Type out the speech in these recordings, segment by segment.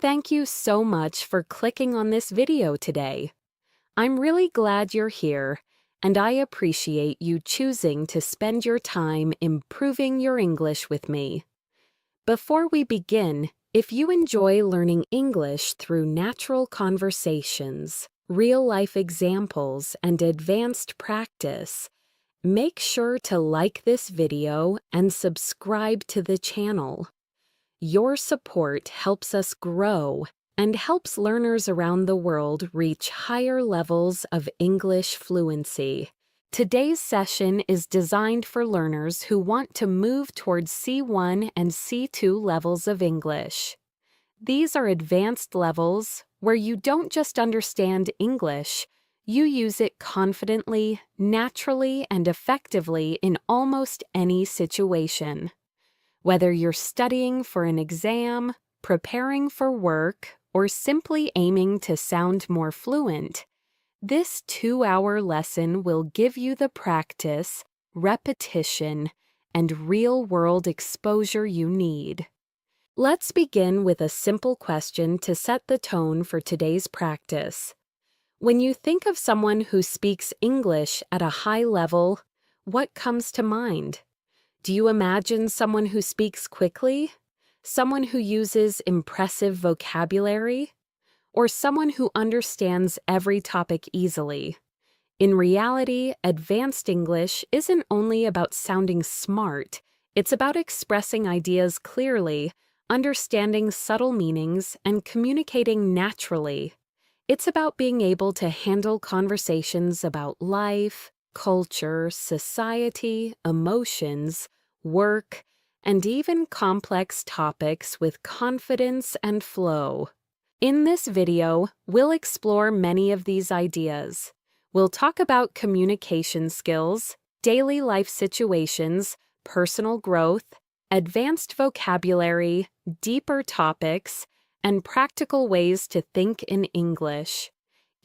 Thank you so much for clicking on this video today. I'm really glad you're here, and I appreciate you choosing to spend your time improving your English with me. Before we begin, if you enjoy learning English through natural conversations, real-life examples, and advanced practice, make sure to like this video and subscribe to the channel. Your support helps us grow and helps learners around the world reach higher levels of English fluency. Today's session is designed for learners who want to move towards C1 and C2 levels of English. These are advanced levels where you don't just understand English, you use it confidently, naturally, and effectively in almost any situation. Whether you're studying for an exam, preparing for work, or simply aiming to sound more fluent, this 2-hour lesson will give you the practice, repetition, and real-world exposure you need. Let's begin with a simple question to set the tone for today's practice. When you think of someone who speaks English at a high level, what comes to mind? Do you imagine someone who speaks quickly? Someone who uses impressive vocabulary? Or someone who understands every topic easily? In reality, advanced English isn't only about sounding smart, it's about expressing ideas clearly, understanding subtle meanings, and communicating naturally. It's about being able to handle conversations about life, culture, society, emotions, work, and even complex topics with confidence and flow. In this video, we'll explore many of these ideas. We'll talk about communication skills, daily life situations, personal growth, advanced vocabulary, deeper topics, and practical ways to think in English.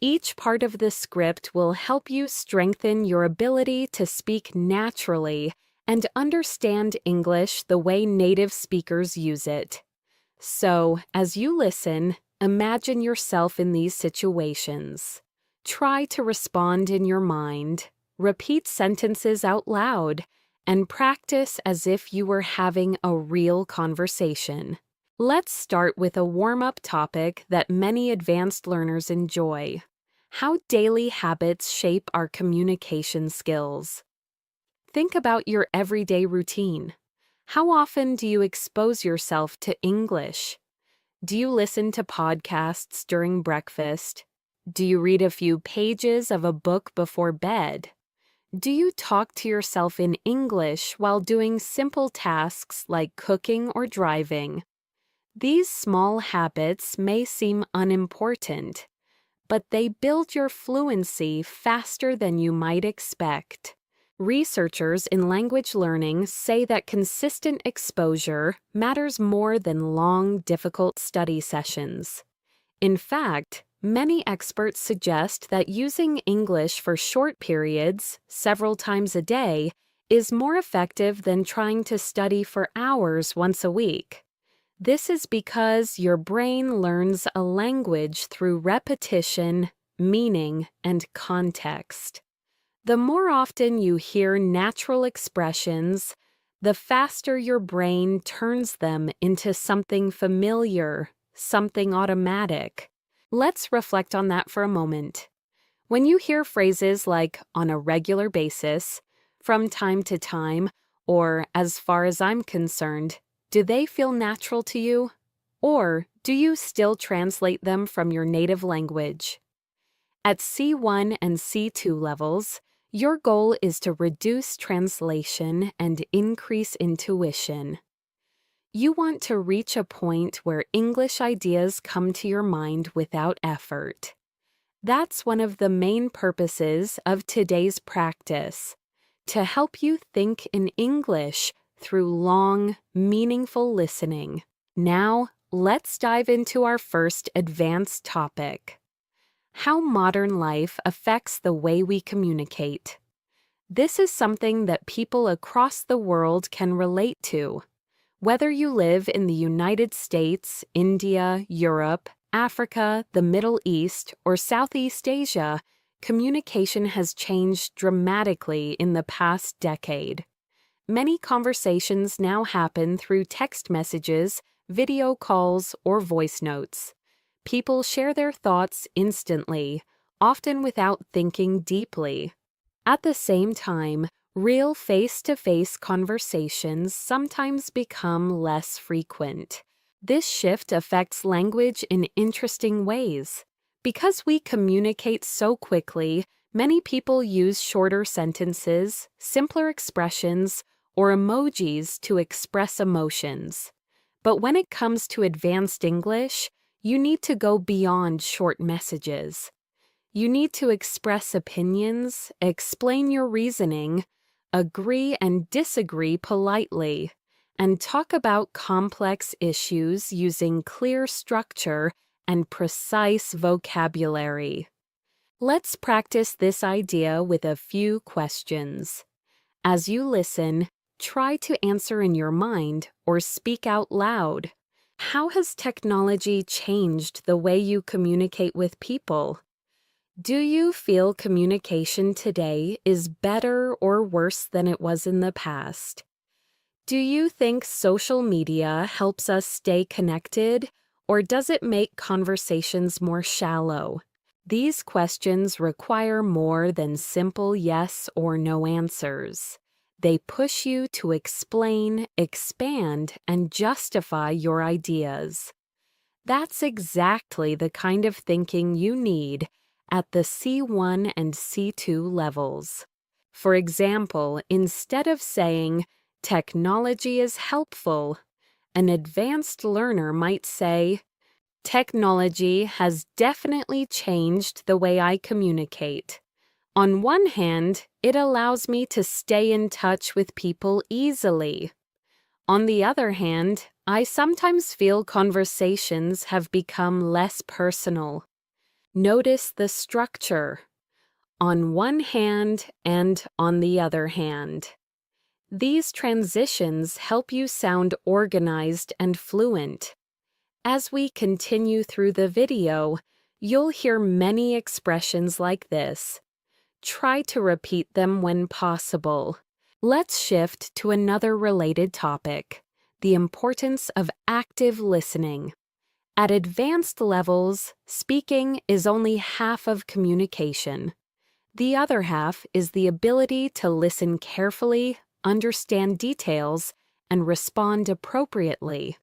Each part of the script will help you strengthen your ability to speak naturally and understand English the way native speakers use it. So, as you listen, imagine yourself in these situations. Try to respond in your mind, repeat sentences out loud, and practice as if you were having a real conversation. Let's start with a warm-up topic that many advanced learners enjoy: how daily habits shape our communication skills. Think about your everyday routine. How often do you expose yourself to English? Do you listen to podcasts during breakfast? Do you read a few pages of a book before bed? Do you talk to yourself in English while doing simple tasks like cooking or driving? These small habits may seem unimportant, but they build your fluency faster than you might expect. Researchers in language learning say that consistent exposure matters more than long, difficult study sessions. In fact, many experts suggest that using English for short periods, several times a day, is more effective than trying to study for hours once a week. This is because your brain learns a language through repetition, meaning, and context. The more often you hear natural expressions, the faster your brain turns them into something familiar, something automatic. Let's reflect on that for a moment. When you hear phrases like "on a regular basis," "from time to time," or "as far as I'm concerned," do they feel natural to you? Or do you still translate them from your native language? At C1 and C2 levels, your goal is to reduce translation and increase intuition. You want to reach a point where English ideas come to your mind without effort. That's one of the main purposes of today's practice, to help you think in English through long, meaningful listening. Now, let's dive into our first advanced topic: how modern life affects the way we communicate. This is something that people across the world can relate to. Whether you live in the United States, India, Europe, Africa, the Middle East, or Southeast Asia, communication has changed dramatically in the past decade. Many conversations now happen through text messages, video calls, or voice notes. People share their thoughts instantly, often without thinking deeply. At the same time, real face-to-face conversations sometimes become less frequent. This shift affects language in interesting ways. Because we communicate so quickly, many people use shorter sentences, simpler expressions, or emojis to express emotions. But when it comes to advanced English, you need to go beyond short messages. You need to express opinions, explain your reasoning, agree and disagree politely, and talk about complex issues using clear structure and precise vocabulary. Let's practice this idea with a few questions. As you listen, try to answer in your mind or speak out loud. How has technology changed the way you communicate with people? Do you feel communication today is better or worse than it was in the past? Do you think social media helps us stay connected, or does it make conversations more shallow? These questions require more than simple yes or no answers. They push you to explain, expand, and justify your ideas. That's exactly the kind of thinking you need at the C1 and C2 levels. For example, instead of saying, "Technology is helpful," an advanced learner might say, "Technology has definitely changed the way I communicate. On one hand, it allows me to stay in touch with people easily. On the other hand, I sometimes feel conversations have become less personal." Notice the structure. On one hand and on the other hand. These transitions help you sound organized and fluent. As we continue through the video, you'll hear many expressions like this. Try to repeat them when possible. Let's shift to another related topic, the importance of active listening. At advanced levels, speaking is only half of communication. The other half is the ability to listen carefully, understand details, and respond appropriately.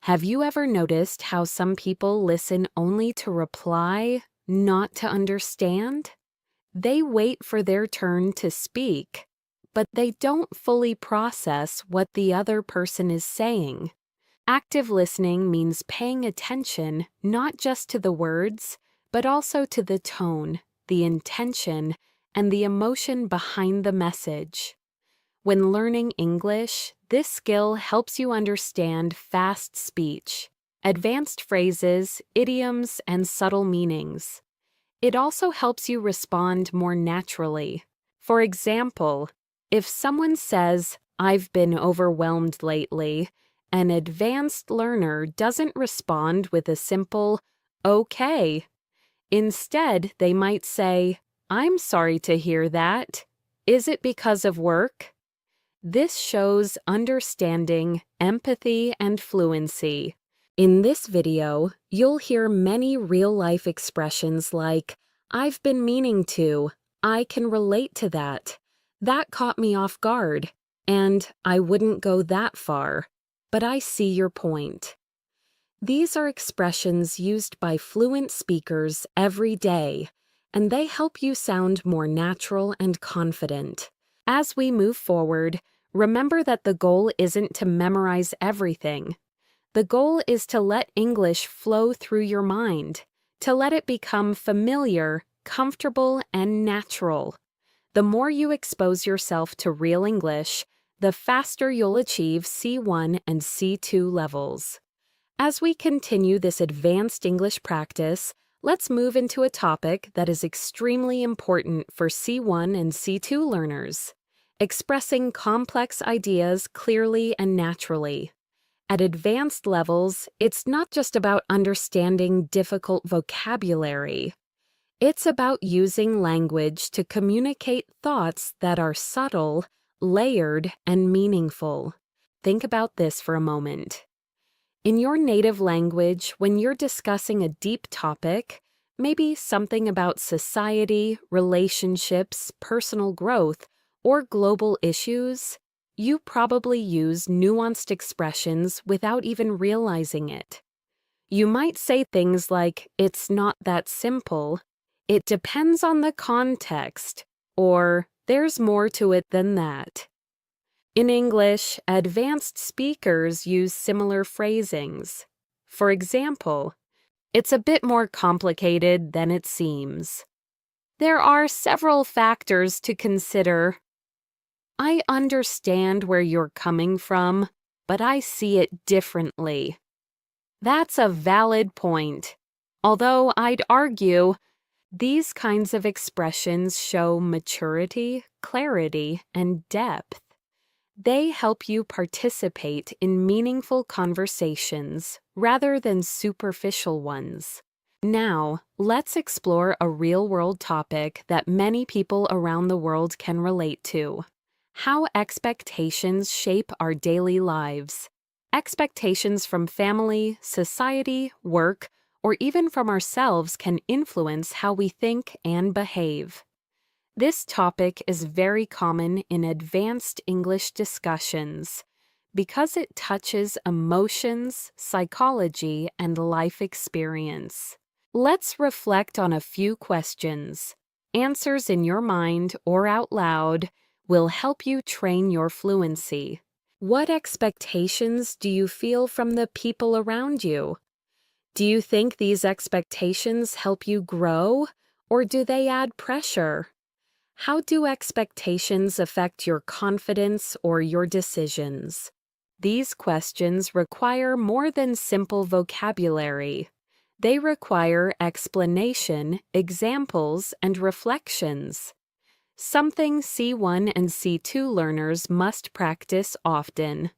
Have you ever noticed how some people listen only to reply, not to understand? They wait for their turn to speak, but they don't fully process what the other person is saying. Active listening means paying attention not just to the words, but also to the tone, the intention, and the emotion behind the message. When learning English, this skill helps you understand fast speech, advanced phrases, idioms, and subtle meanings. It also helps you respond more naturally. For example, if someone says, "I've been overwhelmed lately," an advanced learner doesn't respond with a simple, "Okay." Instead, they might say, "I'm sorry to hear that. Is it because of work?" This shows understanding, empathy, and fluency. In this video, you'll hear many real-life expressions like, "I've been meaning to," "I can relate to that," "That caught me off guard," and "I wouldn't go that far, but I see your point." These are expressions used by fluent speakers every day, and they help you sound more natural and confident. As we move forward, remember that the goal isn't to memorize everything. The goal is to let English flow through your mind, to let it become familiar, comfortable, and natural. The more you expose yourself to real English, the faster you'll achieve C1 and C2 levels. As we continue this advanced English practice, let's move into a topic that is extremely important for C1 and C2 learners: expressing complex ideas clearly and naturally. At advanced levels, it's not just about understanding difficult vocabulary. It's about using language to communicate thoughts that are subtle, layered, and meaningful. Think about this for a moment. In your native language, when you're discussing a deep topic, maybe something about society, relationships, personal growth, or global issues, you probably use nuanced expressions without even realizing it. You might say things like, "It's not that simple," "It depends on the context," or "There's more to it than that." In English, advanced speakers use similar phrasings. For example, "It's a bit more complicated than it seems." "There are several factors to consider." "I understand where you're coming from, but I see it differently." That's a valid point. Although I'd argue these kinds of expressions show maturity, clarity, and depth. They help you participate in meaningful conversations rather than superficial ones. Now, let's explore a real-world topic that many people around the world can relate to: how expectations shape our daily lives. Expectations from family, society, work, or even from ourselves can influence how we think and behave. This topic is very common in advanced English discussions because it touches emotions, psychology, and life experience. Let's reflect on a few questions. Answers in your mind or out loud will help you train your fluency. What expectations do you feel from the people around you? Do you think these expectations help you grow, or do they add pressure? How do expectations affect your confidence or your decisions? These questions require more than simple vocabulary. They require explanation, examples, and reflections. Something C1 and C2 learners must practice often.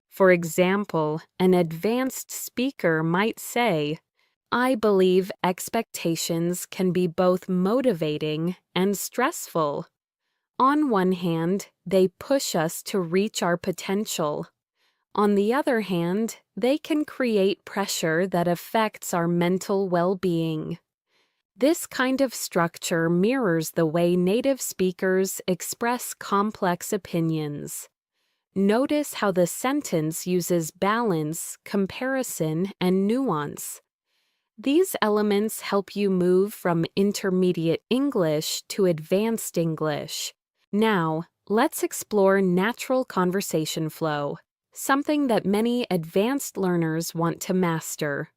For example, an advanced speaker might say, "I believe expectations can be both motivating and stressful. On one hand, they push us to reach our potential. On the other hand, they can create pressure that affects our mental well-being." This kind of structure mirrors the way native speakers express complex opinions. Notice how the sentence uses balance, comparison, and nuance. These elements help you move from intermediate English to advanced English. Now, let's explore natural conversation flow, something that many advanced learners want to master.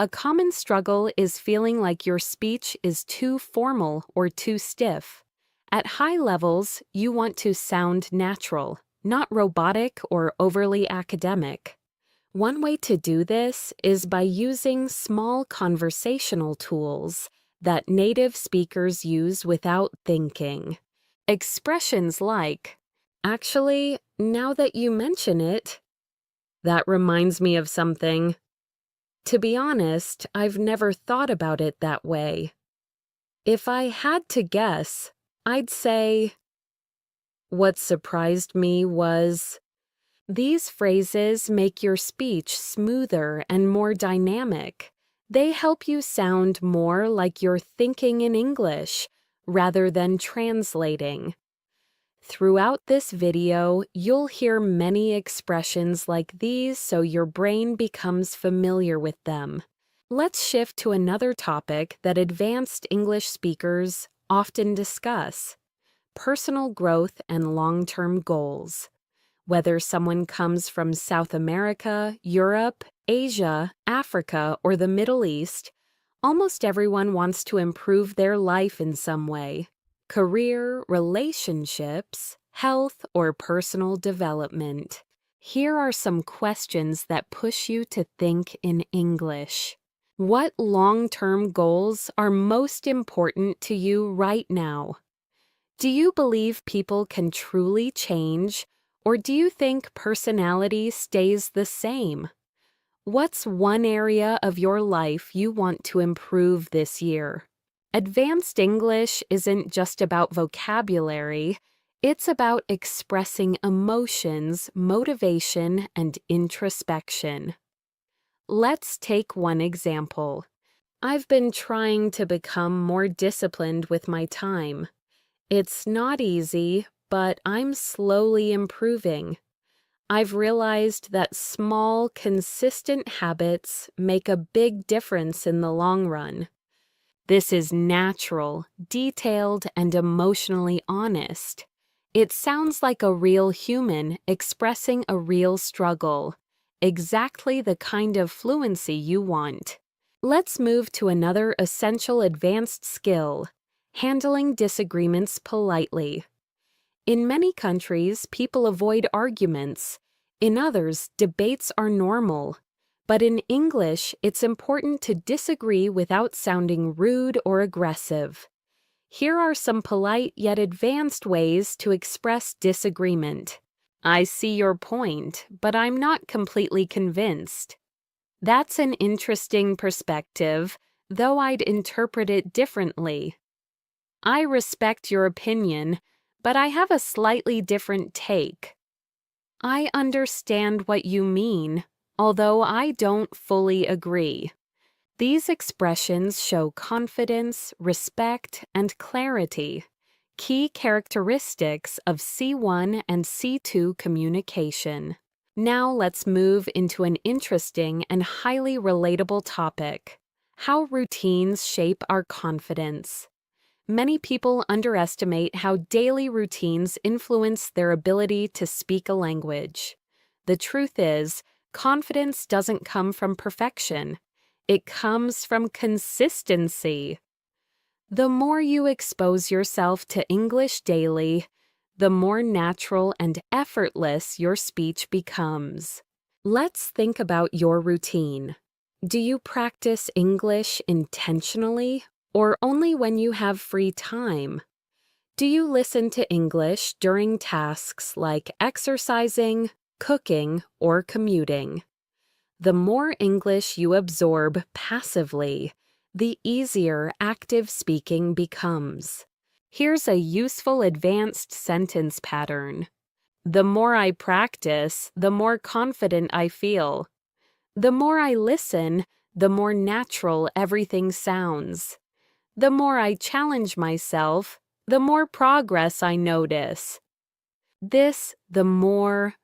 A common struggle is feeling like your speech is too formal or too stiff. At high levels, you want to sound natural, not robotic or overly academic. One way to do this is by using small conversational tools that native speakers use without thinking. Expressions like, "Actually, now that you mention it, that reminds me of something. To be honest, I've never thought about it that way. If I had to guess, I'd say, what surprised me was..." These phrases make your speech smoother and more dynamic. They help you sound more like you're thinking in English rather than translating. Throughout this video, you'll hear many expressions like these so your brain becomes familiar with them. Let's shift to another topic that advanced English speakers often discuss: personal growth and long-term goals. Whether someone comes from South America, Europe, Asia, Africa, or the Middle East, almost everyone wants to improve their life in some way: career, relationships, health, or personal development. Here are some questions that push you to think in English. What long-term goals are most important to you right now? Do you believe people can truly change, Or do you think personality stays the same? What's one area of your life you want to improve this year? Advanced English isn't just about vocabulary, it's about expressing emotions, motivation, and introspection. Let's take one example. I've been trying to become more disciplined with my time. It's not easy, but I'm slowly improving. I've realized that small, consistent habits make a big difference in the long run. This is natural, detailed, and emotionally honest. It sounds like a real human expressing a real struggle, exactly the kind of fluency you want. Let's move to another essential advanced skill: handling disagreements politely. In many countries, people avoid arguments. In others, debates are normal. But in English, it's important to disagree without sounding rude or aggressive. Here are some polite yet advanced ways to express disagreement. I see your point, but I'm not completely convinced. That's an interesting perspective, though I'd interpret it differently. I respect your opinion, but I have a slightly different take. I understand what you mean, although I don't fully agree. These expressions show confidence, respect, and clarity, key characteristics of C1 and C2 communication. Now let's move into an interesting and highly relatable topic: how routines shape our confidence. Many people underestimate how daily routines influence their ability to speak a language. The truth is, confidence doesn't come from perfection. It comes from consistency. The more you expose yourself to English daily, the more natural and effortless your speech becomes. Let's think about your routine. Do you practice English intentionally, or only when you have free time? Do you listen to English during tasks like exercising, cooking, or commuting? The more English you absorb passively, the easier active speaking becomes. Here's a useful advanced sentence pattern. The more I practice, the more confident I feel. The more I listen, the more natural everything sounds. The more I challenge myself, the more progress I notice. This the more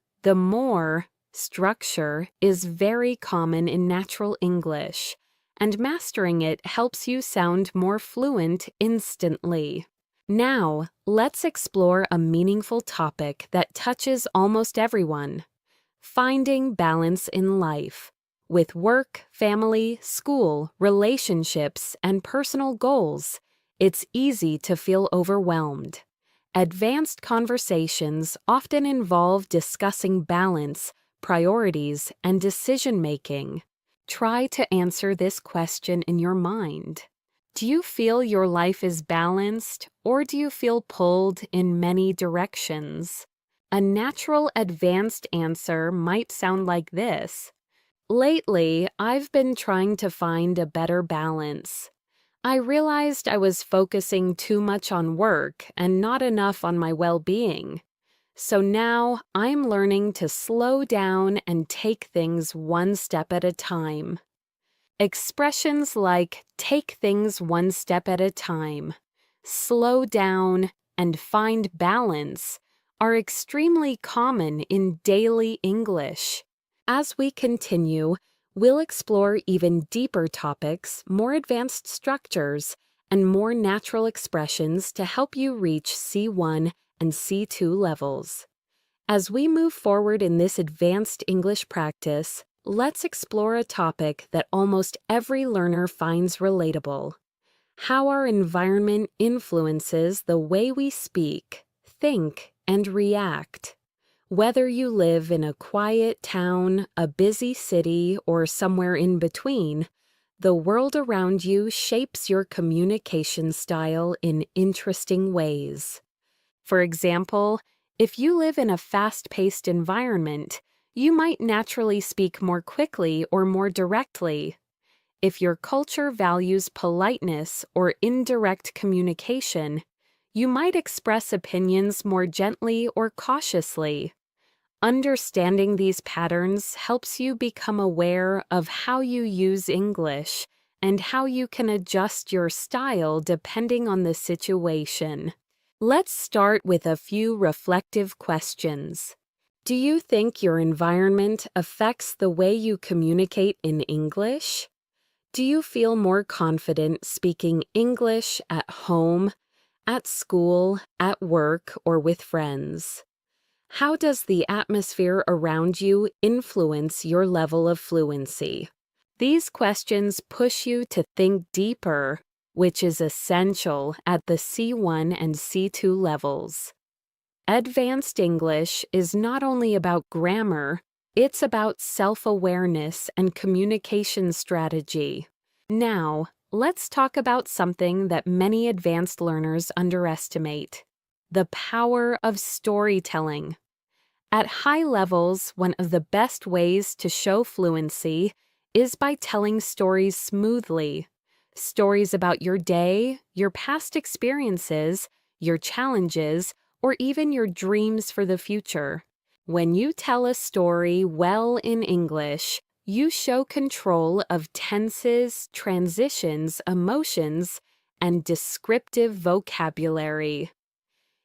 structure is very common in natural English, and mastering it helps you sound more fluent instantly. Now, let's explore a meaningful topic that touches almost everyone: finding balance in life. With work, family, school, relationships, and personal goals, it's easy to feel overwhelmed. Advanced conversations often involve discussing balance, priorities, and decision-making. Try to answer this question in your mind. Do you feel your life is balanced, or do you feel pulled in many directions? A natural advanced answer might sound like this: lately, I've been trying to find a better balance. I realized I was focusing too much on work and not enough on my well-being. So now I'm learning to slow down and take things one step at a time. Expressions like "take things one step at a time," "slow down," and "find balance" are extremely common in daily English. As we continue, we'll explore even deeper topics, more advanced structures, and more natural expressions to help you reach C1 and C2 levels. As we move forward in this advanced English practice, let's explore a topic that almost every learner finds relatable: how our environment influences the way we speak, think, and react. Whether you live in a quiet town, a busy city, or somewhere in between, the world around you shapes your communication style in interesting ways. For example, If you live in a fast-paced environment, you might naturally speak more quickly or more directly. If your culture values politeness or indirect communication, you might express opinions more gently or cautiously. Understanding these patterns helps you become aware of how you use English and how you can adjust your style depending on the situation. Let's start with a few reflective questions. Do you think your environment affects the way you communicate in English? Do you feel more confident speaking English at home, at school, at work, or with friends? How does the atmosphere around you influence your level of fluency? These questions push you to think deeper, which is essential at the C1 and C2 levels. Advanced English is not only about grammar, it's about self-awareness and communication strategy. Now, let's talk about something that many advanced learners underestimate: the power of storytelling. At high levels, one of the best ways to show fluency is by telling stories smoothly. Stories about your day, your past experiences, your challenges, or even your dreams for the future. When you tell a story well in English, you show control of tenses, transitions, emotions, and descriptive vocabulary.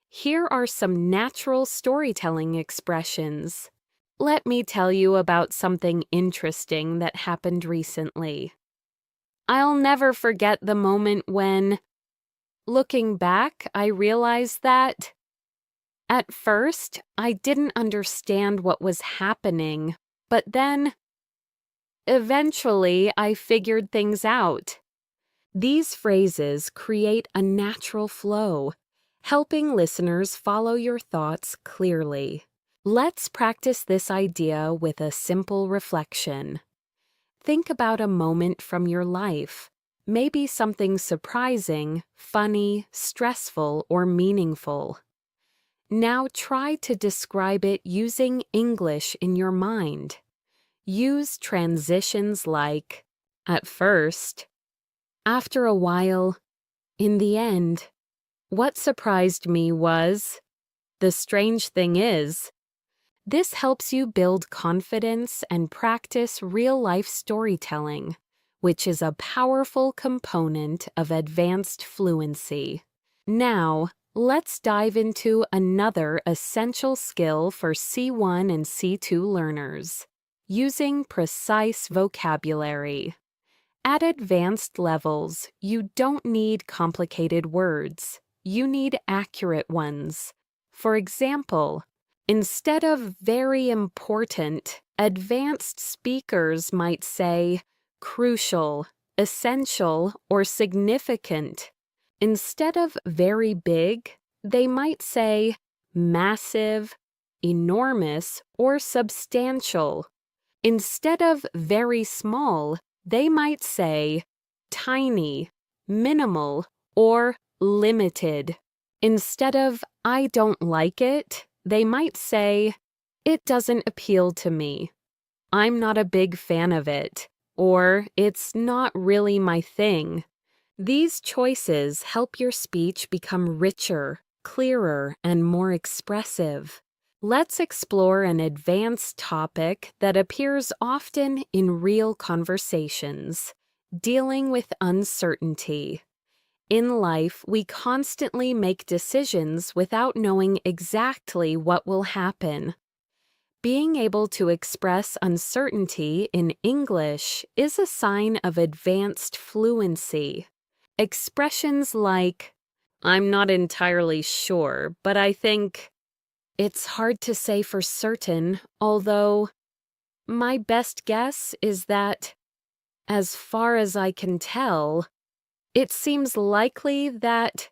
Here are some natural storytelling expressions. Let me tell you about something interesting that happened recently. I'll never forget the moment when, looking back, I realized that at first, I didn't understand what was happening, but then, eventually, I figured things out. These phrases create a natural flow, helping listeners follow your thoughts clearly. Let's practice this idea with a simple reflection. Think about a moment from your life, maybe something surprising, funny, stressful, or meaningful. Now try to describe it using English in your mind. Use transitions like, at first, after a while, in the end. What surprised me was, the strange thing is. This helps you build confidence and practice real-life storytelling, which is a powerful component of advanced fluency. Now, let's dive into another essential skill for C1 and C2 learners: using precise vocabulary. At advanced levels, you don't need complicated words. You need accurate ones. For example, instead of very important, advanced speakers might say crucial, essential, or significant. Instead of very big, they might say massive, enormous, or substantial. Instead of very small, they might say tiny, minimal, or limited. Instead of I don't like it, they might say it doesn't appeal to me. I'm not a big fan of it, or it's not really my thing. These choices help your speech become richer, clearer, and more expressive. Let's explore an advanced topic that appears often in real conversations: dealing with uncertainty. In life, we constantly make decisions without knowing exactly what will happen. Being able to express uncertainty in English is a sign of advanced fluency. Expressions like, I'm not entirely sure, but I think, it's hard to say for certain, although my best guess is that, as far as I can tell, it seems likely that.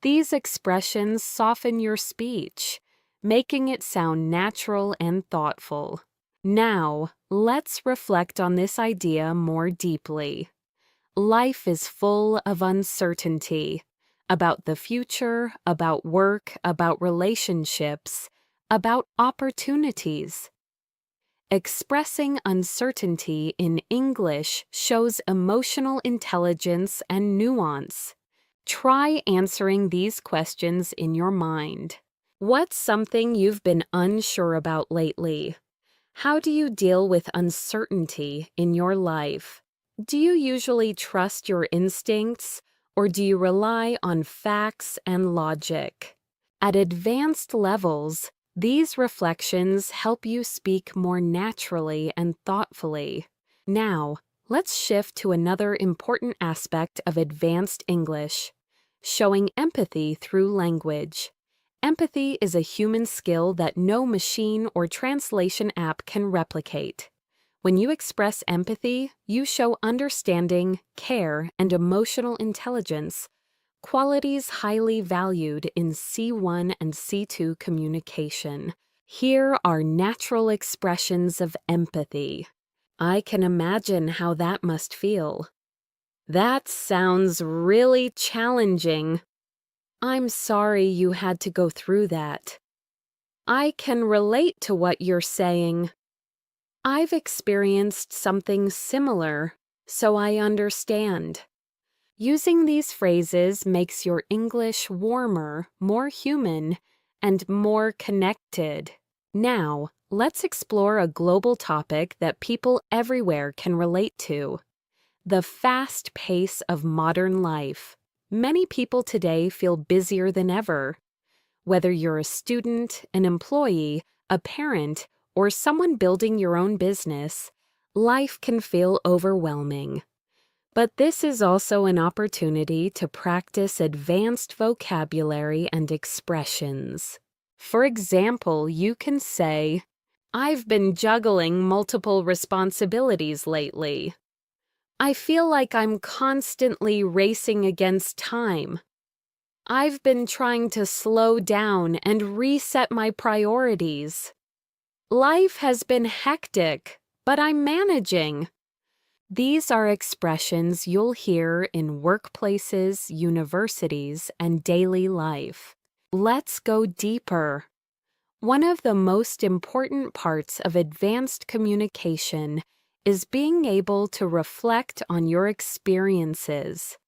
These expressions soften your speech, making it sound natural and thoughtful. Now, let's reflect on this idea more deeply. Life is full of uncertainty. about the future, about work, about relationships, about opportunities. Expressing uncertainty in English shows emotional intelligence and nuance. Try answering these questions in your mind. What's something you've been unsure about lately? How do you deal with uncertainty in your life? Do you usually trust your instincts, or do you rely on facts and logic? At advanced levels, these reflections help you speak more naturally and thoughtfully. Now, let's shift to another important aspect of advanced English: showing empathy through language. Empathy is a human skill that no machine or translation app can replicate. When you express empathy, you show understanding, care, and emotional intelligence, qualities highly valued in C1 and C2 communication. Here are natural expressions of empathy. I can imagine how that must feel. That sounds really challenging. I'm sorry you had to go through that. I can relate to what you're saying. I've experienced something similar, so I understand. Using these phrases makes your English warmer, more human, and more connected. Now, let's explore a global topic that people everywhere can relate to: the fast pace of modern life. Many people today feel busier than ever. Whether you're a student, an employee, a parent, or someone building your own business, life can feel overwhelming. But this is also an opportunity to practice advanced vocabulary and expressions. For example, you can say, "I've been juggling multiple responsibilities lately. I feel like I'm constantly racing against time. I've been trying to slow down and reset my priorities. Life has been hectic, but I'm managing." These are expressions you'll hear in workplaces, universities, and daily life. Let's go deeper. One of the most important parts of advanced communication is being able to reflect on your experiences.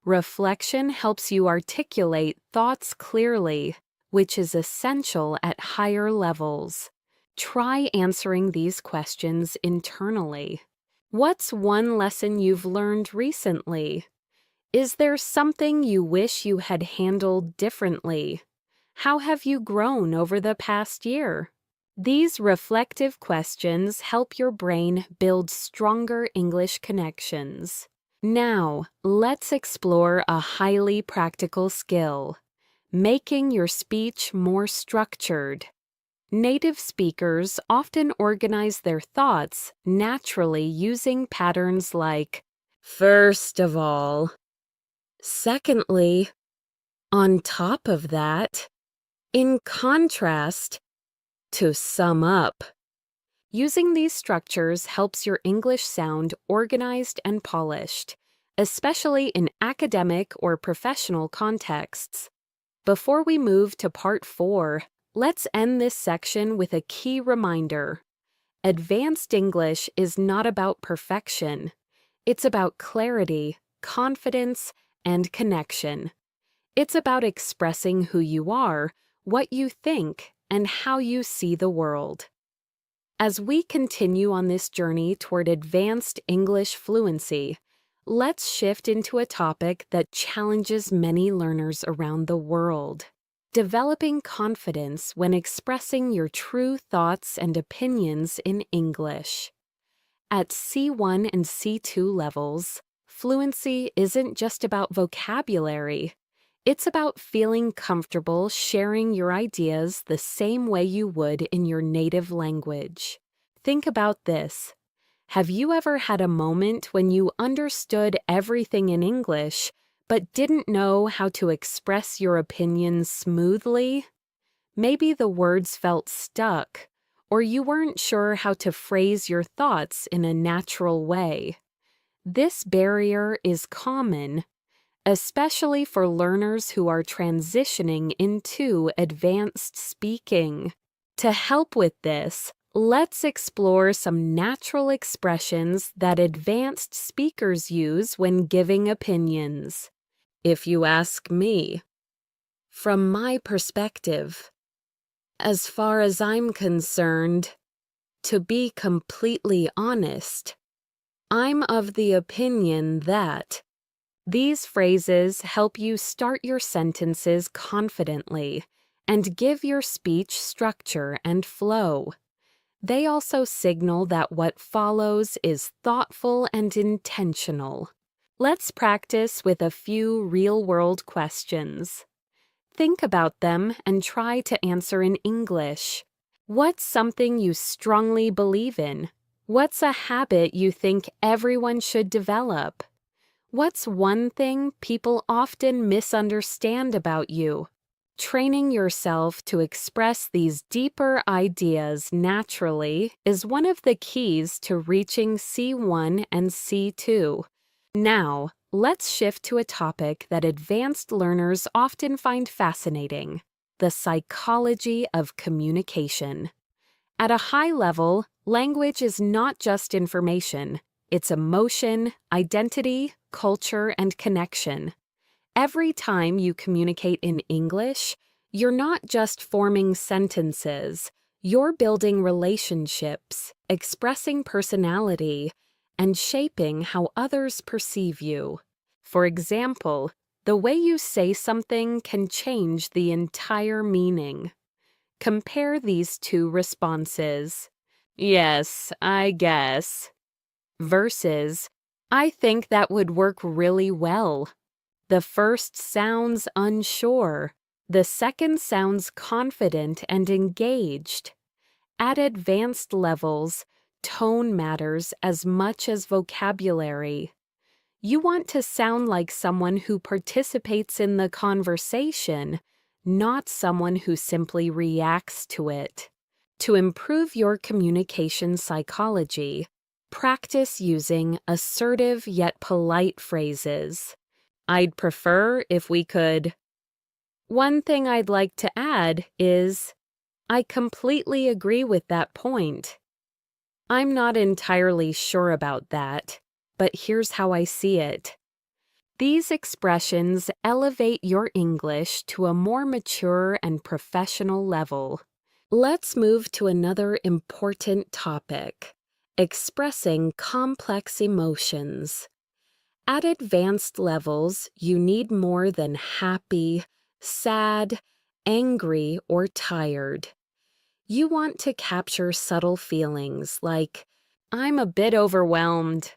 Reflection helps you articulate thoughts clearly, which is essential at higher levels. Try answering these questions internally. What's one lesson you've learned recently? Is there something you wish you had handled differently? How have you grown over the past year? These reflective questions help your brain build stronger English connections. Now, let's explore a highly practical skill: making your speech more structured. Native speakers often organize their thoughts naturally using patterns like "first of all," "secondly," "on top of that," "in contrast," "to sum up." Using these structures helps your English sound organized and polished, especially in academic or professional contexts. Before we move to part 4, let's end this section with a key reminder. Advanced English is not about perfection. It's about clarity, confidence, and connection. It's about expressing who you are, what you think, and how you see the world. As we continue on this journey toward advanced English fluency, let's shift into a topic that challenges many learners around the world: developing confidence when expressing your true thoughts and opinions in English. At C1 and C2 levels, fluency isn't just about vocabulary. It's about feeling comfortable sharing your ideas the same way you would in your native language. Think about this. Have you ever had a moment when you understood everything in English, but didn't know how to express your opinions smoothly? Maybe the words felt stuck, or you weren't sure how to phrase your thoughts in a natural way. This barrier is common. especially for learners who are transitioning into advanced speaking. To help with this, let's explore some natural expressions that advanced speakers use when giving opinions. If you ask me, from my perspective, as far as I'm concerned, to be completely honest, I'm of the opinion that these phrases help you start your sentences confidently and give your speech structure and flow. They also signal that what follows is thoughtful and intentional. Let's practice with a few real-world questions. Think about them and try to answer in English. What's something you strongly believe in? What's a habit you think everyone should develop? What's one thing people often misunderstand about you? Training yourself to express these deeper ideas naturally is one of the keys to reaching C1 and C2. Now, let's shift to a topic that advanced learners often find fascinating: the psychology of communication. At a high level, language is not just information. It's emotion, identity, culture, and connection. Every time you communicate in English, you're not just forming sentences, you're building relationships, expressing personality, and shaping how others perceive you. For example, the way you say something can change the entire meaning. Compare these two responses. Yes, I guess. Versus, I think that would work really well. The first sounds unsure. The second sounds confident and engaged. At advanced levels, tone matters as much as vocabulary. You want to sound like someone who participates in the conversation, not someone who simply reacts to it. To improve your communication psychology, practice using assertive yet polite phrases. I'd prefer if we could. One thing I'd like to add is, I completely agree with that point. I'm not entirely sure about that, but here's how I see it. These expressions elevate your English to a more mature and professional level. Let's move to another important topic: expressing complex emotions. At advanced levels, you need more than happy, sad, angry, or tired. You want to capture subtle feelings like, I'm a bit overwhelmed.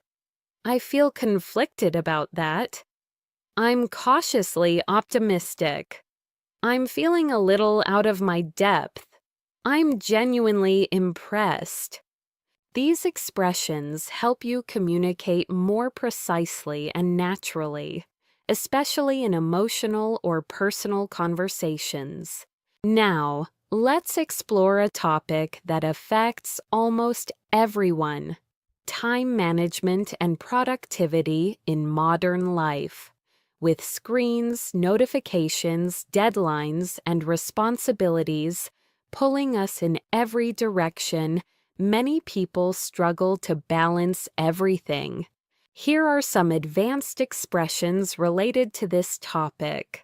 I feel conflicted about that. I'm cautiously optimistic. I'm feeling a little out of my depth. I'm genuinely impressed. These expressions help you communicate more precisely and naturally, especially in emotional or personal conversations. Now, let's explore a topic that affects almost everyone: time management and productivity in modern life. With screens, notifications, deadlines, and responsibilities pulling us in every direction, many people struggle to balance everything. Here are some advanced expressions related to this topic.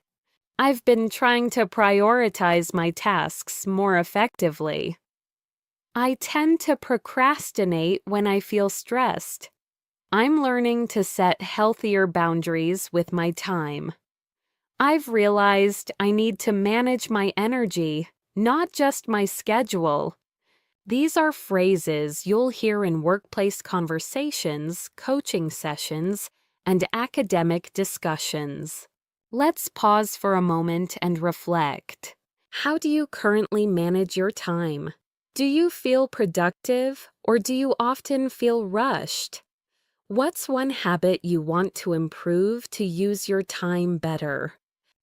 I've been trying to prioritize my tasks more effectively. I tend to procrastinate when I feel stressed. I'm learning to set healthier boundaries with my time. I've realized I need to manage my energy, not just my schedule. These are phrases you'll hear in workplace conversations, coaching sessions, and academic discussions. Let's pause for a moment and reflect. How do you currently manage your time? Do you feel productive, or do you often feel rushed? What's one habit you want to improve to use your time better?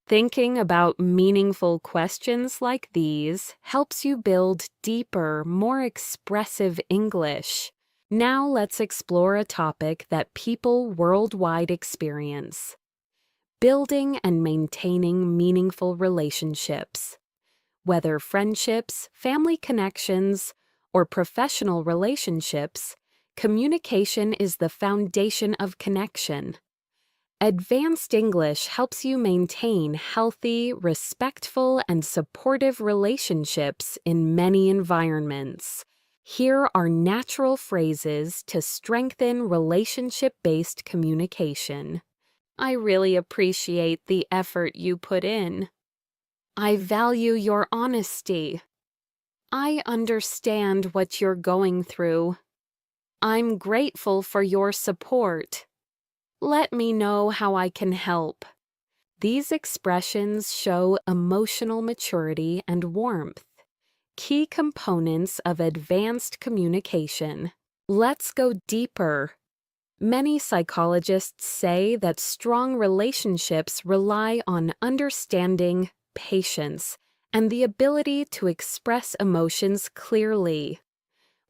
Thinking about meaningful questions like these helps you build deeper, more expressive English. Now let's explore a topic that people worldwide experience: building and maintaining meaningful relationships. Whether friendships, family connections, or professional relationships, communication is the foundation of connection. Advanced English helps you maintain healthy, respectful, and supportive relationships in many environments. Here are natural phrases to strengthen relationship-based communication. I really appreciate the effort you put in. I value your honesty. I understand what you're going through. I'm grateful for your support. Let me know how I can help. These expressions show emotional maturity and warmth, key components of advanced communication. Let's go deeper. Many psychologists say that strong relationships rely on understanding, patience, and the ability to express emotions clearly.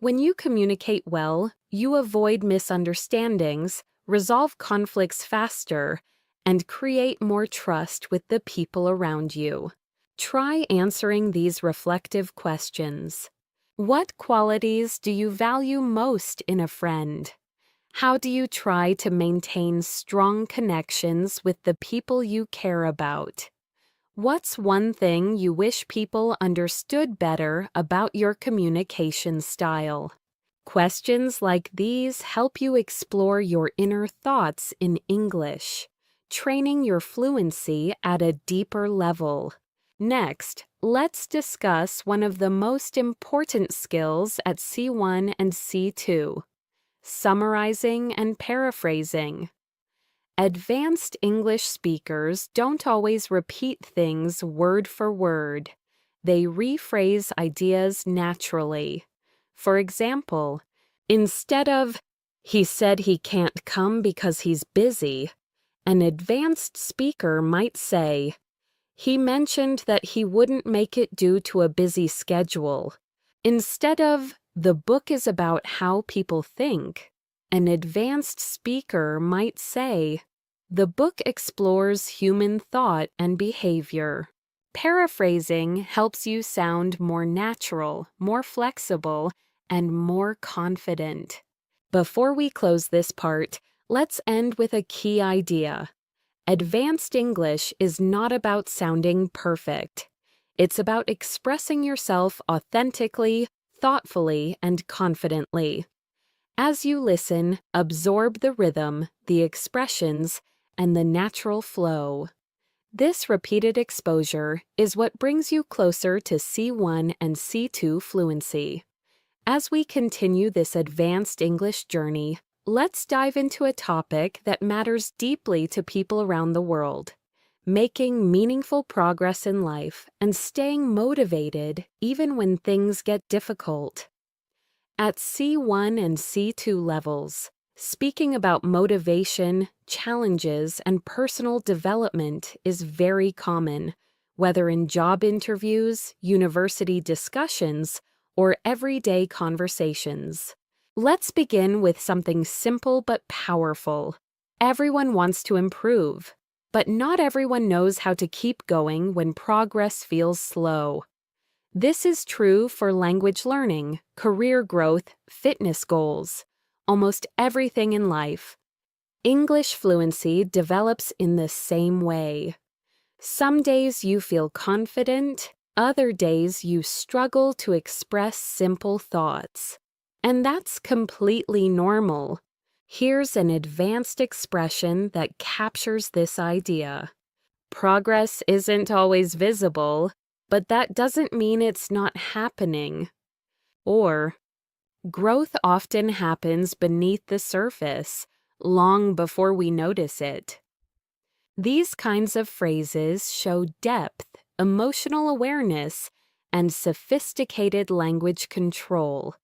When you communicate well, you avoid misunderstandings, resolve conflicts faster, and create more trust with the people around you. Try answering these reflective questions. What qualities do you value most in a friend? How do you try to maintain strong connections with the people you care about? What's one thing you wish people understood better about your communication style? Questions like these help you explore your inner thoughts in English, training your fluency at a deeper level. Next, let's discuss one of the most important skills at C1 and C2: summarizing and paraphrasing. Advanced English speakers don't always repeat things word for word. They rephrase ideas naturally. For example, instead of, "He said he can't come because he's busy," an advanced speaker might say, "He mentioned that he wouldn't make it due to a busy schedule." Instead of, "The book is about how people think," an advanced speaker might say, "The book explores human thought and behavior." Paraphrasing helps you sound more natural, more flexible, and more confident. Before we close this part, let's end with a key idea. Advanced English is not about sounding perfect. It's about expressing yourself authentically, thoughtfully, and confidently. As you listen, absorb the rhythm, the expressions, and the natural flow. This repeated exposure is what brings you closer to C1 and C2 fluency. As we continue this advanced English journey, let's dive into a topic that matters deeply to people around the world: making meaningful progress in life and staying motivated even when things get difficult. At C1 and C2 levels, speaking about motivation, challenges, and personal development is very common, whether in job interviews, university discussions, or everyday conversations. Let's begin with something simple but powerful. Everyone wants to improve, but not everyone knows how to keep going when progress feels slow. This is true for language learning, career growth, fitness goals, almost everything in life. English fluency develops in the same way. Some days you feel confident, other days you struggle to express simple thoughts. And that's completely normal. Here's an advanced expression that captures this idea. Progress isn't always visible, but that doesn't mean it's not happening. Or, growth often happens beneath the surface, long before we notice it. These kinds of phrases show depth, emotional awareness, and sophisticated language control,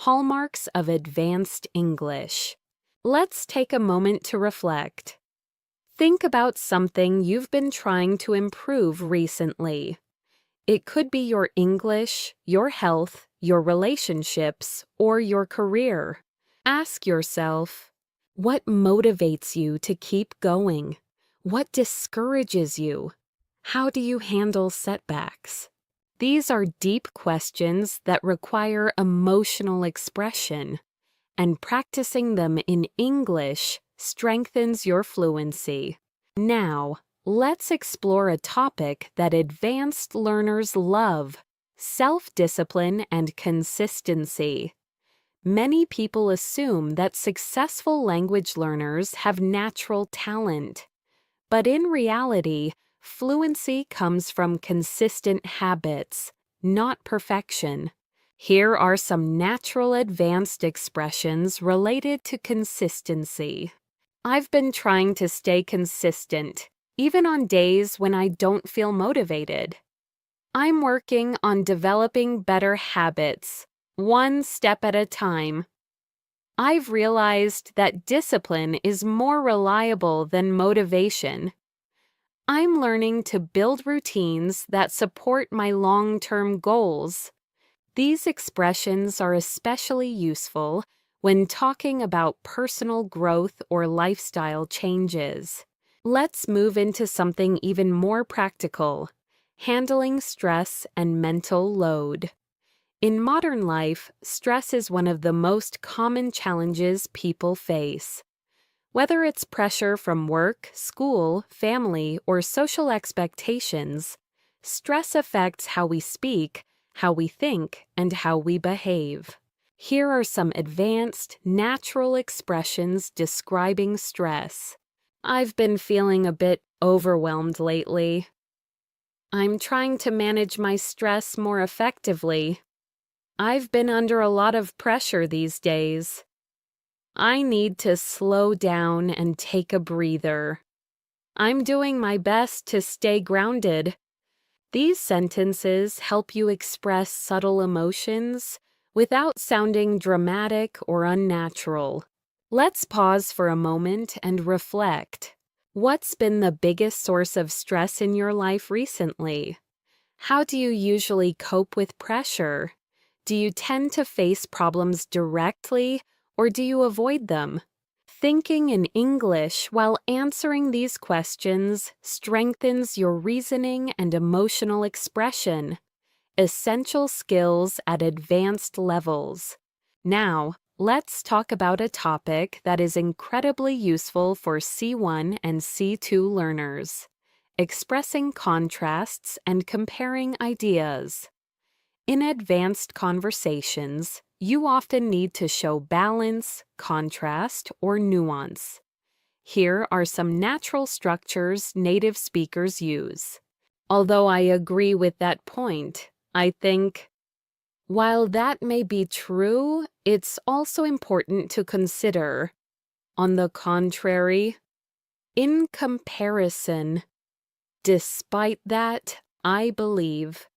hallmarks of advanced English. Let's take a moment to reflect. Think about something you've been trying to improve recently. It could be your English, your health, your relationships, or your career. Ask yourself, what motivates you to keep going? What discourages you? How do you handle setbacks? These are deep questions that require emotional expression, and practicing them in English strengthens your fluency. Now, let's explore a topic that advanced learners love: self-discipline and consistency. Many people assume that successful language learners have natural talent. But in reality, fluency comes from consistent habits, not perfection. Here are some natural advanced expressions related to consistency. I've been trying to stay consistent, even on days when I don't feel motivated. I'm working on developing better habits, one step at a time. I've realized that discipline is more reliable than motivation. I'm learning to build routines that support my long-term goals. These expressions are especially useful when talking about personal growth or lifestyle changes. Let's move into something even more practical: handling stress and mental load. In modern life, stress is one of the most common challenges people face. Whether it's pressure from work, school, family, or social expectations, stress affects how we speak, how we think, and how we behave. Here are some advanced, natural expressions describing stress. I've been feeling a bit overwhelmed lately. I'm trying to manage my stress more effectively. I've been under a lot of pressure these days. I need to slow down and take a breather. I'm doing my best to stay grounded. These sentences help you express subtle emotions without sounding dramatic or unnatural. Let's pause for a moment and reflect. What's been the biggest source of stress in your life recently? How do you usually cope with pressure? Do you tend to face problems directly, or do you avoid them? Thinking in English while answering these questions strengthens your reasoning and emotional expression, essential skills at advanced levels. Now, let's talk about a topic that is incredibly useful for C1 and C2 learners: expressing contrasts and comparing ideas. In advanced conversations, you often need to show balance, contrast, or nuance. Here are some natural structures native speakers use. Although I agree with that point, I think, while that may be true, it's also important to consider, on the contrary, in comparison. Despite that, I believe.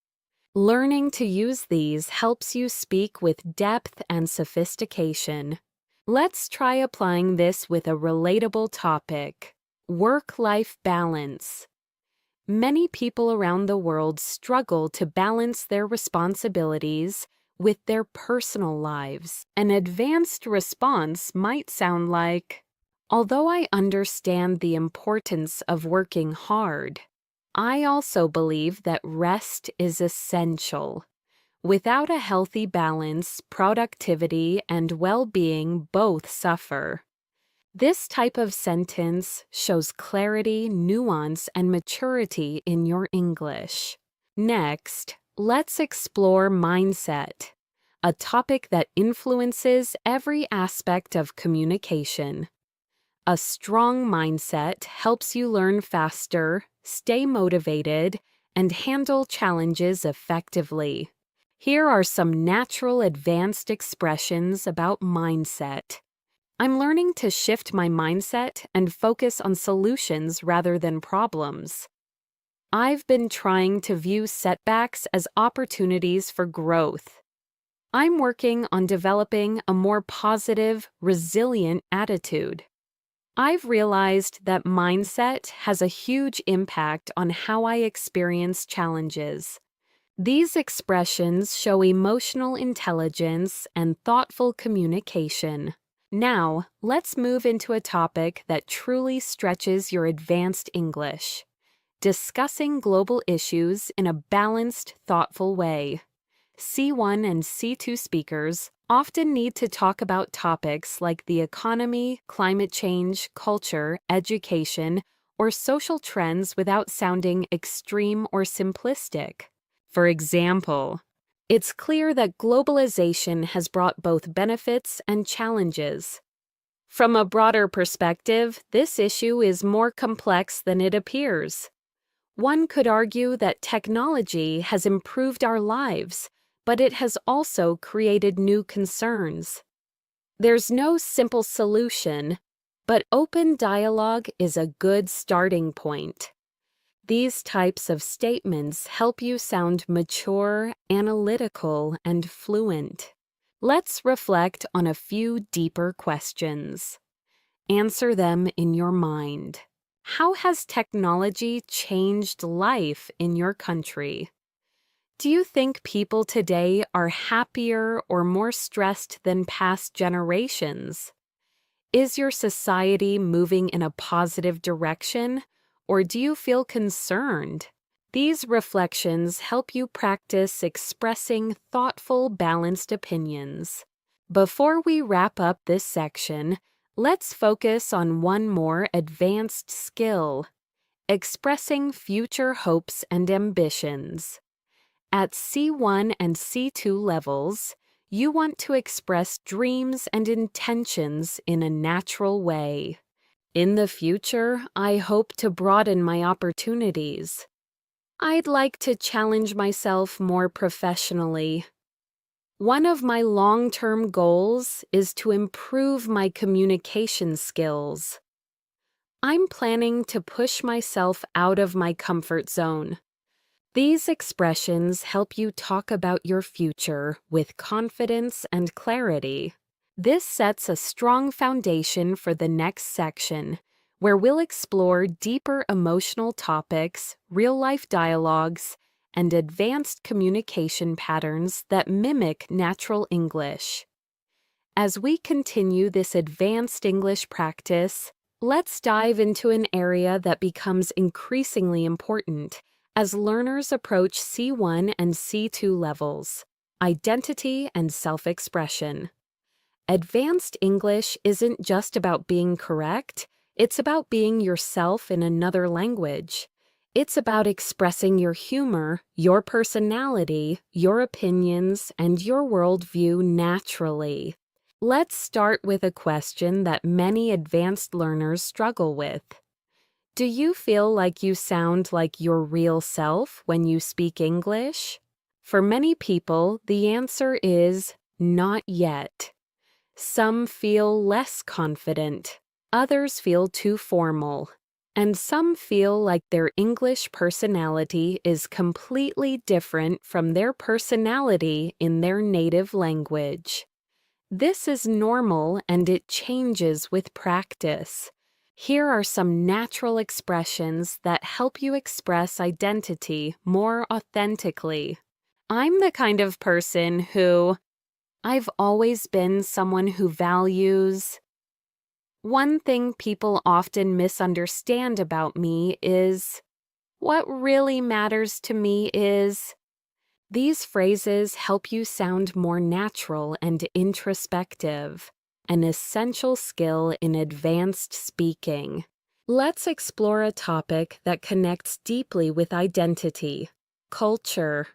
Learning to use these helps you speak with depth and sophistication. Let's try applying this with a relatable topic: work-life balance. Many people around the world struggle to balance their responsibilities with their personal lives. An advanced response might sound like, although I understand the importance of working hard, I also believe that rest is essential. Without a healthy balance, productivity and well-being both suffer. This type of sentence shows clarity, nuance, and maturity in your English. Next, let's explore mindset, a topic that influences every aspect of communication. A strong mindset helps you learn faster, stay motivated, and handle challenges effectively. Here are some natural advanced expressions about mindset. I'm learning to shift my mindset and focus on solutions rather than problems. I've been trying to view setbacks as opportunities for growth. I'm working on developing a more positive, resilient attitude. I've realized that mindset has a huge impact on how I experience challenges. These expressions show emotional intelligence and thoughtful communication. Now, let's move into a topic that truly stretches your advanced English: discussing global issues in a balanced, thoughtful way. C1 and C2 speakers often need to talk about topics like the economy, climate change, culture, education, or social trends without sounding extreme or simplistic. For example, it's clear that globalization has brought both benefits and challenges. From a broader perspective, this issue is more complex than it appears. One could argue that technology has improved our lives, but it has also created new concerns. There's no simple solution, but open dialogue is a good starting point. These types of statements help you sound mature, analytical, and fluent. Let's reflect on a few deeper questions. Answer them in your mind. How has technology changed life in your country? Do you think people today are happier or more stressed than past generations? Is your society moving in a positive direction, or do you feel concerned? These reflections help you practice expressing thoughtful, balanced opinions. Before we wrap up this section, let's focus on one more advanced skill: expressing future hopes and ambitions. At C1 and C2 levels, you want to express dreams and intentions in a natural way. In the future, I hope to broaden my opportunities. I'd like to challenge myself more professionally. One of my long-term goals is to improve my communication skills. I'm planning to push myself out of my comfort zone. These expressions help you talk about your future with confidence and clarity. This sets a strong foundation for the next section, where we'll explore deeper emotional topics, real-life dialogues, and advanced communication patterns that mimic natural English. As we continue this advanced English practice, let's dive into an area that becomes increasingly important as learners approach C1 and C2 levels: identity and self-expression. Advanced English isn't just about being correct, it's about being yourself in another language. It's about expressing your humor, your personality, your opinions, and your worldview naturally. Let's start with a question that many advanced learners struggle with. Do you feel like you sound like your real self when you speak English? For many people, the answer is not yet. Some feel less confident, others feel too formal, and some feel like their English personality is completely different from their personality in their native language. This is normal and it changes with practice. Here are some natural expressions that help you express identity more authentically. I'm the kind of person who... I've always been someone who values... One thing people often misunderstand about me is... What really matters to me is... These phrases help you sound more natural and introspective, an essential skill in advanced speaking. Let's explore a topic that connects deeply with identity: culture.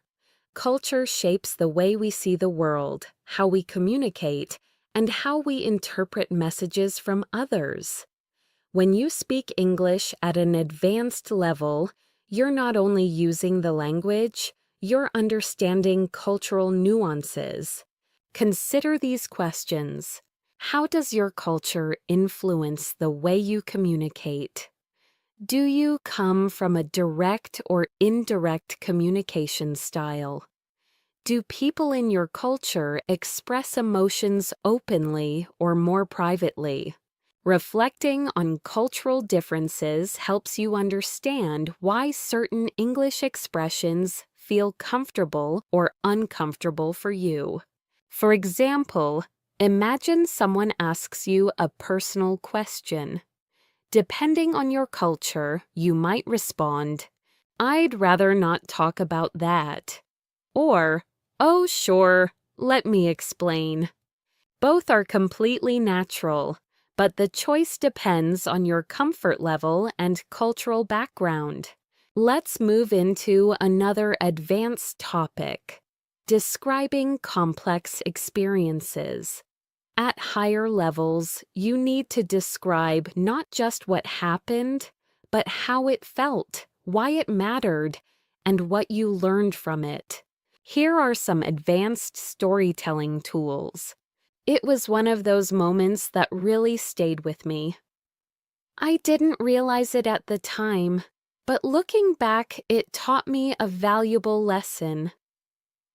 Culture shapes the way we see the world, how we communicate, and how we interpret messages from others. When you speak English at an advanced level, you're not only using the language, you're understanding cultural nuances. Consider these questions. How does your culture influence the way you communicate? Do you come from a direct or indirect communication style? Do people in your culture express emotions openly or more privately? Reflecting on cultural differences helps you understand why certain English expressions feel comfortable or uncomfortable for you. For example, Imagine someone asks you a personal question. Depending on your culture, you might respond, "I'd rather not talk about that." Or, "Oh, sure, let me explain." Both are completely natural, but the choice depends on your comfort level and cultural background. Let's move into another advanced topic: describing complex experiences. At higher levels, you need to describe not just what happened, but how it felt, why it mattered, and what you learned from it. Here are some advanced storytelling tools. It was one of those moments that really stayed with me. I didn't realize it at the time, but looking back, it taught me a valuable lesson.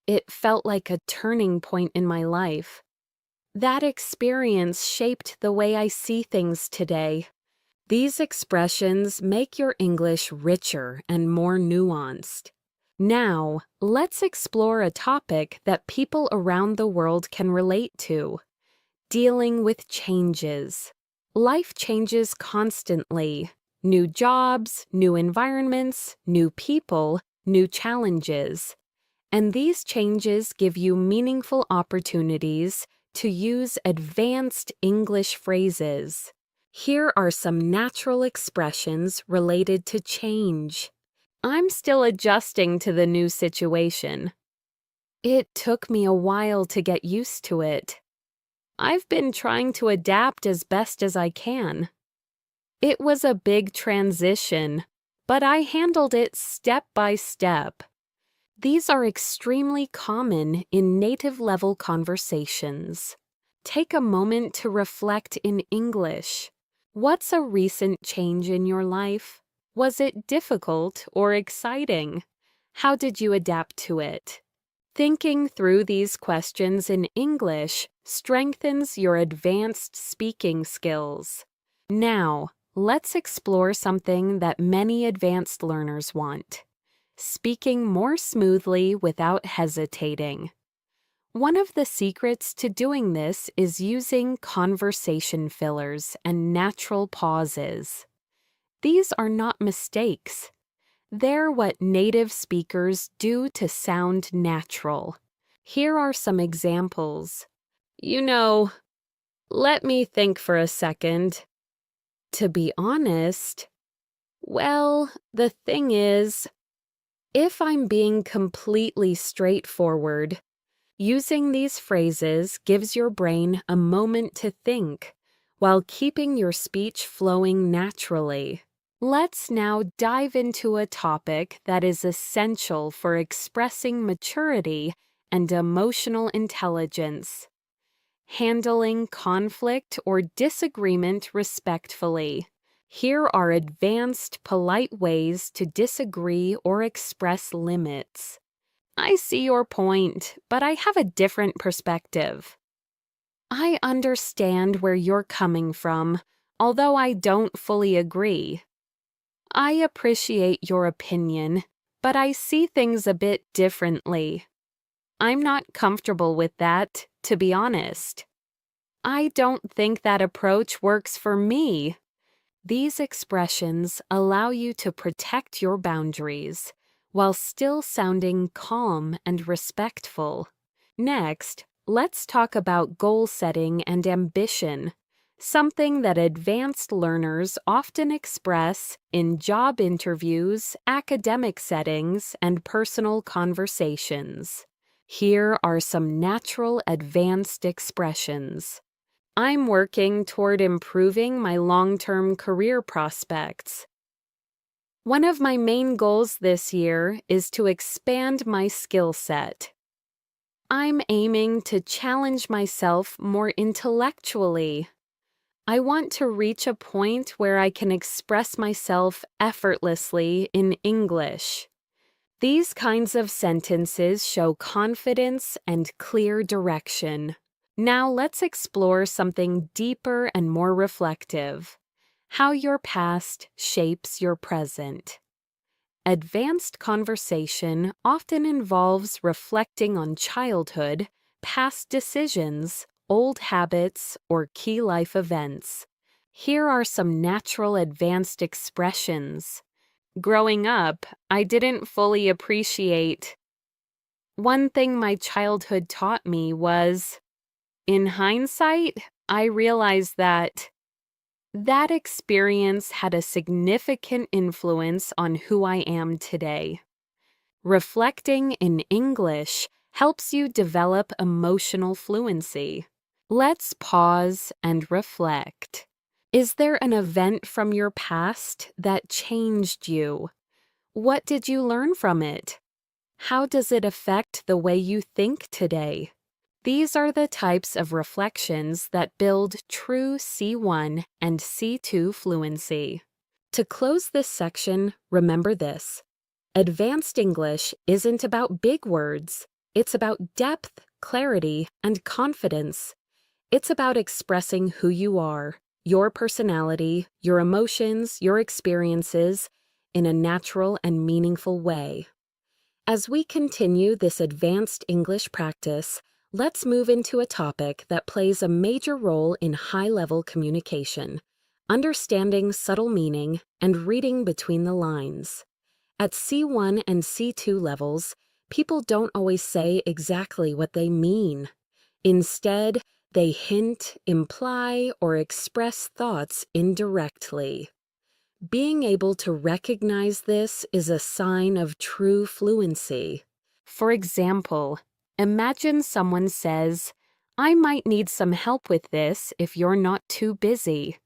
It felt like a turning point in my life. That experience shaped the way I see things today. These expressions make your English richer and more nuanced. Now, let's explore a topic that people around the world can relate to: dealing with changes. Life changes constantly. New jobs, new environments, new people, new challenges. And these changes give you meaningful opportunities to use advanced English phrases. Here are some natural expressions related to change. I'm still adjusting to the new situation. It took me a while to get used to it. I've been trying to adapt as best as I can. It was a big transition, but I handled it step by step. These are extremely common in native-level conversations. Take a moment to reflect in English. What's a recent change in your life? Was it difficult or exciting? How did you adapt to it? Thinking through these questions in English strengthens your advanced speaking skills. Now, let's explore something that many advanced learners want: speaking more smoothly without hesitating. One of the secrets to doing this is using conversation fillers and natural pauses. These are not mistakes. They're what native speakers do to sound natural. Here are some examples. Let me think for a second. To be honest, well, the thing is, if I'm being completely straightforward, using these phrases gives your brain a moment to think while keeping your speech flowing naturally. Let's now dive into a topic that is essential for expressing maturity and emotional intelligence: handling conflict or disagreement respectfully. Here are advanced, polite ways to disagree or express limits. I see your point, but I have a different perspective. I understand where you're coming from, although I don't fully agree. I appreciate your opinion, but I see things a bit differently. I'm not comfortable with that, to be honest. I don't think that approach works for me. These expressions allow you to protect your boundaries while still sounding calm and respectful. Next, let's talk about goal setting and ambition, something that advanced learners often express in job interviews, academic settings, and personal conversations. Here are some natural advanced expressions. I'm working toward improving my long-term career prospects. One of my main goals this year is to expand my skill set. I'm aiming to challenge myself more intellectually. I want to reach a point where I can express myself effortlessly in English. These kinds of sentences show confidence and clear direction. Now let's explore something deeper and more reflective: how your past shapes your present. Advanced conversation often involves reflecting on childhood, past decisions, old habits or key life events. Here are some natural advanced expressions. Growing up, I didn't fully appreciate. One thing my childhood taught me was, in hindsight, I realized that experience had a significant influence on who I am today. Reflecting in English helps you develop emotional fluency. Let's pause and reflect. Is there an event from your past that changed you? What did you learn from it? How does it affect the way you think today? These are the types of reflections that build true C1 and C2 fluency. To close this section, remember this. Advanced English isn't about big words. It's about depth, clarity, and confidence. It's about expressing who you are, your personality, your emotions, your experiences, in a natural and meaningful way. As we continue this advanced English practice, let's move into a topic that plays a major role in high-level communication, understanding subtle meaning and reading between the lines. At C1 and C2 levels, people don't always say exactly what they mean. Instead, they hint, imply, or express thoughts indirectly. Being able to recognize this is a sign of true fluency. For example, imagine someone says, "I might need some help with this if you're not too busy."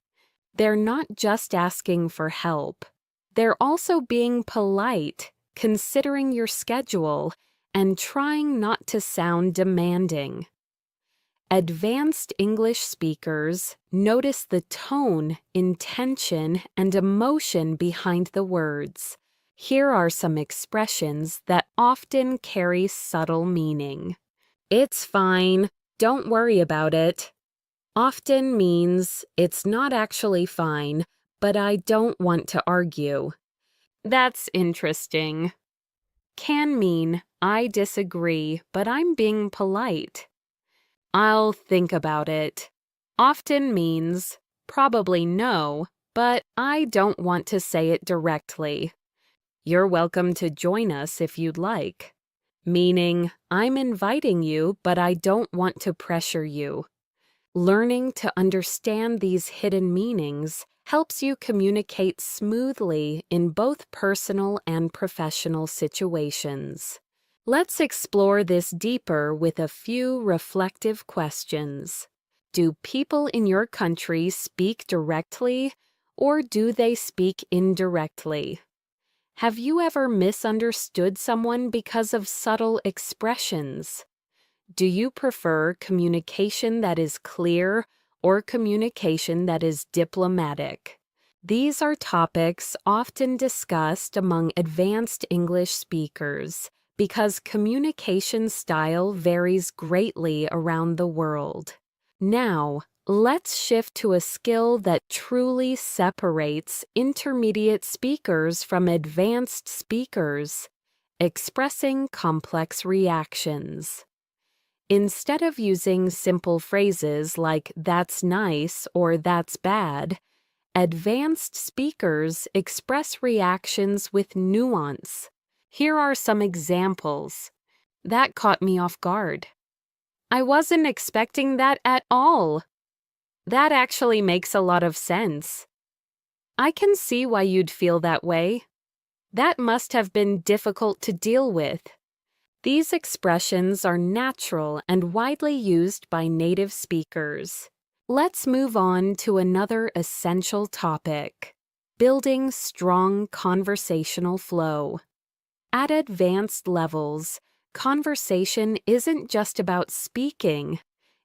They're not just asking for help. They're also being polite, considering your schedule, and trying not to sound demanding. Advanced English speakers notice the tone, intention, and emotion behind the words. Here are some expressions that often carry subtle meaning. "It's fine. Don't worry about it." Often means, "It's not actually fine, but I don't want to argue." That's interesting. Can mean, "I disagree, but I'm being polite." "I'll think about it." Often means, "Probably no, but I don't want to say it directly." "You're welcome to join us if you'd like." Meaning, "I'm inviting you, but I don't want to pressure you." Learning to understand these hidden meanings helps you communicate smoothly in both personal and professional situations. Let's explore this deeper with a few reflective questions. Do people in your country speak directly, or do they speak indirectly? Have you ever misunderstood someone because of subtle expressions? Do you prefer communication that is clear or communication that is diplomatic? These are topics often discussed among advanced English speakers because communication style varies greatly around the world. Now, let's shift to a skill that truly separates intermediate speakers from advanced speakers: expressing complex reactions. Instead of using simple phrases like "that's nice" or "that's bad," advanced speakers express reactions with nuance. Here are some examples. "That caught me off guard." "I wasn't expecting that at all." "That actually makes a lot of sense." "I can see why you'd feel that way." "That must have been difficult to deal with." These expressions are natural and widely used by native speakers. Let's move on to another essential topic: building strong conversational flow. At advanced levels, conversation isn't just about speaking.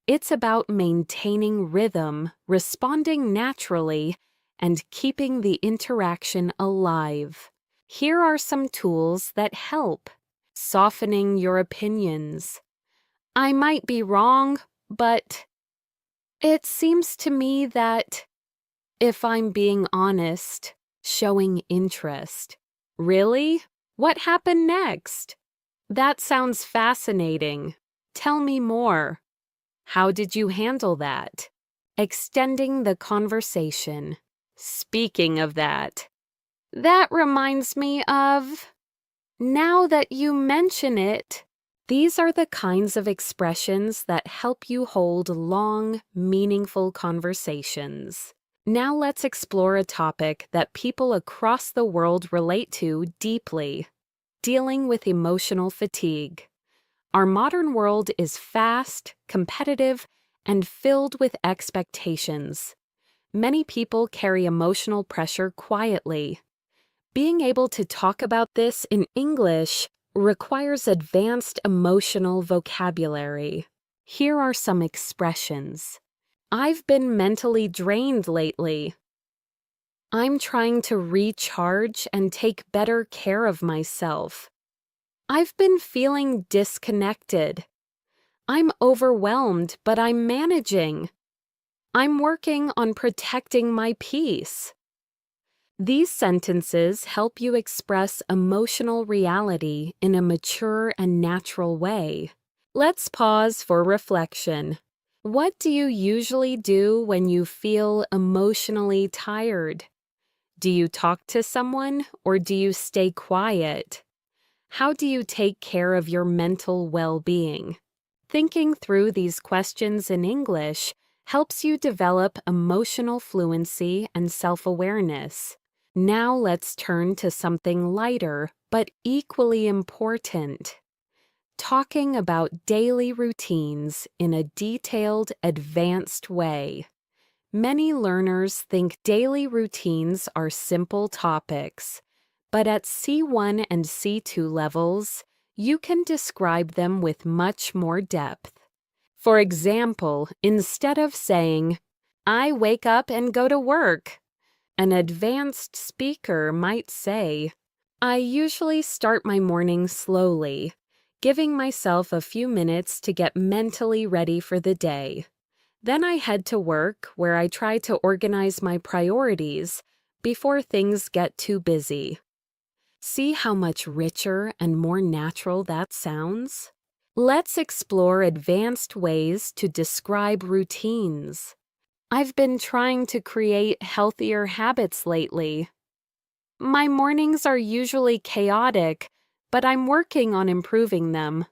It's about maintaining rhythm, responding naturally, and keeping the interaction alive. Here are some tools that help. Softening your opinions. "I might be wrong, but it seems to me that..." If I'm being honest. Showing interest. "Really? What happened next?" "That sounds fascinating. Tell me more." How did you handle that? Extending the conversation. Speaking of that reminds me of, now that you mention it, these are the kinds of expressions that help you hold long, meaningful conversations. Now let's explore a topic that people across the world relate to deeply: dealing with emotional fatigue. Our modern world is fast, competitive, and filled with expectations. Many people carry emotional pressure quietly. Being able to talk about this in English requires advanced emotional vocabulary. Here are some expressions. I've been mentally drained lately. I'm trying to recharge and take better care of myself. I've been feeling disconnected. I'm overwhelmed, but I'm managing. I'm working on protecting my peace. These sentences help you express emotional reality in a mature and natural way. Let's pause for reflection. What do you usually do when you feel emotionally tired? Do you talk to someone or do you stay quiet? How do you take care of your mental well-being? Thinking through these questions in English helps you develop emotional fluency and self-awareness. Now let's turn to something lighter but equally important: talking about daily routines in a detailed, advanced way. Many learners think daily routines are simple topics, but at C1 and C2 levels, you can describe them with much more depth. For example, instead of saying, "I wake up and go to work," an advanced speaker might say, "I usually start my morning slowly, giving myself a few minutes to get mentally ready for the day. Then I head to work where I try to organize my priorities before things get too busy." See how much richer and more natural that sounds? Let's explore advanced ways to describe routines. I've been trying to create healthier habits lately. My mornings are usually chaotic, but I'm working on improving them.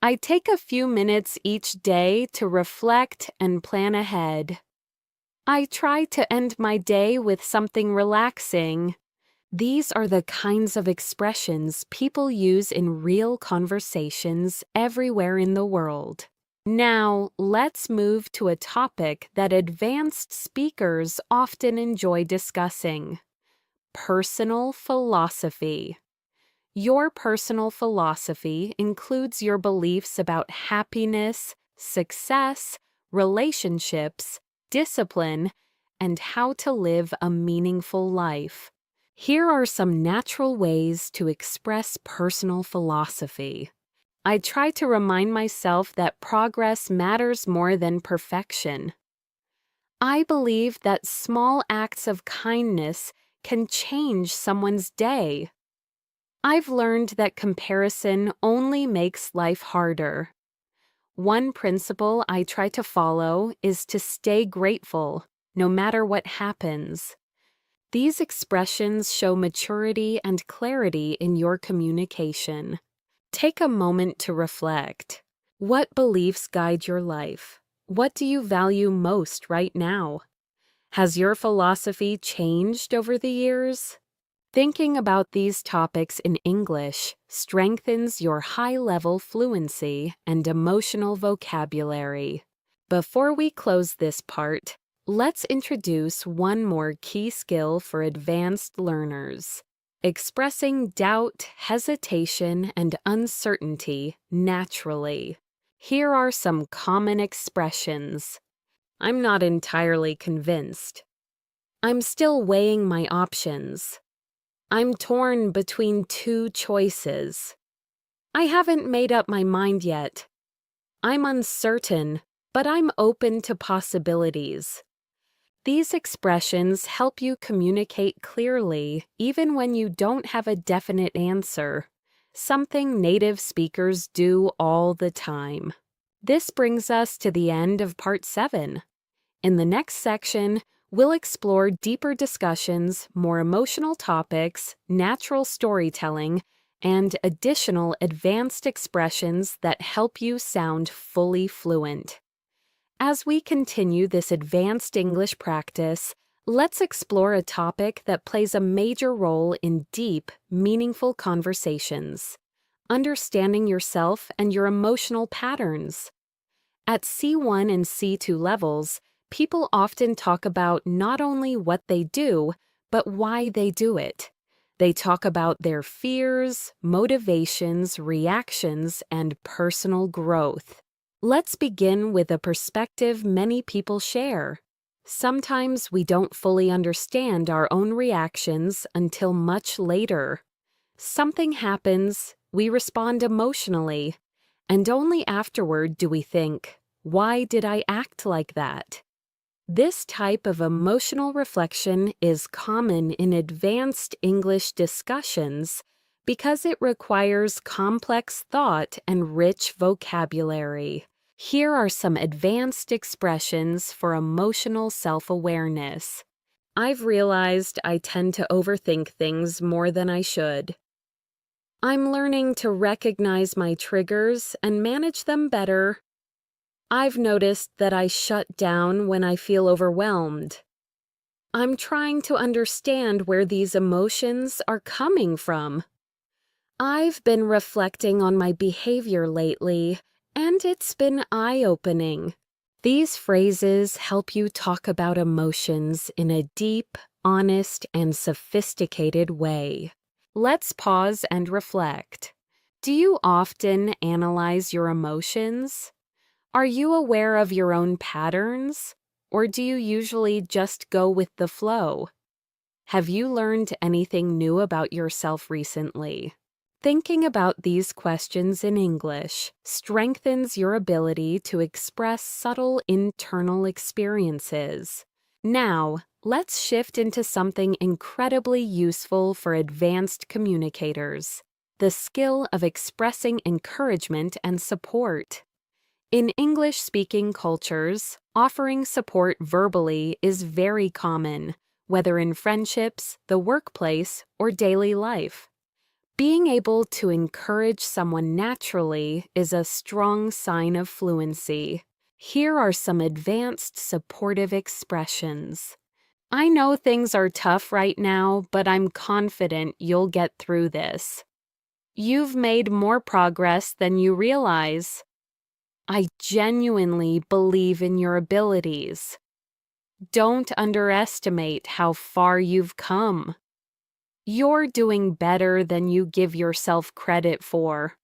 I take a few minutes each day to reflect and plan ahead. I try to end my day with something relaxing. These are the kinds of expressions people use in real conversations everywhere in the world. Now, let's move to a topic that advanced speakers often enjoy discussing: personal philosophy. Your personal philosophy includes your beliefs about happiness, success, relationships, discipline, and how to live a meaningful life. Here are some natural ways to express personal philosophy. I try to remind myself that progress matters more than perfection. I believe that small acts of kindness can change someone's day. I've learned that comparison only makes life harder. One principle I try to follow is to stay grateful, no matter what happens. These expressions show maturity and clarity in your communication. Take a moment to reflect. What beliefs guide your life? What do you value most right now? Has your philosophy changed over the years? Thinking about these topics in English strengthens your high-level fluency and emotional vocabulary. Before we close this part, let's introduce one more key skill for advanced learners: expressing doubt, hesitation, and uncertainty naturally. Here are some common expressions. I'm not entirely convinced. I'm still weighing my options. I'm torn between two choices. I haven't made up my mind yet. I'm uncertain, but I'm open to possibilities. These expressions help you communicate clearly even when you don't have a definite answer, something native speakers do all the time. This brings us to the end of Part 7. In the next section, we'll explore deeper discussions, more emotional topics, natural storytelling, and additional advanced expressions that help you sound fully fluent. As we continue this advanced English practice, let's explore a topic that plays a major role in deep, meaningful conversations: understanding yourself and your emotional patterns. At C1 and C2 levels, people often talk about not only what they do, but why they do it. They talk about their fears, motivations, reactions, and personal growth. Let's begin with a perspective many people share. Sometimes we don't fully understand our own reactions until much later. Something happens, we respond emotionally, and only afterward do we think, "Why did I act like that?" This type of emotional reflection is common in advanced English discussions because it requires complex thought and rich vocabulary. Here are some advanced expressions for emotional self-awareness. I've realized I tend to overthink things more than I should. I'm learning to recognize my triggers and manage them better. I've noticed that I shut down when I feel overwhelmed. I'm trying to understand where these emotions are coming from. I've been reflecting on my behavior lately, and it's been eye-opening. These phrases help you talk about emotions in a deep, honest, and sophisticated way. Let's pause and reflect. Do you often analyze your emotions? Are you aware of your own patterns, or do you usually just go with the flow? Have you learned anything new about yourself recently? Thinking about these questions in English strengthens your ability to express subtle internal experiences. Now, let's shift into something incredibly useful for advanced communicators: the skill of expressing encouragement and support. In English-speaking cultures, offering support verbally is very common, whether in friendships, the workplace, or daily life. Being able to encourage someone naturally is a strong sign of fluency. Here are some advanced supportive expressions. I know things are tough right now, but I'm confident you'll get through this. You've made more progress than you realize. I genuinely believe in your abilities. Don't underestimate how far you've come. You're doing better than you give yourself credit for.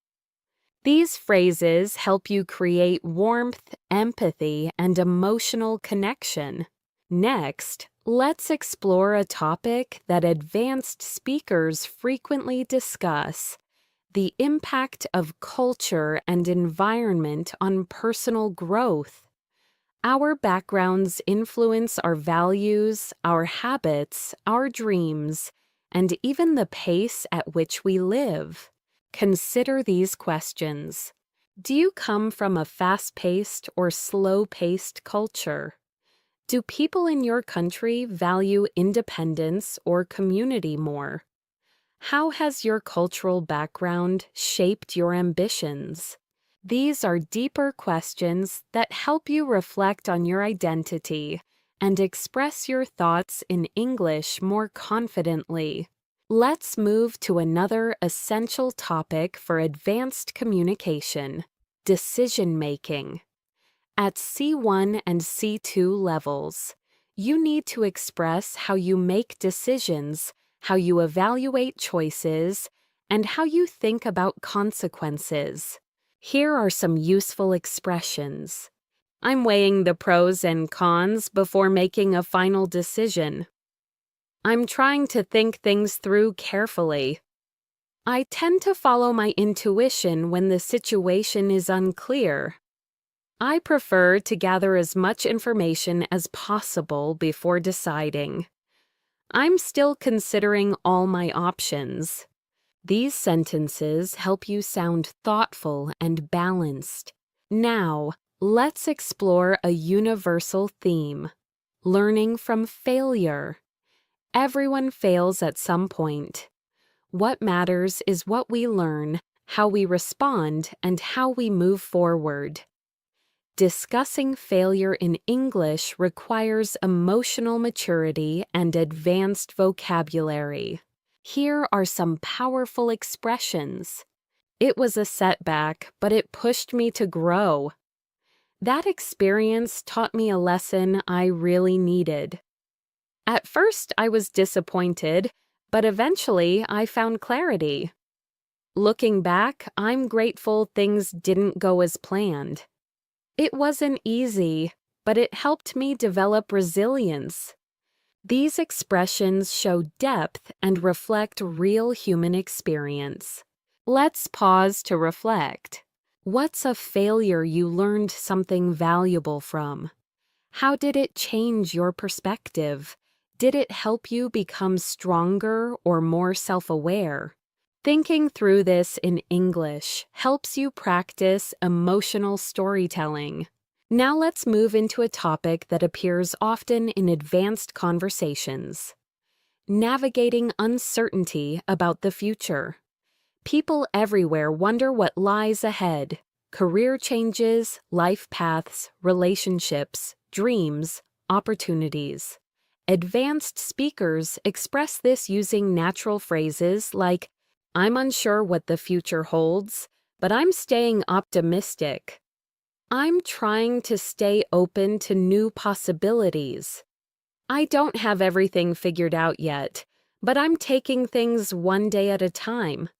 These phrases help you create warmth, empathy, and emotional connection. Next, let's explore a topic that advanced speakers frequently discuss: the impact of culture and environment on personal growth. Our backgrounds influence our values, our habits, our dreams, and even the pace at which we live. Consider these questions. Do you come from a fast-paced or slow-paced culture? Do people in your country value independence or community more? How has your cultural background shaped your ambitions? These are deeper questions that help you reflect on your identity and express your thoughts in English more confidently. Let's move to another essential topic for advanced communication: decision-making. At C1 and C2 levels, you need to express how you make decisions, how you evaluate choices, and how you think about consequences. Here are some useful expressions. I'm weighing the pros and cons before making a final decision. I'm trying to think things through carefully. I tend to follow my intuition when the situation is unclear. I prefer to gather as much information as possible before deciding. I'm still considering all my options. These sentences help you sound thoughtful and balanced. Now, let's explore a universal theme: learning from failure. Everyone fails at some point. What matters is what we learn, how we respond, and how we move forward. Discussing failure in English requires emotional maturity and advanced vocabulary. Here are some powerful expressions. It was a setback, but it pushed me to grow. That experience taught me a lesson I really needed. At first, I was disappointed, but eventually I found clarity. Looking back, I'm grateful things didn't go as planned. It wasn't easy, but it helped me develop resilience. These expressions show depth and reflect real human experience. Let's pause to reflect. What's a failure you learned something valuable from? How did it change your perspective? Did it help you become stronger or more self-aware? Thinking through this in English helps you practice emotional storytelling. Now let's move into a topic that appears often in advanced conversations: navigating uncertainty about the future. People everywhere wonder what lies ahead: career changes, life paths, relationships, dreams, opportunities. Advanced speakers express this using natural phrases like, "I'm unsure what the future holds, but I'm staying optimistic." "I'm trying to stay open to new possibilities." "I don't have everything figured out yet, but I'm taking things one day at a time."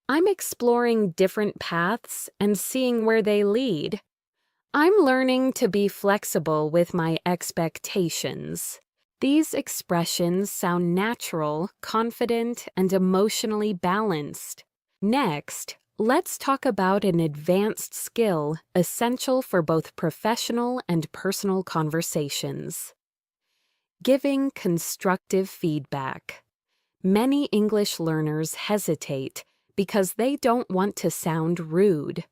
"I'm exploring different paths and seeing where they lead." "I'm learning to be flexible with my expectations." These expressions sound natural, confident, and emotionally balanced. Next, let's talk about an advanced skill essential for both professional and personal conversations: giving constructive feedback. Many English learners hesitate because they don't want to sound rude.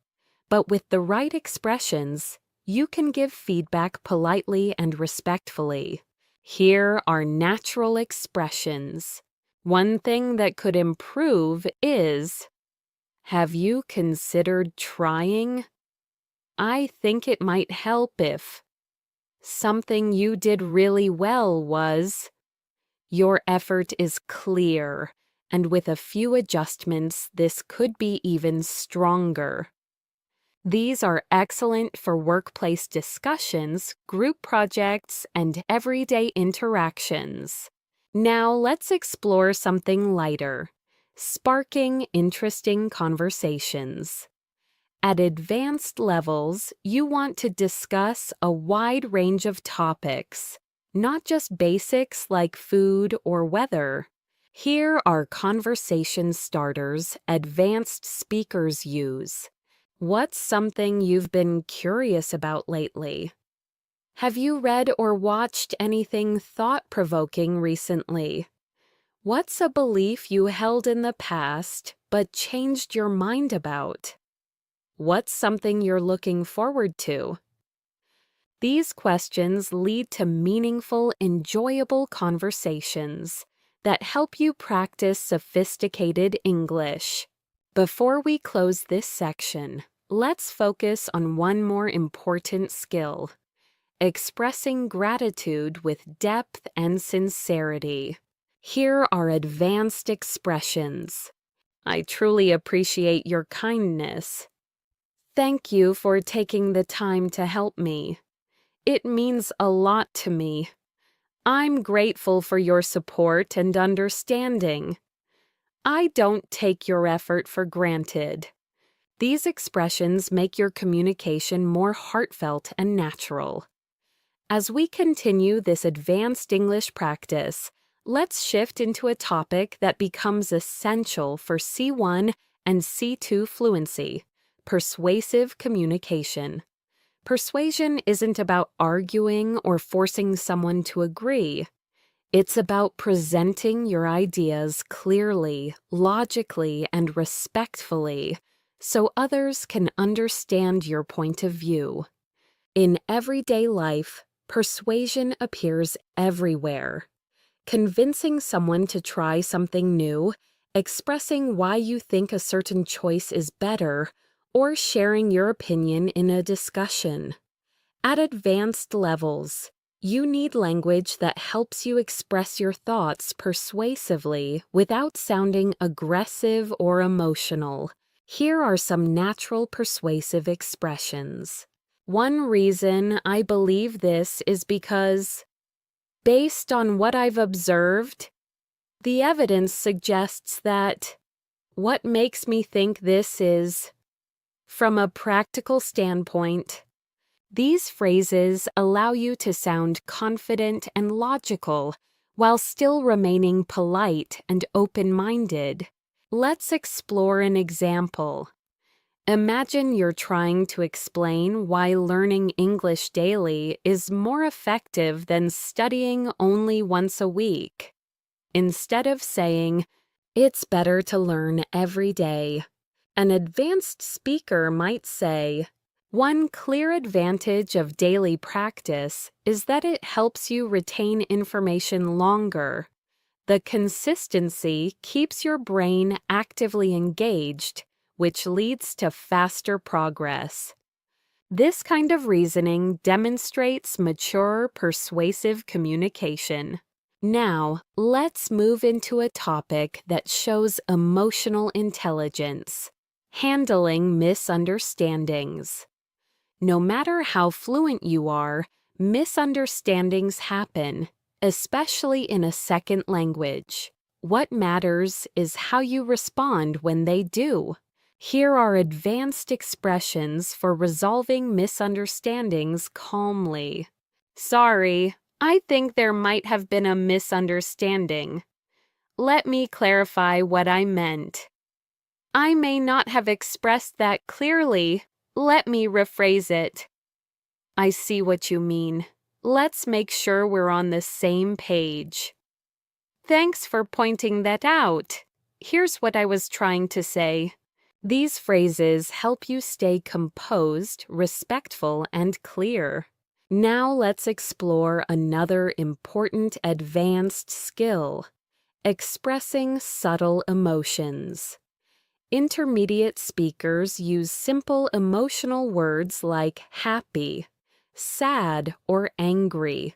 But with the right expressions, you can give feedback politely and respectfully. Here are natural expressions. One thing that could improve is, "Have you considered trying?" "I think it might help if." "Something you did really well was." Your effort is clear, and with a few adjustments, this could be even stronger. These are excellent for workplace discussions, group projects, and everyday interactions. Now let's explore something lighter: sparking interesting conversations. At advanced levels, you want to discuss a wide range of topics, not just basics like food or weather. Here are conversation starters advanced speakers use. What's something you've been curious about lately? Have you read or watched anything thought-provoking recently? What's a belief you held in the past but changed your mind about? What's something you're looking forward to? These questions lead to meaningful, enjoyable conversations that help you practice sophisticated English. Before we close this section, let's focus on one more important skill: expressing gratitude with depth and sincerity. Here are advanced expressions. "I truly appreciate your kindness." "Thank you for taking the time to help me. It means a lot to me." "I'm grateful for your support and understanding." "I don't take your effort for granted." These expressions make your communication more heartfelt and natural. As we continue this advanced English practice, let's shift into a topic that becomes essential for C1 and C2 fluency: persuasive communication. Persuasion isn't about arguing or forcing someone to agree. It's about presenting your ideas clearly, logically, and respectfully so others can understand your point of view. In everyday life, persuasion appears everywhere. Convincing someone to try something new, expressing why you think a certain choice is better, or sharing your opinion in a discussion. At advanced levels, you need language that helps you express your thoughts persuasively without sounding aggressive or emotional. Here are some natural persuasive expressions. One reason I believe this is because, based on what I've observed, the evidence suggests that. What makes me think this is, from a practical standpoint, these phrases allow you to sound confident and logical while still remaining polite and open-minded. Let's explore an example. Imagine you're trying to explain why learning English daily is more effective than studying only once a week. Instead of saying, "It's better to learn every day," an advanced speaker might say, "One clear advantage of daily practice is that it helps you retain information longer. The consistency keeps your brain actively engaged, which leads to faster progress." This kind of reasoning demonstrates mature, persuasive communication. Now, let's move into a topic that shows emotional intelligence: handling misunderstandings. No matter how fluent you are, misunderstandings happen, especially in a second language. What matters is how you respond when they do. Here are advanced expressions for resolving misunderstandings calmly. "Sorry, I think there might have been a misunderstanding. Let me clarify what I meant. I may not have expressed that clearly. Let me rephrase it. I see what you mean. Let's make sure we're on the same page. Thanks for pointing that out. Here's what I was trying to say." These phrases help you stay composed, respectful, and clear. Now let's explore another important advanced skill: expressing subtle emotions. Intermediate speakers use simple emotional words like happy, sad, or angry.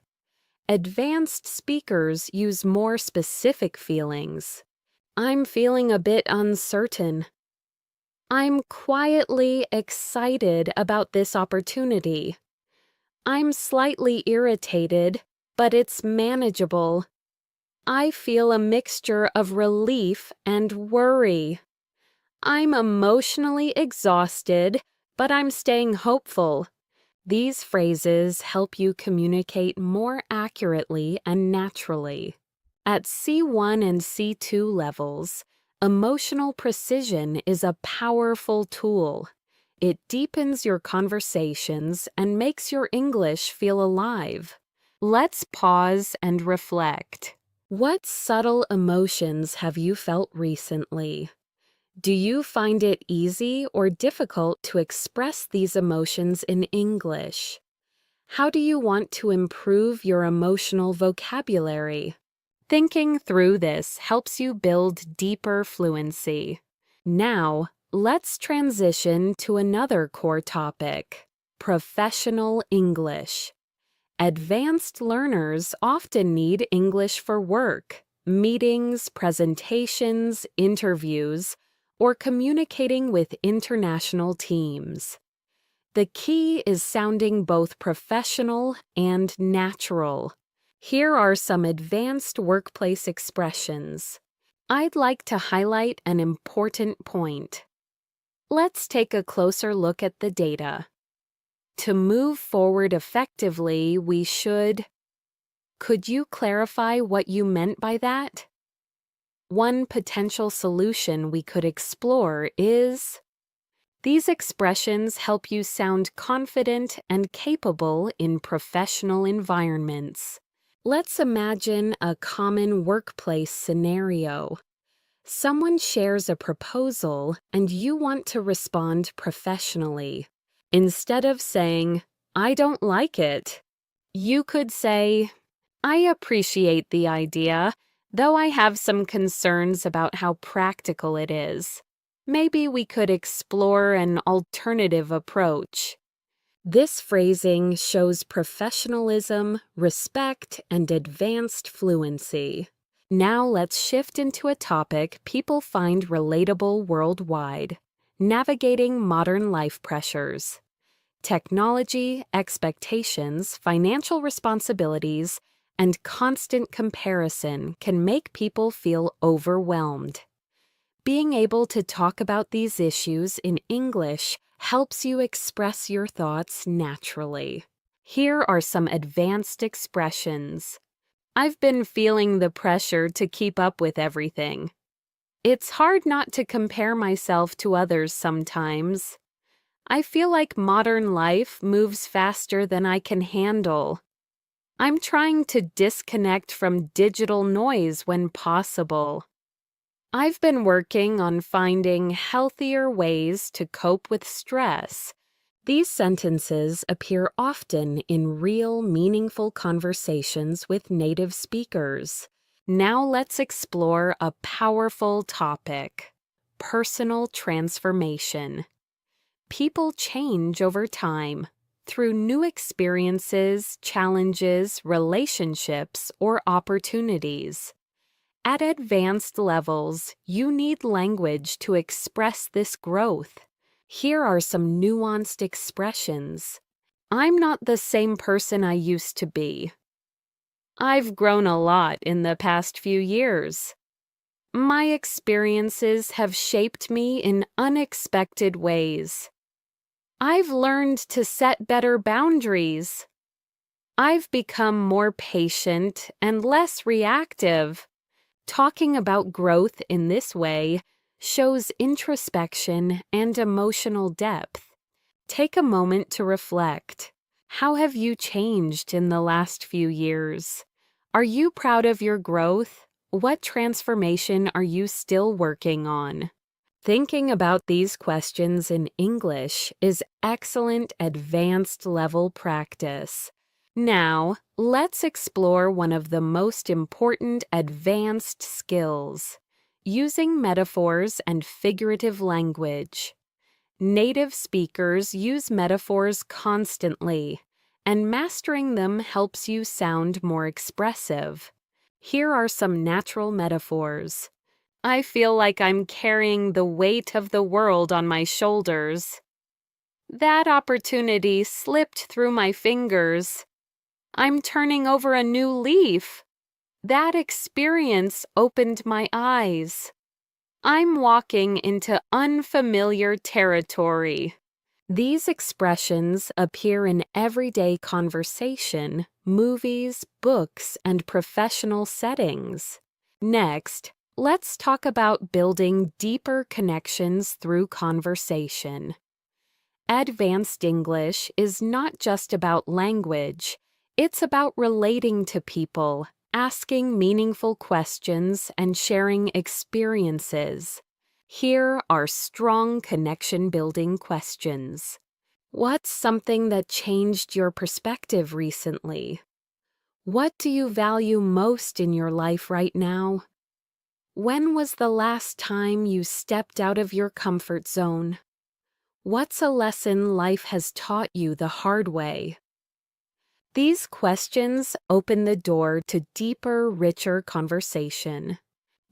Advanced speakers use more specific feelings. "I'm feeling a bit uncertain." "I'm quietly excited about this opportunity." "I'm slightly irritated, but it's manageable." "I feel a mixture of relief and worry." "I'm emotionally exhausted, but I'm staying hopeful." These phrases help you communicate more accurately and naturally. At C1 and C2 levels, emotional precision is a powerful tool. It deepens your conversations and makes your English feel alive. Let's pause and reflect. What subtle emotions have you felt recently? Do you find it easy or difficult to express these emotions in English? How do you want to improve your emotional vocabulary? Thinking through this helps you build deeper fluency. Now, let's transition to another core topic: professional English. Advanced learners often need English for work, meetings, presentations, interviews, or communicating with international teams. The key is sounding both professional and natural. Here are some advanced workplace expressions. I'd like to highlight an important point. Let's take a closer look at the data. To move forward effectively, we should... Could you clarify what you meant by that? One potential solution we could explore is... These expressions help you sound confident and capable in professional environments. Let's imagine a common workplace scenario. Someone shares a proposal and you want to respond professionally. Instead of saying, "I don't like it," you could say, "I appreciate the idea, though I have some concerns about how practical it is. Maybe we could explore an alternative approach." This phrasing shows professionalism, respect, and advanced fluency. Now let's shift into a topic people find relatable worldwide: navigating modern life pressures. Technology, expectations, financial responsibilities, and constant comparison can make people feel overwhelmed. Being able to talk about these issues in English helps you express your thoughts naturally. Here are some advanced expressions. I've been feeling the pressure to keep up with everything. It's hard not to compare myself to others sometimes. I feel like modern life moves faster than I can handle. I'm trying to disconnect from digital noise when possible. I've been working on finding healthier ways to cope with stress. These sentences appear often in real, meaningful conversations with native speakers. Now let's explore a powerful topic: personal transformation. People change over time through new experiences, challenges, relationships, or opportunities. At advanced levels, you need language to express this growth. Here are some nuanced expressions. I'm not the same person I used to be. I've grown a lot in the past few years. My experiences have shaped me in unexpected ways. I've learned to set better boundaries. I've become more patient and less reactive. Talking about growth in this way shows introspection and emotional depth. Take a moment to reflect. How have you changed in the last few years? Are you proud of your growth? What transformation are you still working on? Thinking about these questions in English is excellent advanced level practice. Now, let's explore one of the most important advanced skills: using metaphors and figurative language. Native speakers use metaphors constantly, and mastering them helps you sound more expressive. Here are some natural metaphors. I feel like I'm carrying the weight of the world on my shoulders. That opportunity slipped through my fingers. I'm turning over a new leaf. That experience opened my eyes. I'm walking into unfamiliar territory. These expressions appear in everyday conversation, movies, books, and professional settings. Next, let's talk about building deeper connections through conversation. Advanced English is not just about language. It's about relating to people, asking meaningful questions, and sharing experiences. Here are strong connection-building questions. What's something that changed your perspective recently? What do you value most in your life right now? When was the last time you stepped out of your comfort zone? What's a lesson life has taught you the hard way? These questions open the door to deeper, richer conversation.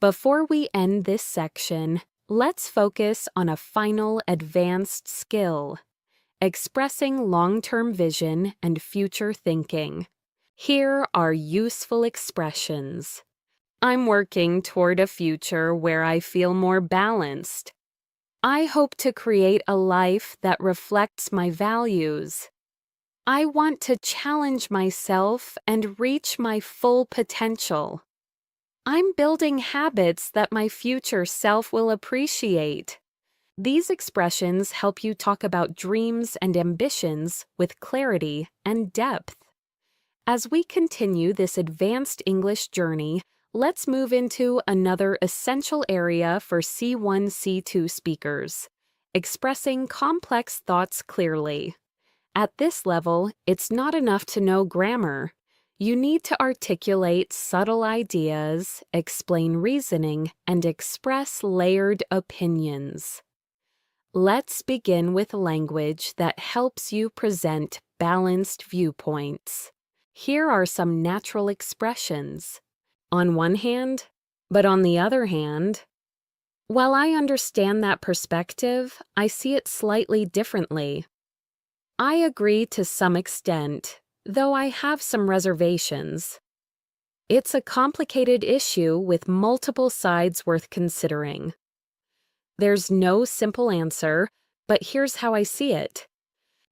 Before we end this section, let's focus on a final advanced skill: expressing long-term vision and future thinking. Here are useful expressions. I'm working toward a future where I feel more balanced. I hope to create a life that reflects my values. I want to challenge myself and reach my full potential. I'm building habits that my future self will appreciate. These expressions help you talk about dreams and ambitions with clarity and depth. As we continue this advanced English journey, Let's move into another essential area for C1, C2 speakers: expressing complex thoughts clearly. At this level, it's not enough to know grammar. You need to articulate subtle ideas, explain reasoning, and express layered opinions. Let's begin with language that helps you present balanced viewpoints. Here are some natural expressions. On one hand, but on the other hand. While I understand that perspective, I see it slightly differently. I agree to some extent, though I have some reservations. It's a complicated issue with multiple sides worth considering. There's no simple answer, but here's how I see it.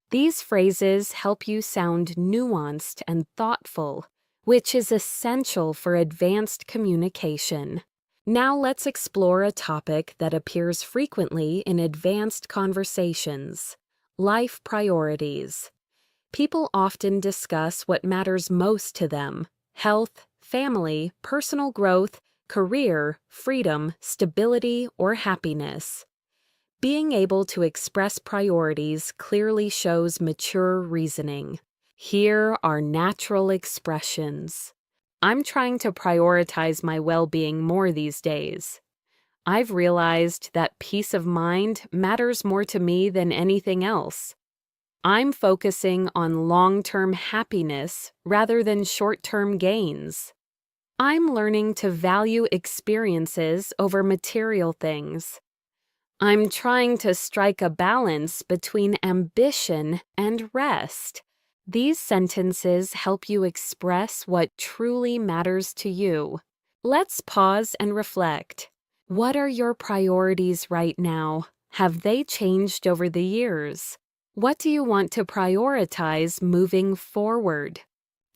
These phrases help you sound nuanced and thoughtful, which is essential for advanced communication. Now let's explore a topic that appears frequently in advanced conversations: life priorities. People often discuss what matters most to them: health, family, personal growth, career, freedom, stability, or happiness. Being able to express priorities clearly shows mature reasoning. Here are natural expressions. I'm trying to prioritize my well-being more these days. I've realized that peace of mind matters more to me than anything else. I'm focusing on long-term happiness rather than short-term gains. I'm learning to value experiences over material things. I'm trying to strike a balance between ambition and rest. These sentences help you express what truly matters to you. Let's pause and reflect. What are your priorities right now? Have they changed over the years? What do you want to prioritize moving forward?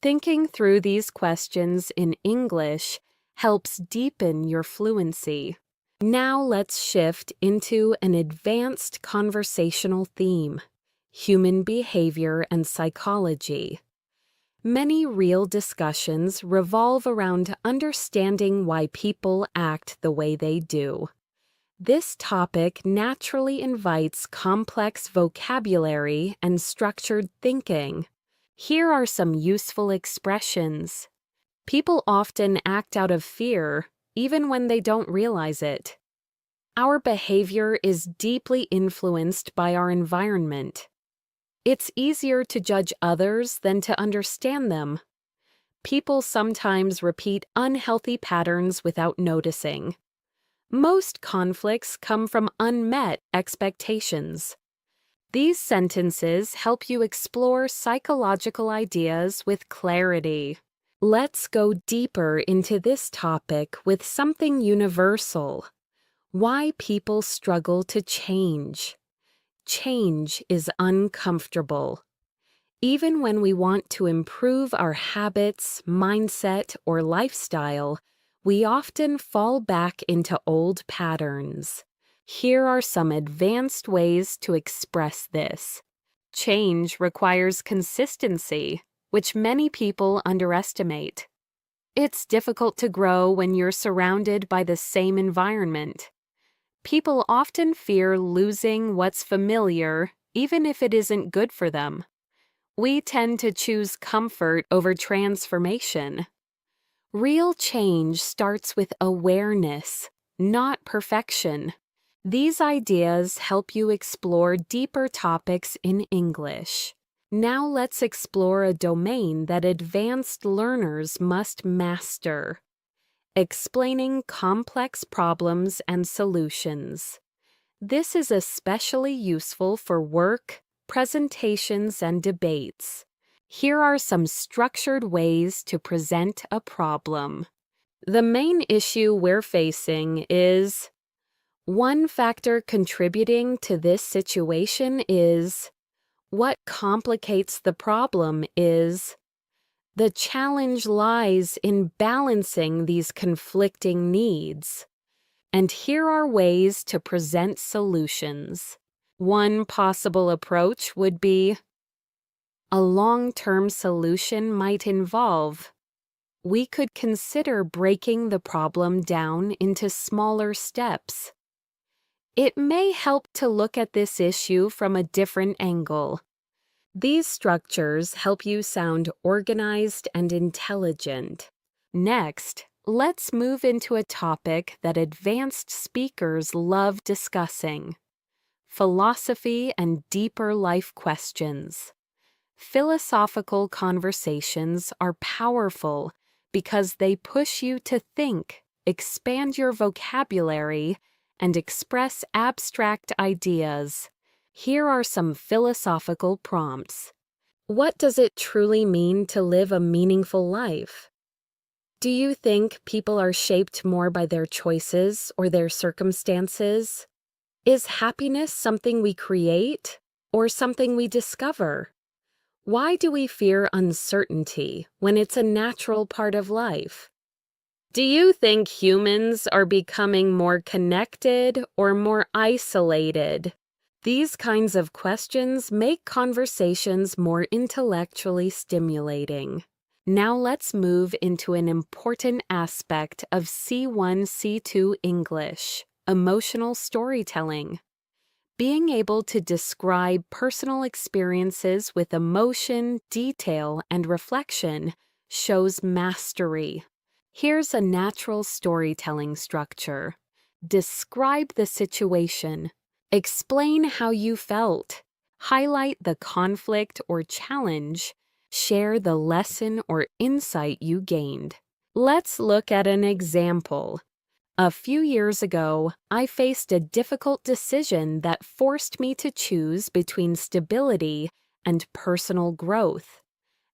Thinking through these questions in English helps deepen your fluency. Now let's shift into an advanced conversational theme: human behavior and psychology. Many real discussions revolve around understanding why people act the way they do. This topic naturally invites complex vocabulary and structured thinking. Here are some useful expressions. People often act out of fear, even when they don't realize it. Our behavior is deeply influenced by our environment. It's easier to judge others than to understand them. People sometimes repeat unhealthy patterns without noticing. Most conflicts come from unmet expectations. These sentences help you explore psychological ideas with clarity. Let's go deeper into this topic with something universal: why people struggle to change. Change is uncomfortable. Even when we want to improve our habits, mindset, or lifestyle, we often fall back into old patterns. Here are some advanced ways to express this. Change requires consistency, which many people underestimate. It's difficult to grow when you're surrounded by the same environment. People often fear losing what's familiar, even if it isn't good for them. We tend to choose comfort over transformation. Real change starts with awareness, not perfection. These ideas help you explore deeper topics in English. Now let's explore a domain that advanced learners must master: explaining complex problems and solutions. This is especially useful for work, presentations, and debates. Here are some structured ways to present a problem. The main issue we're facing is: one factor contributing to this situation is. What complicates the problem is. The challenge lies in balancing these conflicting needs. And here are ways to present solutions. One possible approach would be: a long-term solution might involve. we could consider breaking the problem down into smaller steps. It may help to look at this issue from a different angle. These structures help you sound organized and intelligent. Next, let's move into a topic that advanced speakers love discussing: philosophy and deeper life questions. Philosophical conversations are powerful because they push you to think, expand your vocabulary, and express abstract ideas. Here are some philosophical prompts. What does it truly mean to live a meaningful life? Do you think people are shaped more by their choices or their circumstances? Is happiness something we create or something we discover? Why do we fear uncertainty when it's a natural part of life? Do you think humans are becoming more connected or more isolated? These kinds of questions make conversations more intellectually stimulating. Now let's move into an important aspect of C1, C2 English: emotional storytelling. Being able to describe personal experiences with emotion, detail, and reflection shows mastery. Here's a natural storytelling structure. Describe the situation. Explain how you felt. Highlight the conflict or challenge. Share the lesson or insight you gained. Let's look at an example. A few years ago, I faced a difficult decision that forced me to choose between stability and personal growth.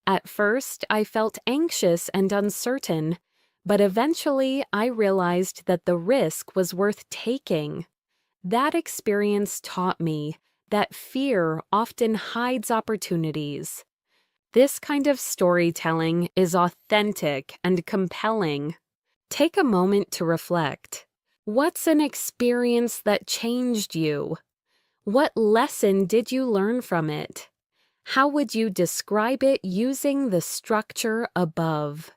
At first, I felt anxious and uncertain, but eventually I realized that the risk was worth taking. That experience taught me that fear often hides opportunities. This kind of storytelling is authentic and compelling. Take a moment to reflect. What's an experience that changed you? What lesson did you learn from it? How would you describe it using the structure above?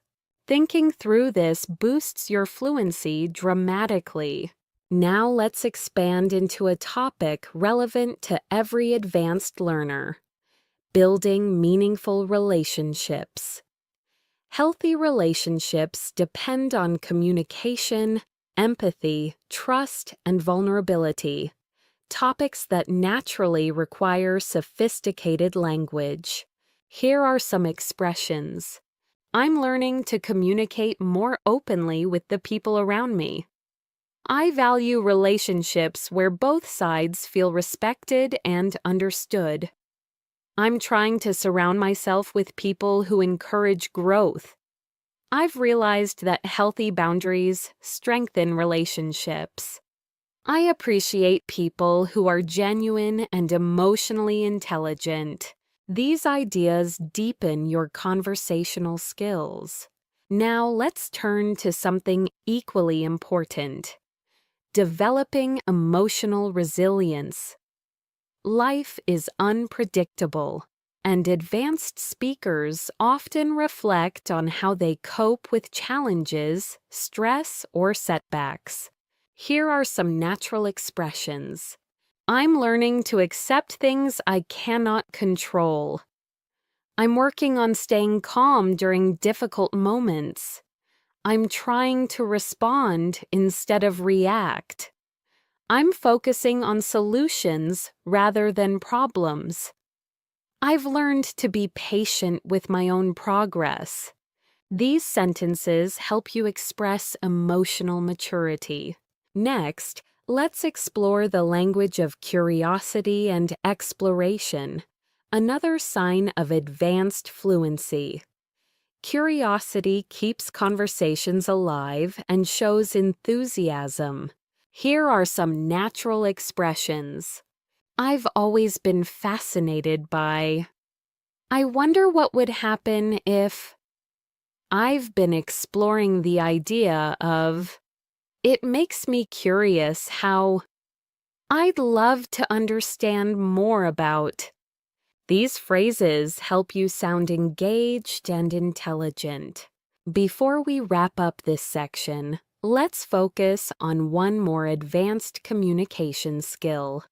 Thinking through this boosts your fluency dramatically. Now let's expand into a topic relevant to every advanced learner: building meaningful relationships. Healthy relationships depend on communication, empathy, trust, and vulnerability, topics that naturally require sophisticated language. Here are some expressions. I'm learning to communicate more openly with the people around me. I value relationships where both sides feel respected and understood. I'm trying to surround myself with people who encourage growth. I've realized that healthy boundaries strengthen relationships. I appreciate people who are genuine and emotionally intelligent. These ideas deepen your conversational skills. Now let's turn to something equally important: developing emotional resilience. Life is unpredictable, and advanced speakers often reflect on how they cope with challenges, stress, or setbacks. Here are some natural expressions. I'm learning to accept things I cannot control. I'm working on staying calm during difficult moments. I'm trying to respond instead of react. I'm focusing on solutions rather than problems. I've learned to be patient with my own progress. These sentences help you express emotional maturity. Next, let's explore the language of curiosity and exploration, another sign of advanced fluency. Curiosity keeps conversations alive and shows enthusiasm. Here are some natural expressions. I've always been fascinated by. I wonder what would happen if. I've been exploring the idea of. It makes me curious how. I'd love to understand more about. These phrases help you sound engaged and intelligent. Before we wrap up this section, let's focus on one more advanced communication skill: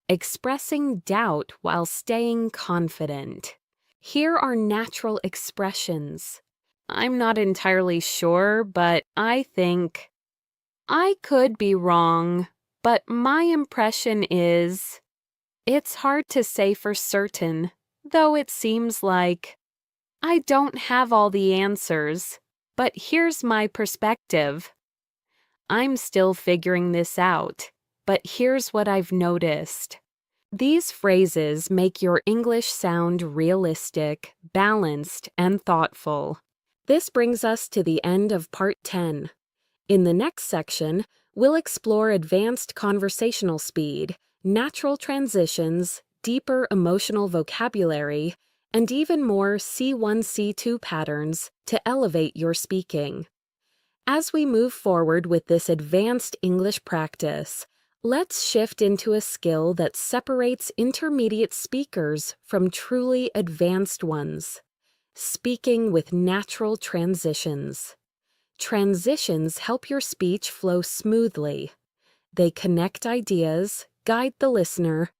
expressing doubt while staying confident. Here are natural expressions. I'm not entirely sure, but I think. I could be wrong, but my impression is. It's hard to say for certain, though it seems like. I don't have all the answers, but here's my perspective. I'm still figuring this out, but here's what I've noticed. These phrases make your English sound realistic, balanced, and thoughtful. This brings us to the end of Part 10. In the next section, we'll explore advanced conversational speed, natural transitions, deeper emotional vocabulary, and even more C1, C2 patterns to elevate your speaking. As we move forward with this advanced English practice, let's shift into a skill that separates intermediate speakers from truly advanced ones: speaking with natural transitions. Transitions help your speech flow smoothly. They connect ideas, guide the listener,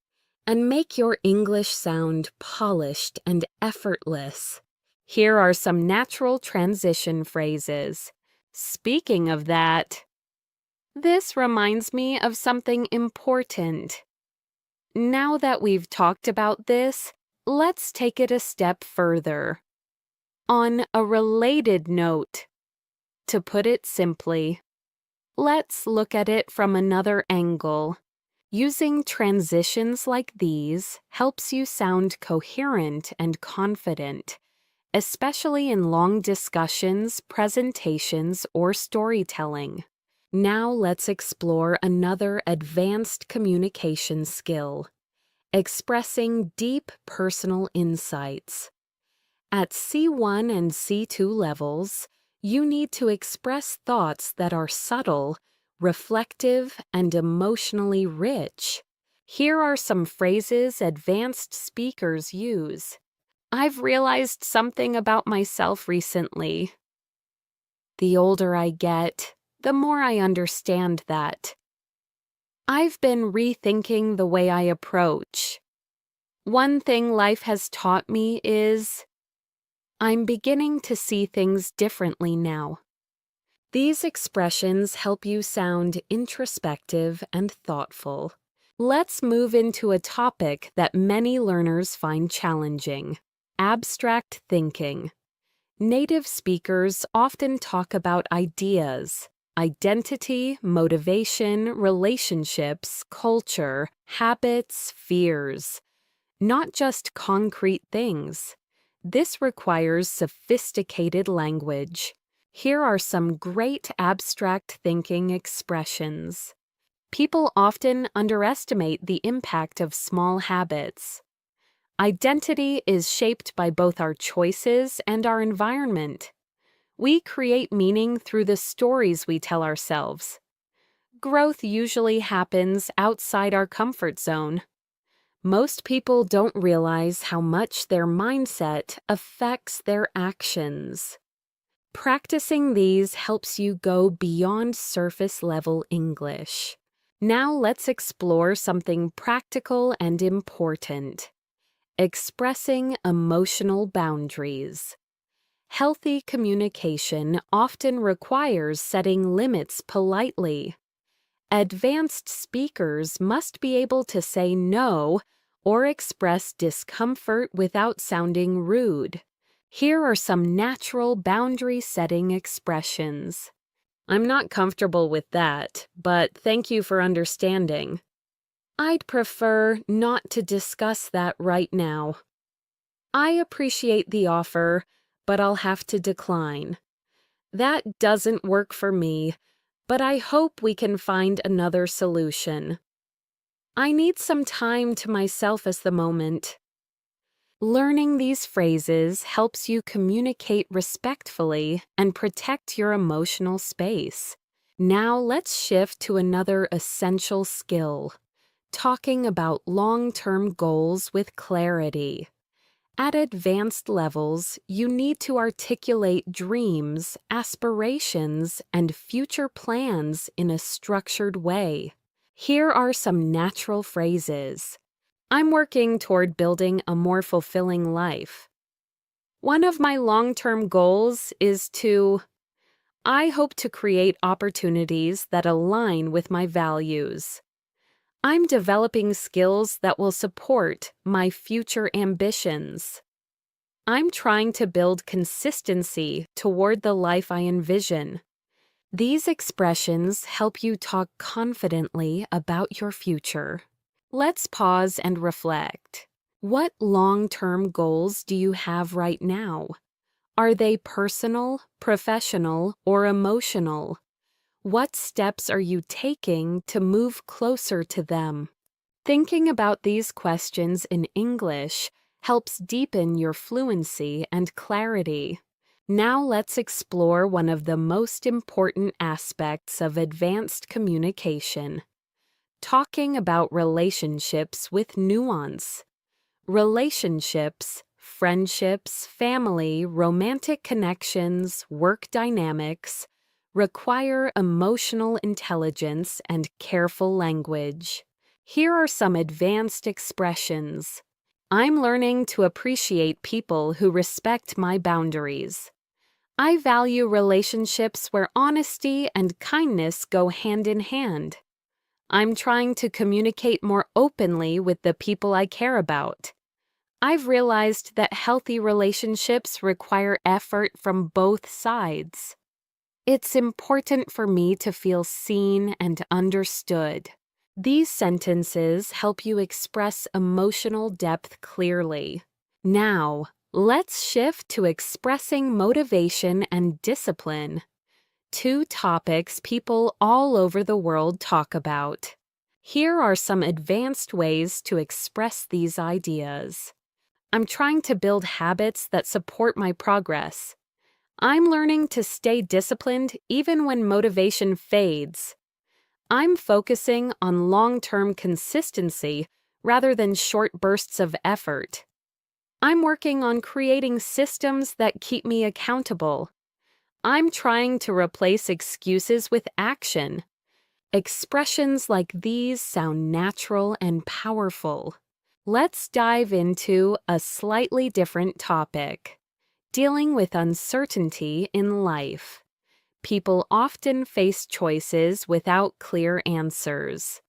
and make your English sound polished and effortless. Here are some natural transition phrases. Speaking of that, this reminds me of something important. Now that we've talked about this, let's take it a step further. On a related note, to put it simply, let's look at it from another angle. Using transitions like these helps you sound coherent and confident, especially in long discussions, presentations, or storytelling. Now let's explore another advanced communication skill: expressing deep personal insights. At C1 and C2 levels, you need to express thoughts that are subtle, reflective, and emotionally rich. Here are some phrases advanced speakers use. I've realized something about myself recently. The older I get, the more I understand that. I've been rethinking the way I approach. One thing life has taught me is I'm beginning to see things differently now. These expressions help you sound introspective and thoughtful. Let's move into a topic that many learners find challenging: abstract thinking. Native speakers often talk about ideas, identity, motivation, relationships, culture, habits, fears, not just concrete things. This requires sophisticated language. Here are some great abstract thinking expressions. People often underestimate the impact of small habits. Identity is shaped by both our choices and our environment. We create meaning through the stories we tell ourselves. Growth usually happens outside our comfort zone. Most people don't realize how much their mindset affects their actions. Practicing these helps you go beyond surface-level English. Now let's explore something practical and important: expressing emotional boundaries. Healthy communication often requires setting limits politely. Advanced speakers must be able to say no or express discomfort without sounding rude. Here are some natural boundary-setting expressions. I'm not comfortable with that, but thank you for understanding. I'd prefer not to discuss that right now. I appreciate the offer, but I'll have to decline. That doesn't work for me, but I hope we can find another solution. I need some time to myself at the moment. Learning these phrases helps you communicate respectfully and protect your emotional space. Now let's shift to another essential skill: talking about long-term goals with clarity. At advanced levels, you need to articulate dreams, aspirations, and future plans in a structured way. Here are some natural phrases. I'm working toward building a more fulfilling life. One of my long-term goals is to... I hope to create opportunities that align with my values. I'm developing skills that will support my future ambitions. I'm trying to build consistency toward the life I envision. These expressions help you talk confidently about your future. Let's pause and reflect. What long-term goals do you have right now? Are they personal, professional, or emotional? What steps are you taking to move closer to them? Thinking about these questions in English helps deepen your fluency and clarity. Now let's explore one of the most important aspects of advanced communication: talking about relationships with nuance. Relationships, friendships, family, romantic connections, work dynamics require emotional intelligence and careful language. Here are some advanced expressions. I'm learning to appreciate people who respect my boundaries. I value relationships where honesty and kindness go hand in hand. I'm trying to communicate more openly with the people I care about. I've realized that healthy relationships require effort from both sides. It's important for me to feel seen and understood. These sentences help you express emotional depth clearly. Now, let's shift to expressing motivation and discipline, two topics people all over the world talk about. Here are some advanced ways to express these ideas. I'm trying to build habits that support my progress. I'm learning to stay disciplined even when motivation fades. I'm focusing on long-term consistency rather than short bursts of effort. I'm working on creating systems that keep me accountable. I'm trying to replace excuses with action. Expressions like these sound natural and powerful. Let's dive into a slightly different topic: dealing with uncertainty in life. People often face choices without clear answers.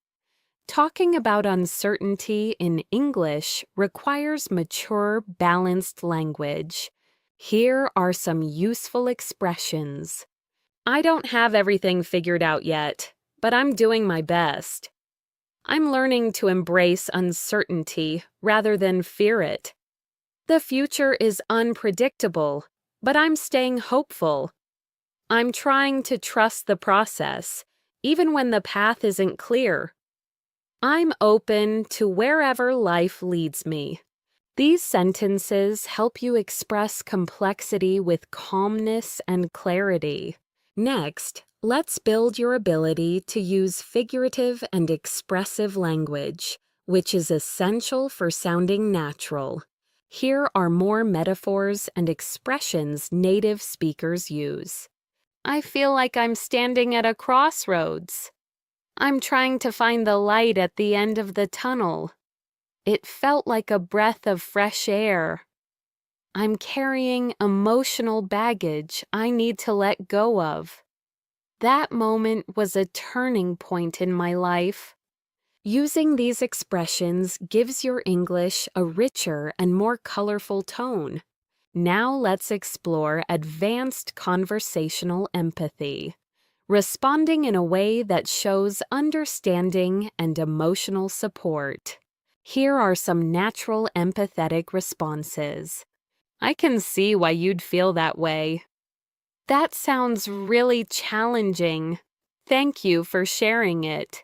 Talking about uncertainty in English requires mature, balanced language. Here are some useful expressions. I don't have everything figured out yet, but I'm doing my best. I'm learning to embrace uncertainty rather than fear it. The future is unpredictable, but I'm staying hopeful. I'm trying to trust the process, even when the path isn't clear. I'm open to wherever life leads me. These sentences help you express complexity with calmness and clarity. Next, let's build your ability to use figurative and expressive language, which is essential for sounding natural. Here are more metaphors and expressions native speakers use. I feel like I'm standing at a crossroads. I'm trying to find the light at the end of the tunnel. It felt like a breath of fresh air. I'm carrying emotional baggage I need to let go of. That moment was a turning point in my life. Using these expressions gives your English a richer and more colorful tone. Now let's explore advanced conversational empathy, responding in a way that shows understanding and emotional support. Here are some natural empathetic responses. I can see why you'd feel that way. That sounds really challenging. Thank you for sharing it.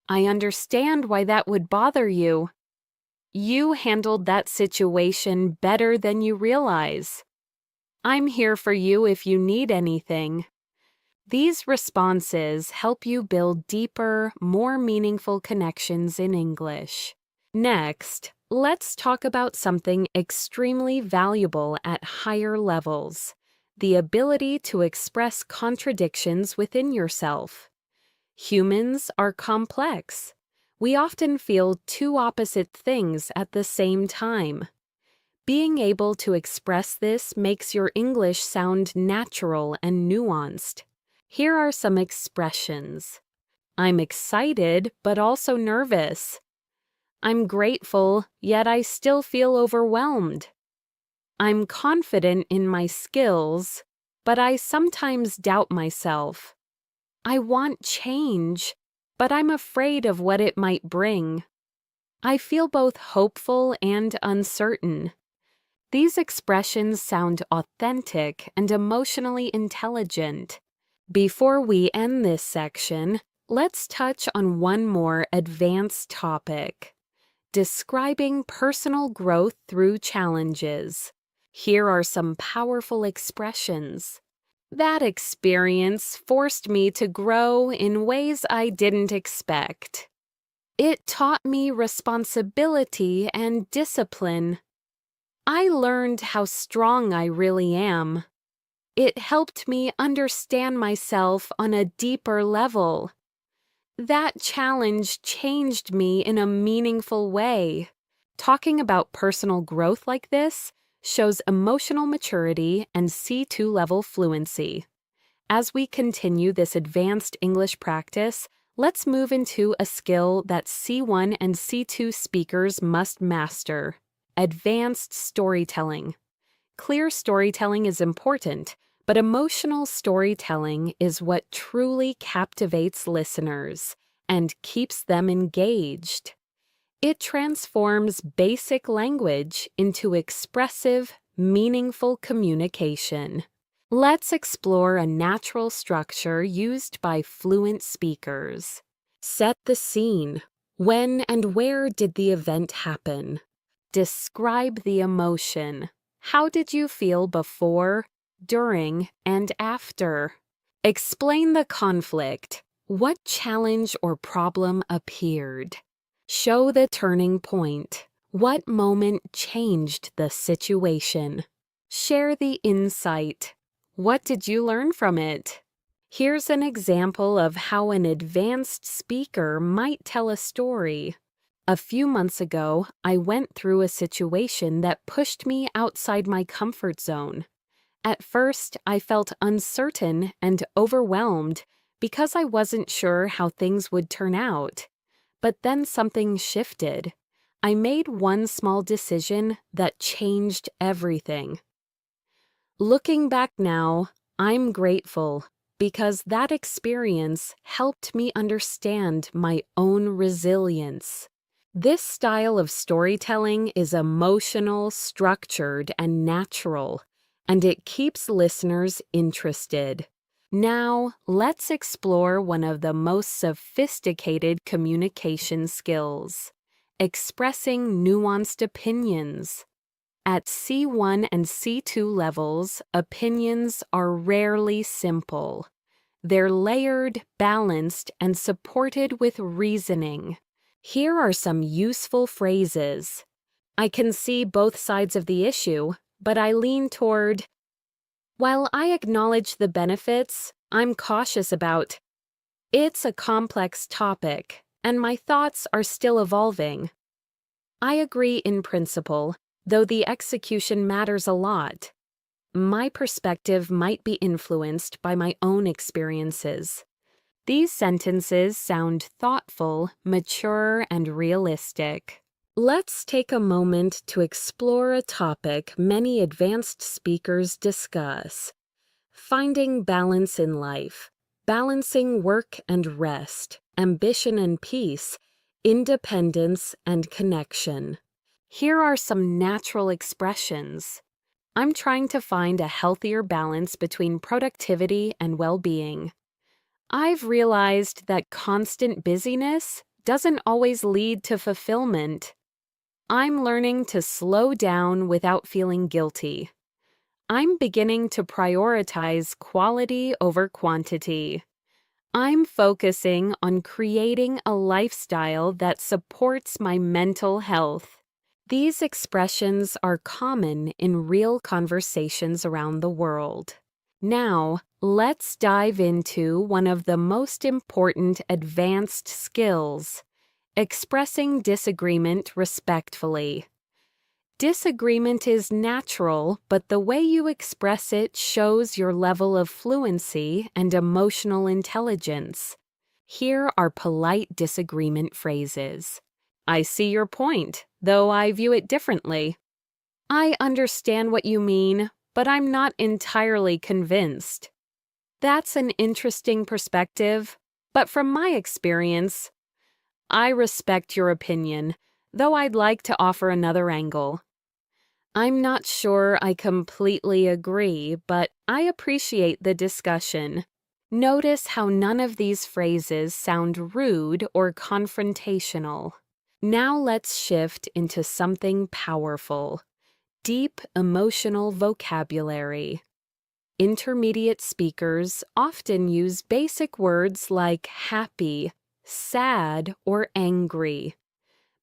I understand why that would bother you. You handled that situation better than you realize. I'm here for you if you need anything. These responses help you build deeper, more meaningful connections in English. Next, Let's talk about something extremely valuable at higher levels: the ability to express contradictions within yourself. Humans are complex. We often feel two opposite things at the same time. Being able to express this makes your English sound natural and nuanced. Here are some expressions. I'm excited, but also nervous. I'm grateful, yet I still feel overwhelmed. I'm confident in my skills, but I sometimes doubt myself. I want change, but I'm afraid of what it might bring. I feel both hopeful and uncertain. These expressions sound authentic and emotionally intelligent. Before we end this section, let's touch on one more advanced topic: describing personal growth through challenges. Here are some powerful expressions. That experience forced me to grow in ways I didn't expect. It taught me responsibility and discipline. I learned how strong I really am. It helped me understand myself on a deeper level. That challenge changed me in a meaningful way. Talking about personal growth like this shows emotional maturity and C2 level fluency. As we continue this advanced English practice, let's move into a skill that C1 and C2 speakers must master: advanced storytelling. Clear storytelling is important, but emotional storytelling is what truly captivates listeners and keeps them engaged. It transforms basic language into expressive, meaningful communication. Let's explore a natural structure used by fluent speakers. Set the scene. When and where did the event happen? Describe the emotion. How did you feel before, during, and after? Explain the conflict. What challenge or problem appeared? Show the turning point. What moment changed the situation? Share the insight. What did you learn from it? Here's an example of how an advanced speaker might tell a story. A few months ago, I went through a situation that pushed me outside my comfort zone. At first, I felt uncertain and overwhelmed because I wasn't sure how things would turn out. But then something shifted. I made one small decision that changed everything. Looking back now, I'm grateful because that experience helped me understand my own resilience. This style of storytelling is emotional, structured, and natural, and it keeps listeners interested. Now, let's explore one of the most sophisticated communication skills: expressing nuanced opinions. At C1 and C2 levels, opinions are rarely simple. They're layered, balanced, and supported with reasoning. Here are some useful phrases. I can see both sides of the issue, but I lean toward. While I acknowledge the benefits, I'm cautious about. It's a complex topic, and my thoughts are still evolving. I agree in principle, though the execution matters a lot. My perspective might be influenced by my own experiences. These sentences sound thoughtful, mature, and realistic. Let's take a moment to explore a topic many advanced speakers discuss: finding balance in life, balancing work and rest, ambition and peace, independence and connection. Here are some natural expressions. I'm trying to find a healthier balance between productivity and well-being. I've realized that constant busyness doesn't always lead to fulfillment. I'm learning to slow down without feeling guilty. I'm beginning to prioritize quality over quantity. I'm focusing on creating a lifestyle that supports my mental health. These expressions are common in real conversations around the world. Now, let's dive into one of the most important advanced skills: expressing disagreement respectfully. Disagreement is natural, but the way you express it shows your level of fluency and emotional intelligence. Here are polite disagreement phrases. I see your point, though I view it differently. I understand what you mean, but I'm not entirely convinced. That's an interesting perspective, but from my experience, I respect your opinion, though I'd like to offer another angle. I'm not sure I completely agree, but I appreciate the discussion. Notice how none of these phrases sound rude or confrontational. Now let's shift into something powerful: deep emotional vocabulary. Intermediate speakers often use basic words like happy, sad, or angry.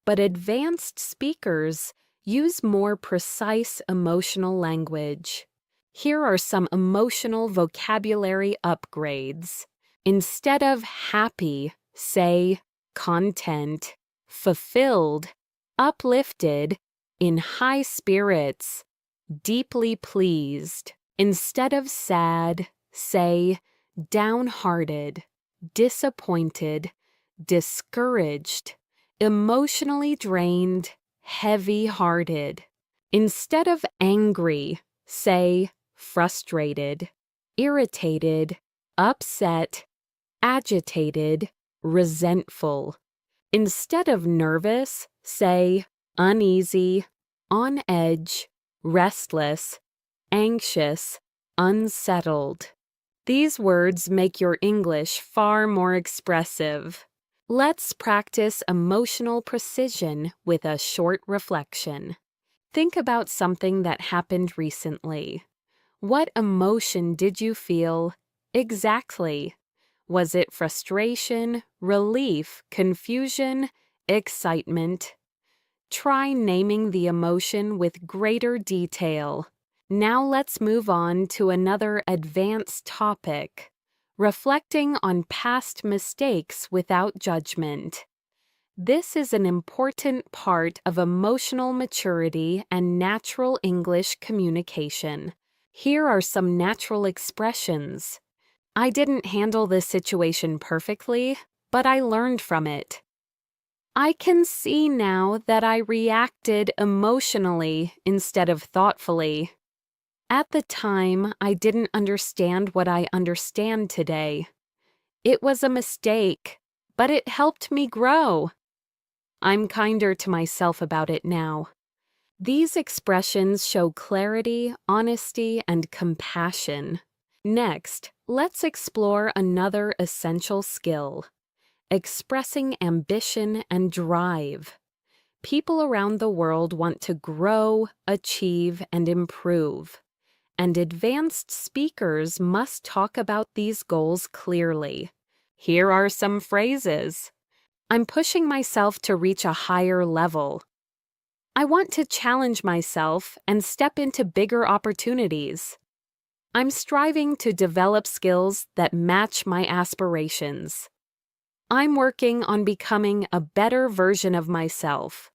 But advanced speakers use more precise emotional language. Here are some emotional vocabulary upgrades. Instead of happy, say content, fulfilled, uplifted, in high spirits, deeply pleased. Instead of sad, say downhearted, disappointed, discouraged, emotionally drained, heavy-hearted. Instead of angry, say frustrated, irritated, upset, agitated, resentful. Instead of nervous, say uneasy, on edge, restless, anxious, unsettled. These words make your English far more expressive. Let's practice emotional precision with a short reflection. Think about something that happened recently. What emotion did you feel exactly? Was it frustration, relief, confusion, excitement? Try naming the emotion with greater detail. Now let's move on to another advanced topic: reflecting on past mistakes without judgment. This is an important part of emotional maturity and natural English communication. Here are some natural expressions. I didn't handle this situation perfectly, but I learned from it. I can see now that I reacted emotionally instead of thoughtfully. At the time, I didn't understand what I understand today. It was a mistake, but it helped me grow. I'm kinder to myself about it now. These expressions show clarity, honesty, and compassion. Next, let's explore another essential skill: expressing ambition and drive. People around the world want to grow, achieve, and improve. And advanced speakers must talk about these goals clearly. Here are some phrases. I'm pushing myself to reach a higher level. I want to challenge myself and step into bigger opportunities. I'm striving to develop skills that match my aspirations. I'm working on becoming a better version of myself.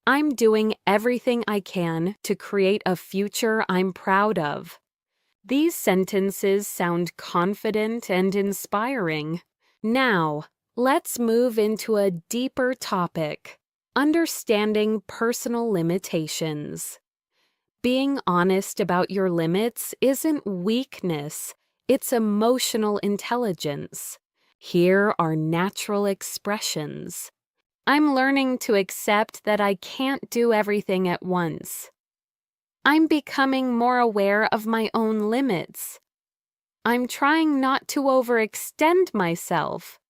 I'm doing everything I can to create a future I'm proud of. These sentences sound confident and inspiring. Now, let's move into a deeper topic: understanding personal limitations. Being honest about your limits isn't weakness, it's emotional intelligence. Here are natural expressions. I'm learning to accept that I can't do everything at once. I'm becoming more aware of my own limits. I'm trying not to overextend myself.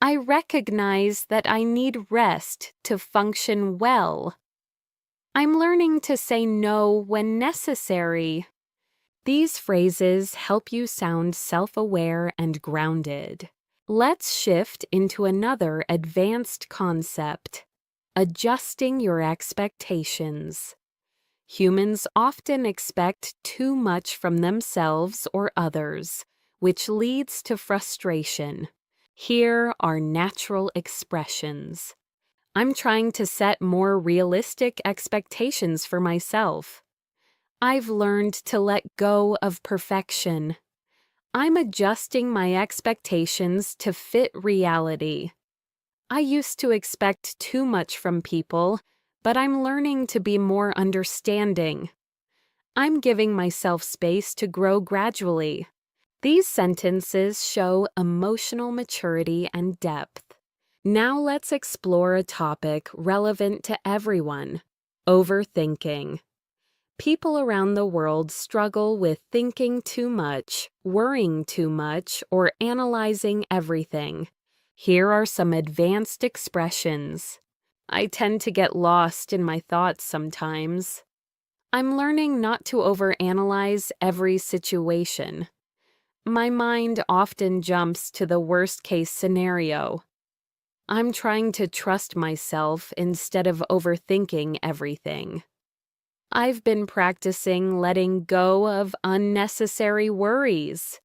I recognize that I need rest to function well. I'm learning to say no when necessary. These phrases help you sound self-aware and grounded. Let's shift into another advanced concept: Adjusting your expectations. Humans often expect too much from themselves or others, which leads to frustration. Here are natural expressions. I'm trying to set more realistic expectations for myself. I've learned to let go of perfection. I'm adjusting my expectations to fit reality. I used to expect too much from people, but I'm learning to be more understanding. I'm giving myself space to grow gradually. These sentences show emotional maturity and depth. Now let's explore a topic relevant to everyone: overthinking. People around the world struggle with thinking too much, worrying too much, or analyzing everything. Here are some advanced expressions. I tend to get lost in my thoughts sometimes. I'm learning not to overanalyze every situation. My mind often jumps to the worst-case scenario. I'm trying to trust myself instead of overthinking everything. I've been practicing letting go of unnecessary worries.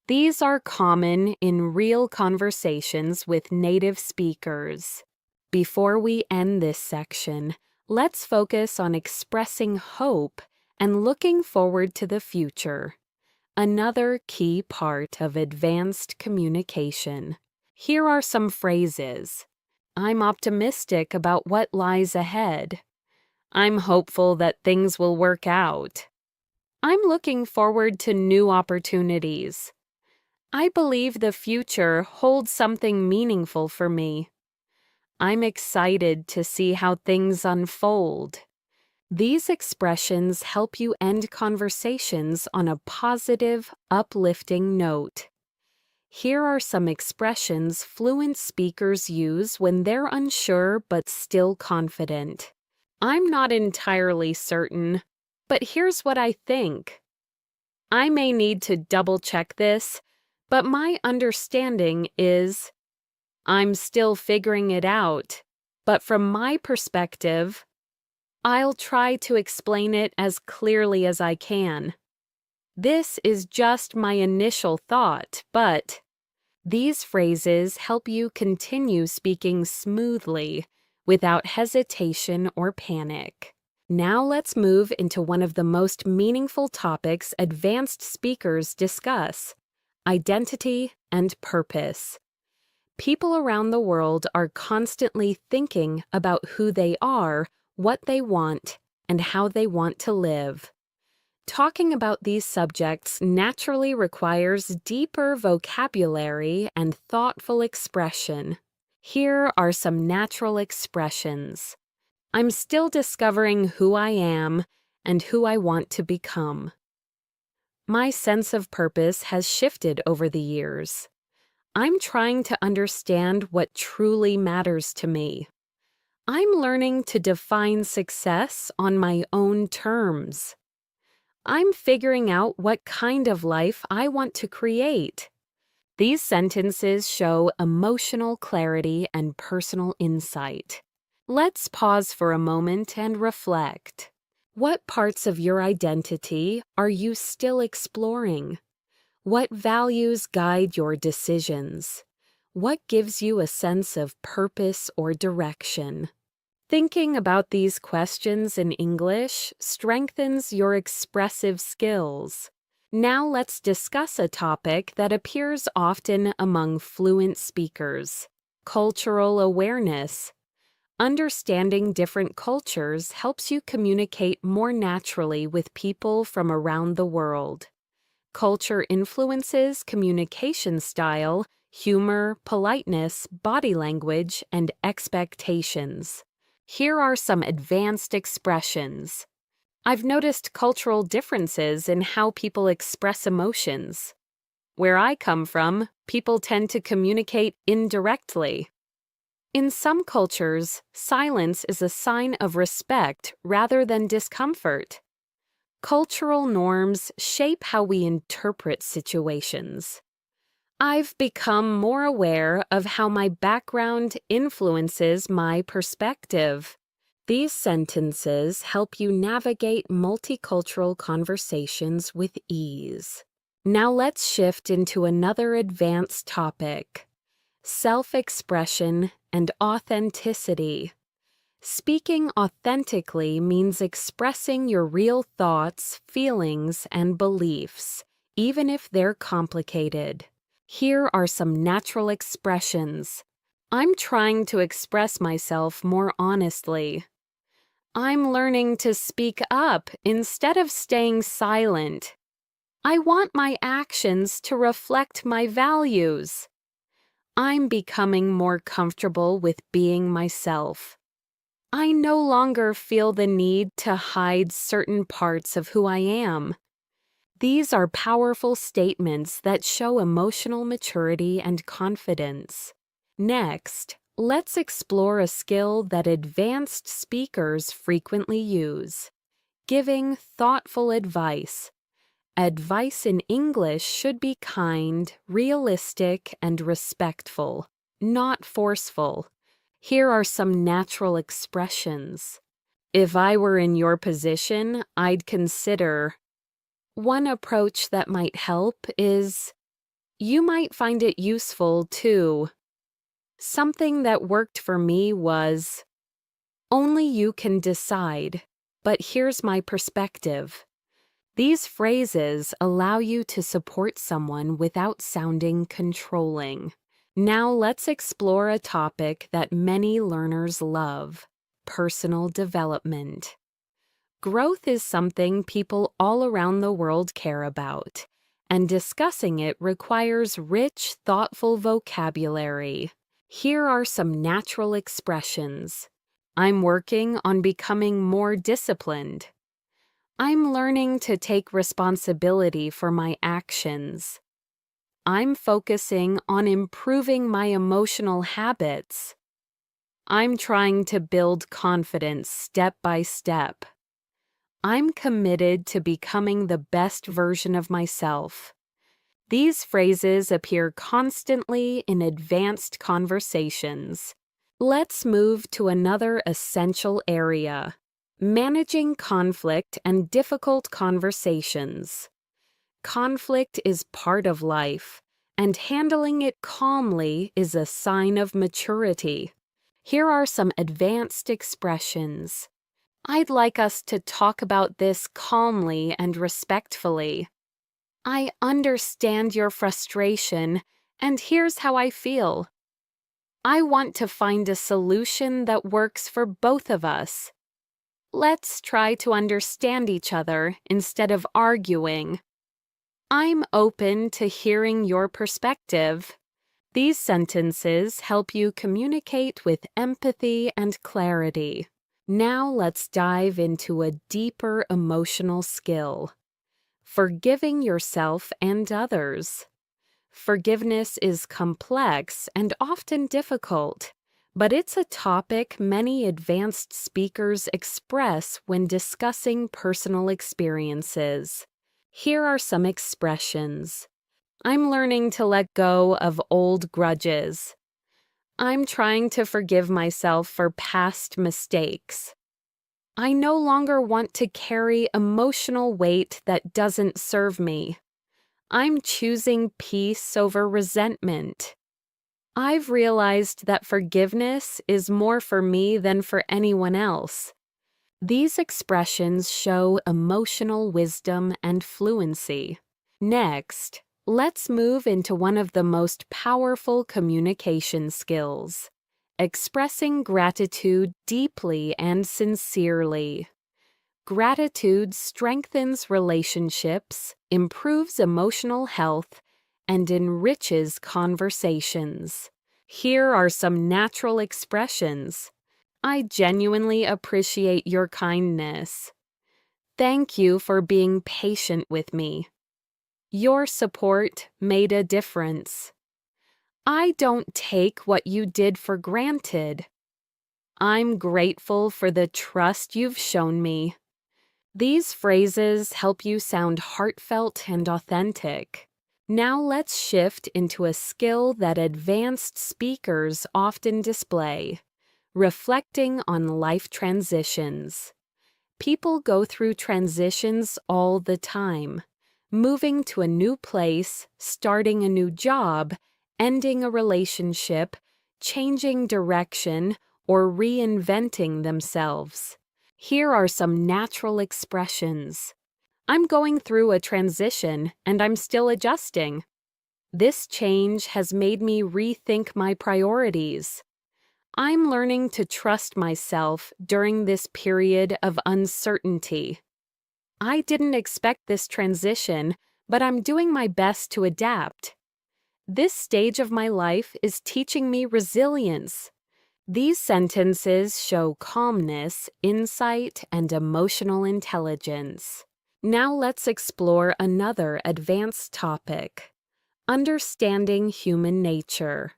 These are common in real conversations with native speakers. Before we end this section, let's focus on expressing hope and looking forward to the future. Another key part of advanced communication. Here are some phrases. I'm optimistic about what lies ahead. I'm hopeful that things will work out. I'm looking forward to new opportunities. I believe the future holds something meaningful for me. I'm excited to see how things unfold. These expressions help you end conversations on a positive, uplifting note. Here are some expressions fluent speakers use when they're unsure but still confident. I'm not entirely certain, but here's what I think. I may need to double-check this, but my understanding is I'm still figuring it out, but from my perspective, I'll try to explain it as clearly as I can. This is just my initial thought, but these phrases help you continue speaking smoothly without hesitation or panic. Now let's move into one of the most meaningful topics advanced speakers discuss: identity and purpose. People around the world are constantly thinking about who they are, what they want, and how they want to live. Talking about these subjects naturally requires deeper vocabulary and thoughtful expression. Here are some natural expressions. I'm still discovering who I am and who I want to become. My sense of purpose has shifted over the years. I'm trying to understand what truly matters to me. I'm learning to define success on my own terms. I'm figuring out what kind of life I want to create. These sentences show emotional clarity and personal insight. Let's pause for a moment and reflect. What parts of your identity are you still exploring? What values guide your decisions? What gives you a sense of purpose or direction? Thinking about these questions in English strengthens your expressive skills. Now let's discuss a topic that appears often among fluent speakers: cultural awareness. Understanding different cultures helps you communicate more naturally with people from around the world. Culture influences communication style, humor, politeness, body language, and expectations. Here are some advanced expressions. I've noticed cultural differences in how people express emotions. Where I come from, people tend to communicate indirectly. In some cultures, silence is a sign of respect rather than discomfort. Cultural norms shape how we interpret situations. I've become more aware of how my background influences my perspective. These sentences help you navigate multicultural conversations with ease. Now let's shift into another advanced topic: self-expression and authenticity. Speaking authentically means expressing your real thoughts, feelings, and beliefs, even if they're complicated. Here are some natural expressions. I'm trying to express myself more honestly. I'm learning to speak up instead of staying silent. I want my actions to reflect my values. I'm becoming more comfortable with being myself. I no longer feel the need to hide certain parts of who I am. These are powerful statements that show emotional maturity and confidence. Next, let's explore a skill that advanced speakers frequently use: giving thoughtful advice. Advice in English should be kind, realistic, and respectful, not forceful. Here are some natural expressions. If I were in your position, I'd consider. One approach that might help is, you might find it useful too. Something that worked for me was, only you can decide, but here's my perspective. These phrases allow you to support someone without sounding controlling. Now let's explore a topic that many learners love: personal development. Growth is something people all around the world care about, and discussing it requires rich, thoughtful vocabulary. Here are some natural expressions. I'm working on becoming more disciplined. I'm learning to take responsibility for my actions. I'm focusing on improving my emotional habits. I'm trying to build confidence step by step. I'm committed to becoming the best version of myself. These phrases appear constantly in advanced conversations. Let's move to another essential area: managing conflict and difficult conversations. Conflict is part of life, and handling it calmly is a sign of maturity. Here are some advanced expressions. I'd like us to talk about this calmly and respectfully. I understand your frustration, and here's how I feel. I want to find a solution that works for both of us. Let's try to understand each other instead of arguing. I'm open to hearing your perspective. These sentences help you communicate with empathy and clarity. Now let's dive into a deeper emotional skill: forgiving yourself and others. Forgiveness is complex and often difficult, but it's a topic many advanced speakers express when discussing personal experiences. Here are some expressions. I'm learning to let go of old grudges. I'm trying to forgive myself for past mistakes. I no longer want to carry emotional weight that doesn't serve me. I'm choosing peace over resentment. I've realized that forgiveness is more for me than for anyone else. These expressions show emotional wisdom and fluency. Next, let's move into one of the most powerful communication skills: expressing gratitude deeply and sincerely. Gratitude strengthens relationships, improves emotional health, and enriches conversations. Here are some natural expressions. I genuinely appreciate your kindness. Thank you for being patient with me. Your support made a difference. I don't take what you did for granted. I'm grateful for the trust you've shown me. These phrases help you sound heartfelt and authentic. Now let's shift into a skill that advanced speakers often display: reflecting on life transitions. People go through transitions all the time, moving to a new place, starting a new job, ending a relationship, changing direction, or reinventing themselves. Here are some natural expressions. I'm going through a transition and I'm still adjusting. This change has made me rethink my priorities. I'm learning to trust myself during this period of uncertainty. I didn't expect this transition, but I'm doing my best to adapt. This stage of my life is teaching me resilience. These sentences show calmness, insight, and emotional intelligence. Now let's explore another advanced topic: understanding human nature.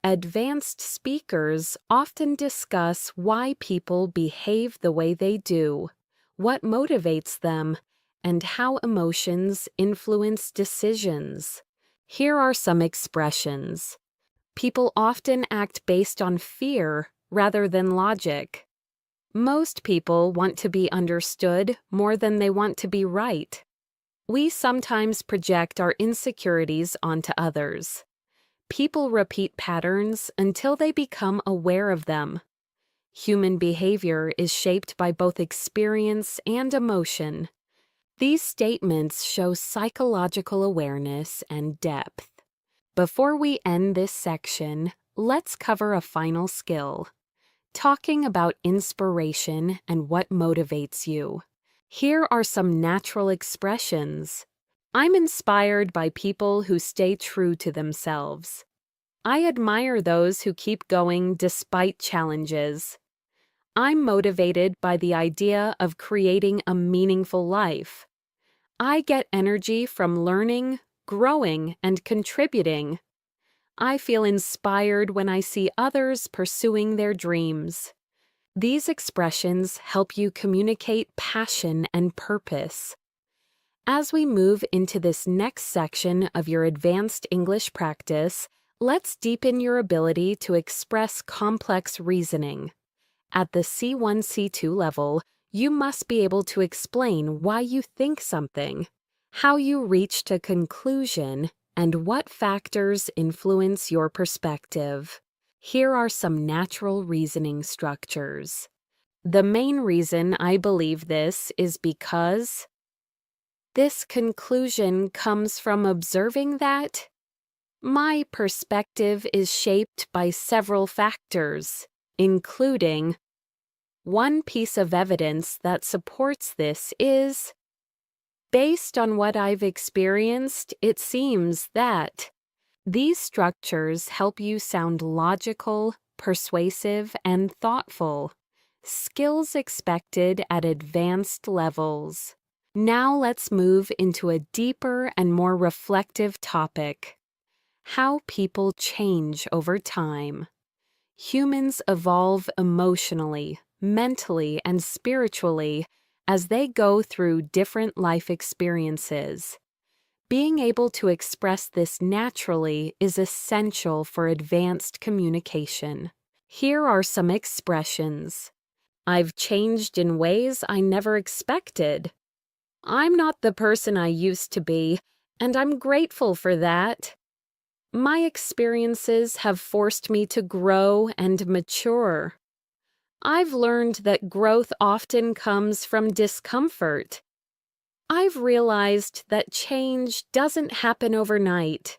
Advanced speakers often discuss why people behave the way they do, what motivates them, and how emotions influence decisions. Here are some expressions. People often act based on fear rather than logic. Most people want to be understood more than they want to be right. We sometimes project our insecurities onto others. People repeat patterns until they become aware of them. Human behavior is shaped by both experience and emotion. These statements show psychological awareness and depth. Before we end this section, let's cover a final skill: talking about inspiration and what motivates you. Here are some natural expressions. I'm inspired by people who stay true to themselves. I admire those who keep going despite challenges. I'm motivated by the idea of creating a meaningful life. I get energy from learning, growing, and contributing. I feel inspired when I see others pursuing their dreams. These expressions help you communicate passion and purpose. As we move into this next section of your advanced English practice, let's deepen your ability to express complex reasoning. At the C1, C2 level, you must be able to explain why you think something, how you reached a conclusion, and what factors influence your perspective. Here are some natural reasoning structures. The main reason I believe this is because this conclusion comes from observing that my perspective is shaped by several factors, including one piece of evidence that supports this is, based on what I've experienced, it seems that. These structures help you sound logical, persuasive, and thoughtful, skills expected at advanced levels. Now let's move into a deeper and more reflective topic: how people change over time. Humans evolve emotionally, mentally, and spiritually as they go through different life experiences. Being able to express this naturally is essential for advanced communication. Here are some expressions. I've changed in ways I never expected. I'm not the person I used to be, and I'm grateful for that. My experiences have forced me to grow and mature. I've learned that growth often comes from discomfort. I've realized that change doesn't happen overnight.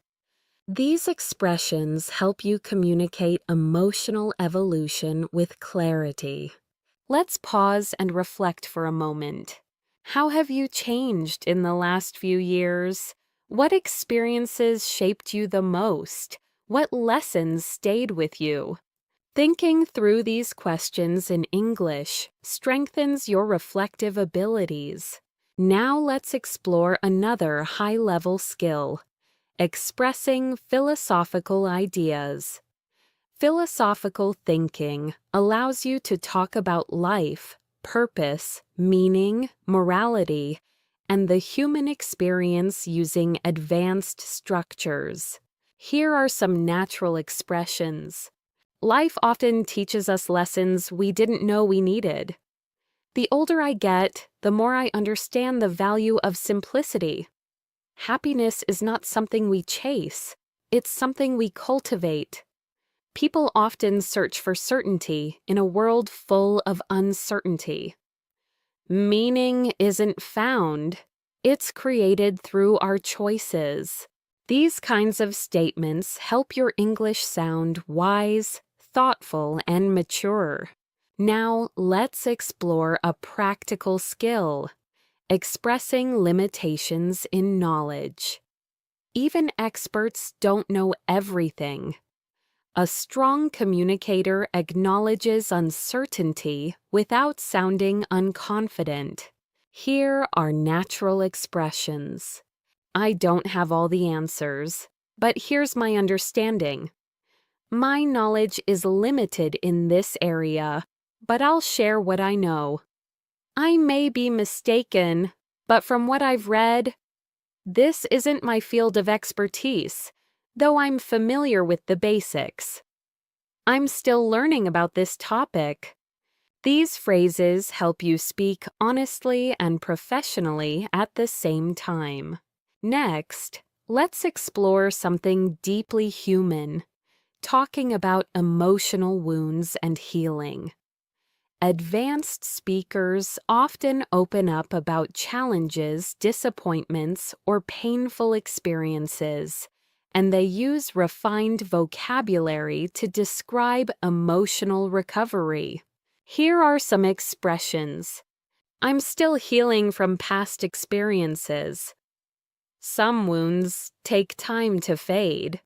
These expressions help you communicate emotional evolution with clarity. Let's pause and reflect for a moment. How have you changed in the last few years? What experiences shaped you the most? What lessons stayed with you? Thinking through these questions in English strengthens your reflective abilities. Now let's explore another high-level skill: expressing philosophical ideas. Philosophical thinking allows you to talk about life, purpose, meaning, morality, and the human experience using advanced structures. Here are some natural expressions. Life often teaches us lessons we didn't know we needed. The older I get, the more I understand the value of simplicity. Happiness is not something we chase, it's something we cultivate. People often search for certainty in a world full of uncertainty. Meaning isn't found, it's created through our choices. These kinds of statements help your English sound wise, thoughtful, and mature. Now, let's explore a practical skill: expressing limitations in knowledge. Even experts don't know everything. A strong communicator acknowledges uncertainty without sounding unconfident. Here are natural expressions. I don't have all the answers, but here's my understanding. My knowledge is limited in this area, but I'll share what I know. I may be mistaken, but from what I've read, this isn't my field of expertise, though I'm familiar with the basics. I'm still learning about this topic. These phrases help you speak honestly and professionally at the same time. Next, let's explore something deeply human, talking about emotional wounds and healing. Advanced speakers often open up about challenges, disappointments, or painful experiences, and they use refined vocabulary to describe emotional recovery. Here are some expressions. I'm still healing from past experiences. Some wounds take time to fade.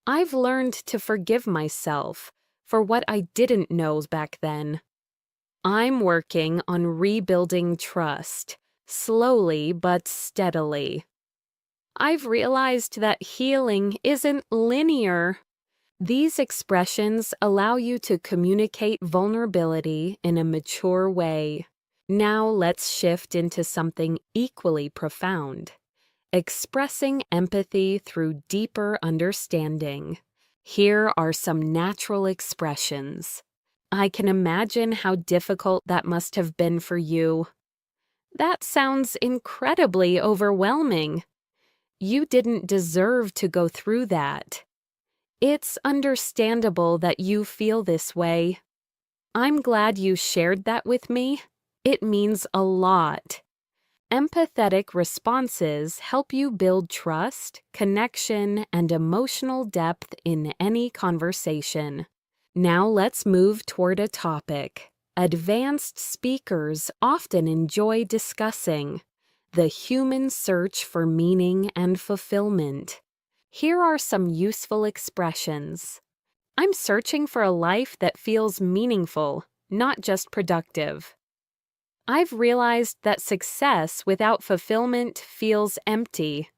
I've learned to forgive myself for what I didn't know back then. I'm working on rebuilding trust, slowly but steadily. I've realized that healing isn't linear. These expressions allow you to communicate vulnerability in a mature way. Now let's shift into something equally profound: expressing empathy through deeper understanding. Here are some natural expressions. I can imagine how difficult that must have been for you. That sounds incredibly overwhelming. You didn't deserve to go through that. It's understandable that you feel this way. I'm glad you shared that with me. It means a lot. Empathetic responses help you build trust, connection, and emotional depth in any conversation. Now let's move toward a topic advanced speakers often enjoy discussing: the human search for meaning and fulfillment. Here are some useful expressions. I'm searching for a life that feels meaningful, not just productive. I've realized that success without fulfillment feels empty.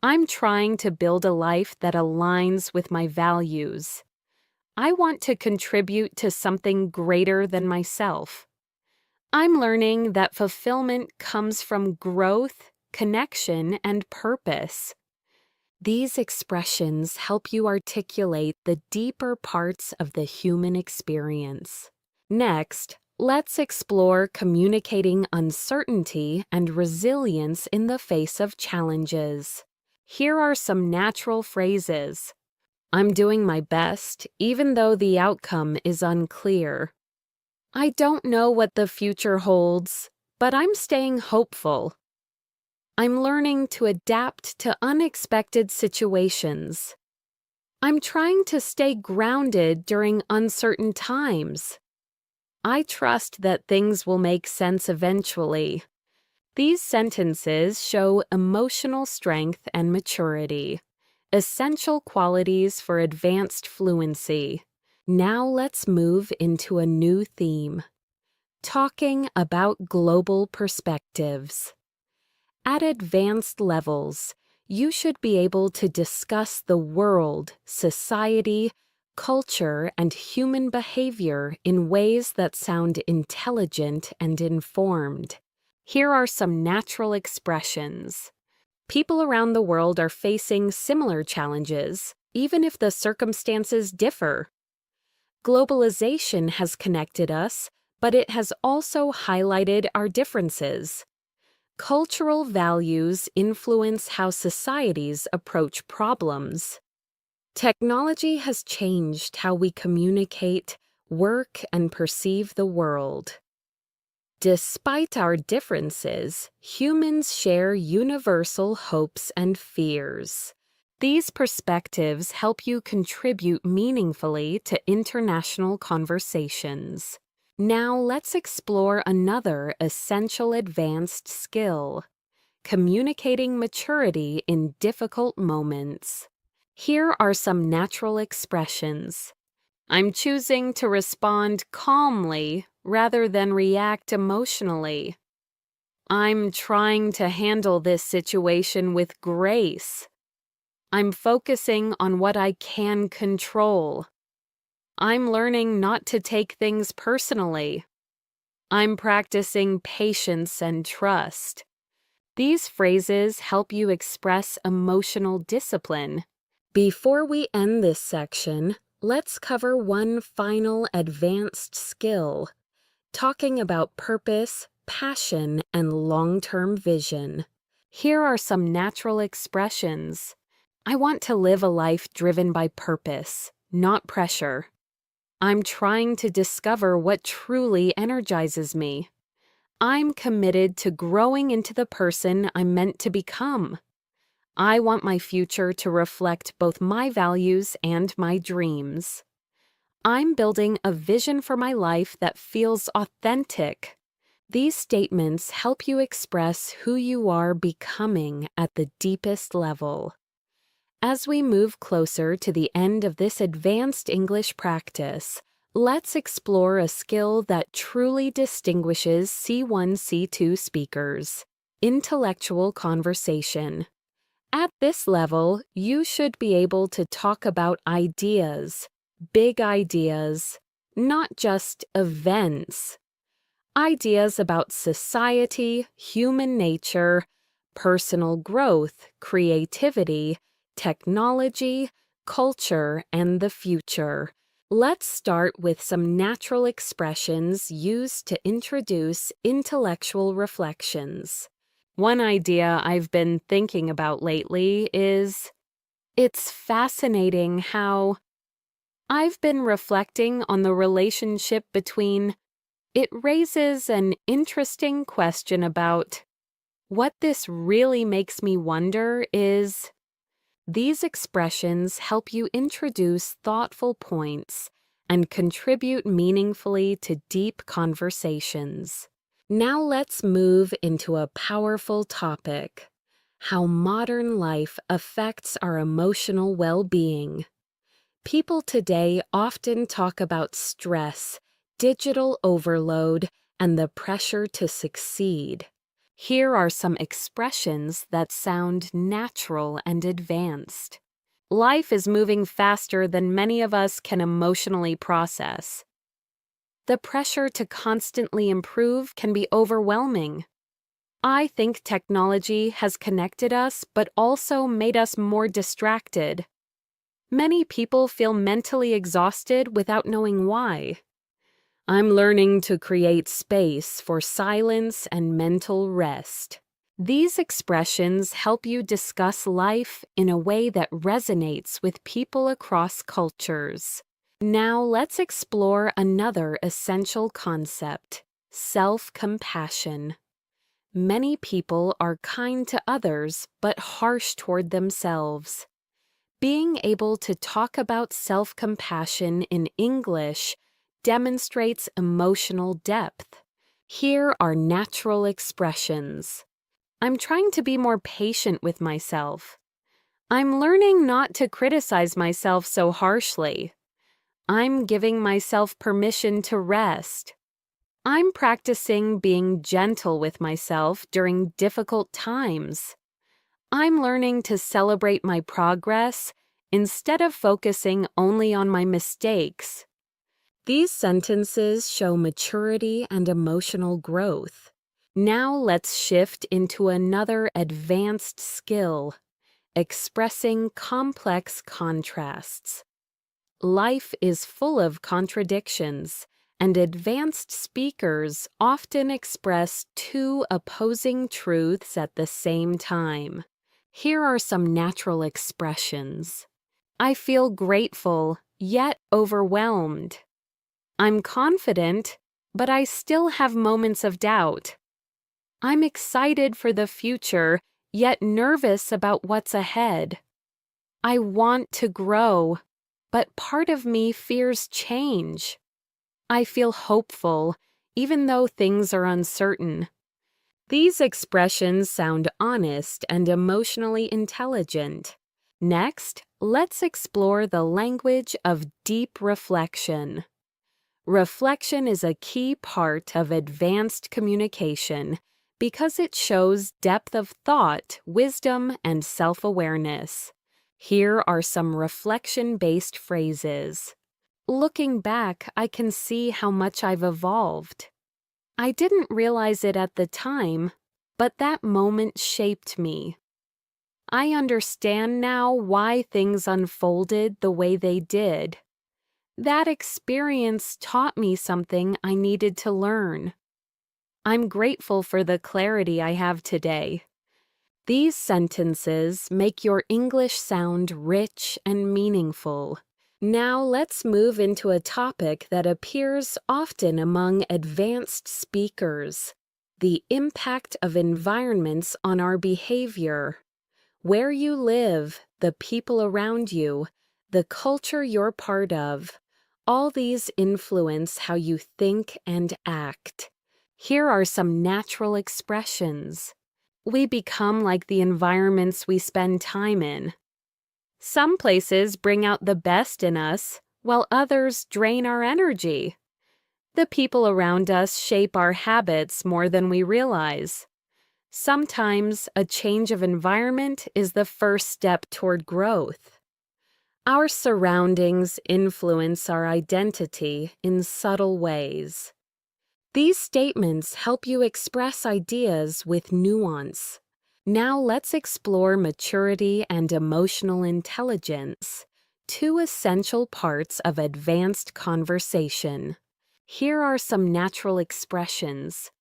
I'm trying to build a life that aligns with my values. I want to contribute to something greater than myself. I'm learning that fulfillment comes from growth, connection, and purpose. These expressions help you articulate the deeper parts of the human experience. Next, let's explore communicating uncertainty and resilience in the face of challenges. Here are some natural phrases. I'm doing my best, even though the outcome is unclear. I don't know what the future holds, but I'm staying hopeful. I'm learning to adapt to unexpected situations. I'm trying to stay grounded during uncertain times. I trust that things will make sense eventually. These sentences show emotional strength and maturity, essential qualities for advanced fluency. Now let's move into a new theme: talking about global perspectives. At advanced levels, you should be able to discuss the world, society, culture, and human behavior in ways that sound intelligent and informed. Here are some natural expressions. People around the world are facing similar challenges, even if the circumstances differ. Globalization has connected us, but it has also highlighted our differences. Cultural values influence how societies approach problems. Technology has changed how we communicate, work, and perceive the world. Despite our differences, humans share universal hopes and fears. These perspectives help you contribute meaningfully to international conversations. Now let's explore another essential advanced skill: communicating maturity in difficult moments. Here are some natural expressions. I'm choosing to respond calmly rather than react emotionally. I'm trying to handle this situation with grace. I'm focusing on what I can control. I'm learning not to take things personally. I'm practicing patience and trust. These phrases help you express emotional discipline. Before we end this section, let's cover one final advanced skill: talking about purpose, passion, and long-term vision. Here are some natural expressions. I want to live a life driven by purpose, not pressure. I'm trying to discover what truly energizes me. I'm committed to growing into the person I'm meant to become. I want my future to reflect both my values and my dreams. I'm building a vision for my life that feels authentic. These statements help you express who you are becoming at the deepest level. As we move closer to the end of this advanced English practice, let's explore a skill that truly distinguishes C1, C2 speakers: intellectual conversation. At this level, you should be able to talk about ideas, big ideas, not just events. Ideas about society, human nature, personal growth, creativity, technology, culture, and the future. Let's start with some natural expressions used to introduce intellectual reflections. One idea I've been thinking about lately is, it's fascinating how I've been reflecting on the relationship between. It raises an interesting question about what this really makes me wonder is. These expressions help you introduce thoughtful points and contribute meaningfully to deep conversations. Now let's move into a powerful topic: how modern life affects our emotional well-being. People today often talk about stress, digital overload, and the pressure to succeed. Here are some expressions that sound natural and advanced. Life is moving faster than many of us can emotionally process. The pressure to constantly improve can be overwhelming. I think technology has connected us but also made us more distracted. Many people feel mentally exhausted without knowing why. I'm learning to create space for silence and mental rest. These expressions help you discuss life in a way that resonates with people across cultures. Now let's explore another essential concept: self-compassion. Many people are kind to others but harsh toward themselves. Being able to talk about self-compassion in English demonstrates emotional depth. Here are natural expressions. I'm trying to be more patient with myself. I'm learning not to criticize myself so harshly. I'm giving myself permission to rest. I'm practicing being gentle with myself during difficult times. I'm learning to celebrate my progress instead of focusing only on my mistakes. These sentences show maturity and emotional growth. Now let's shift into another advanced skill, expressing complex contrasts. Life is full of contradictions, and advanced speakers often express two opposing truths at the same time. Here are some natural expressions. I feel grateful, yet overwhelmed. I'm confident, but I still have moments of doubt. I'm excited for the future, yet nervous about what's ahead. I want to grow, but part of me fears change. I feel hopeful, even though things are uncertain. These expressions sound honest and emotionally intelligent. Next, let's explore the language of deep reflection. Reflection is a key part of advanced communication because it shows depth of thought, wisdom, and self-awareness. Here are some reflection-based phrases. Looking back, I can see how much I've evolved. I didn't realize it at the time, but that moment shaped me. I understand now why things unfolded the way they did. That experience taught me something I needed to learn. I'm grateful for the clarity I have today. These sentences make your English sound rich and meaningful. Now let's move into a topic that appears often among advanced speakers: the impact of environments on our behavior. Where you live, the people around you, the culture you're part of, all these influence how you think and act. Here are some natural expressions. We become like the environments we spend time in. Some places bring out the best in us, while others drain our energy. The people around us shape our habits more than we realize. Sometimes a change of environment is the first step toward growth. Our surroundings influence our identity in subtle ways. These statements help you express ideas with nuance. Now let's explore maturity and emotional intelligence, two essential parts of advanced conversation. Here are some natural expressions.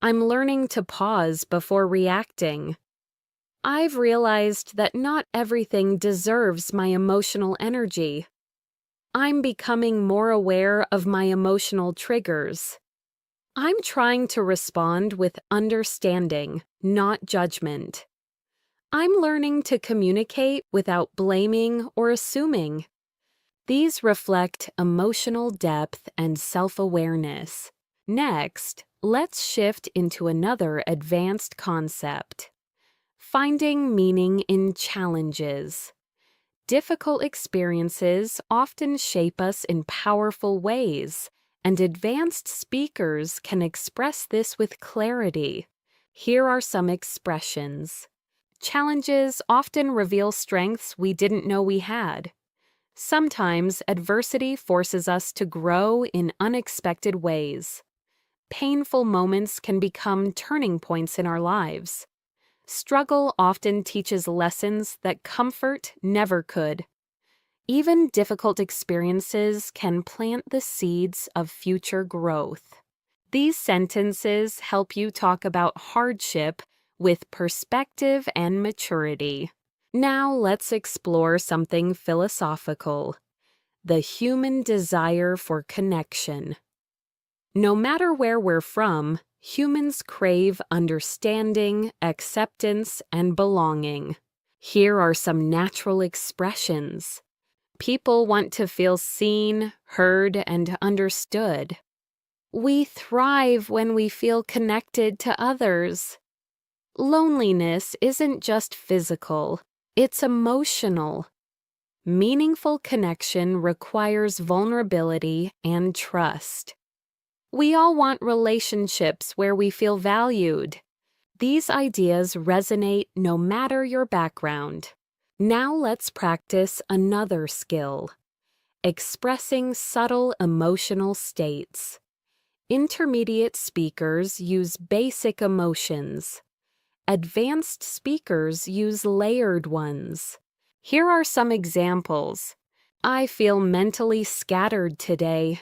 I'm learning to pause before reacting. I've realized that not everything deserves my emotional energy. I'm becoming more aware of my emotional triggers. I'm trying to respond with understanding, not judgment. I'm learning to communicate without blaming or assuming. These reflect emotional depth and self-awareness. Next, let's shift into another advanced concept: finding meaning in challenges. Difficult experiences often shape us in powerful ways, and advanced speakers can express this with clarity. Here are some expressions. Challenges often reveal strengths we didn't know we had. Sometimes adversity forces us to grow in unexpected ways. Painful moments can become turning points in our lives. Struggle often teaches lessons that comfort never could. Even difficult experiences can plant the seeds of future growth. These sentences help you talk about hardship with perspective and maturity. Now let's explore something philosophical: the human desire for connection. No matter where we're from, humans crave understanding, acceptance, and belonging. Here are some natural expressions. People want to feel seen, heard, and understood. We thrive when we feel connected to others. Loneliness isn't just physical, it's emotional. Meaningful connection requires vulnerability and trust. We all want relationships where we feel valued. These ideas resonate no matter your background. Now let's practice another skill: expressing subtle emotional states. Intermediate speakers use basic emotions. Advanced speakers use layered ones. Here are some examples. I feel mentally scattered today.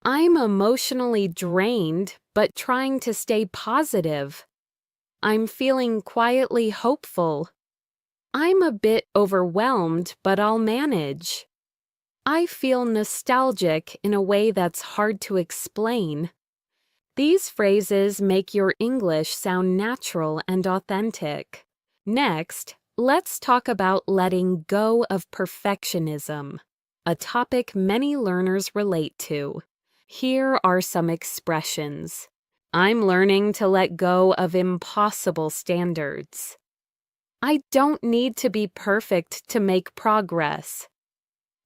I'm emotionally drained, but trying to stay positive. I'm feeling quietly hopeful. I'm a bit overwhelmed, but I'll manage. I feel nostalgic in a way that's hard to explain. These phrases make your English sound natural and authentic. Next, let's talk about letting go of perfectionism, a topic many learners relate to. Here are some expressions. I'm learning to let go of impossible standards. I don't need to be perfect to make progress.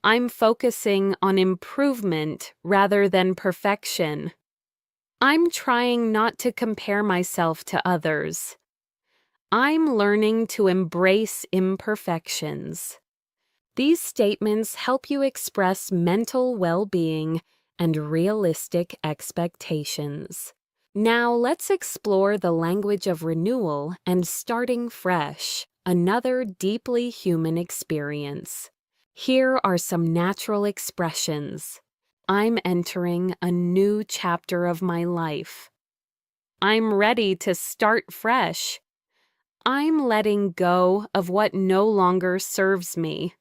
I'm focusing on improvement rather than perfection. I'm trying not to compare myself to others. I'm learning to embrace imperfections. These statements help you express mental well-being and realistic expectations. Now let's explore the language of renewal and starting fresh, another deeply human experience. Here are some natural expressions. I'm entering a new chapter of my life. I'm ready to start fresh. I'm letting go of what no longer serves me.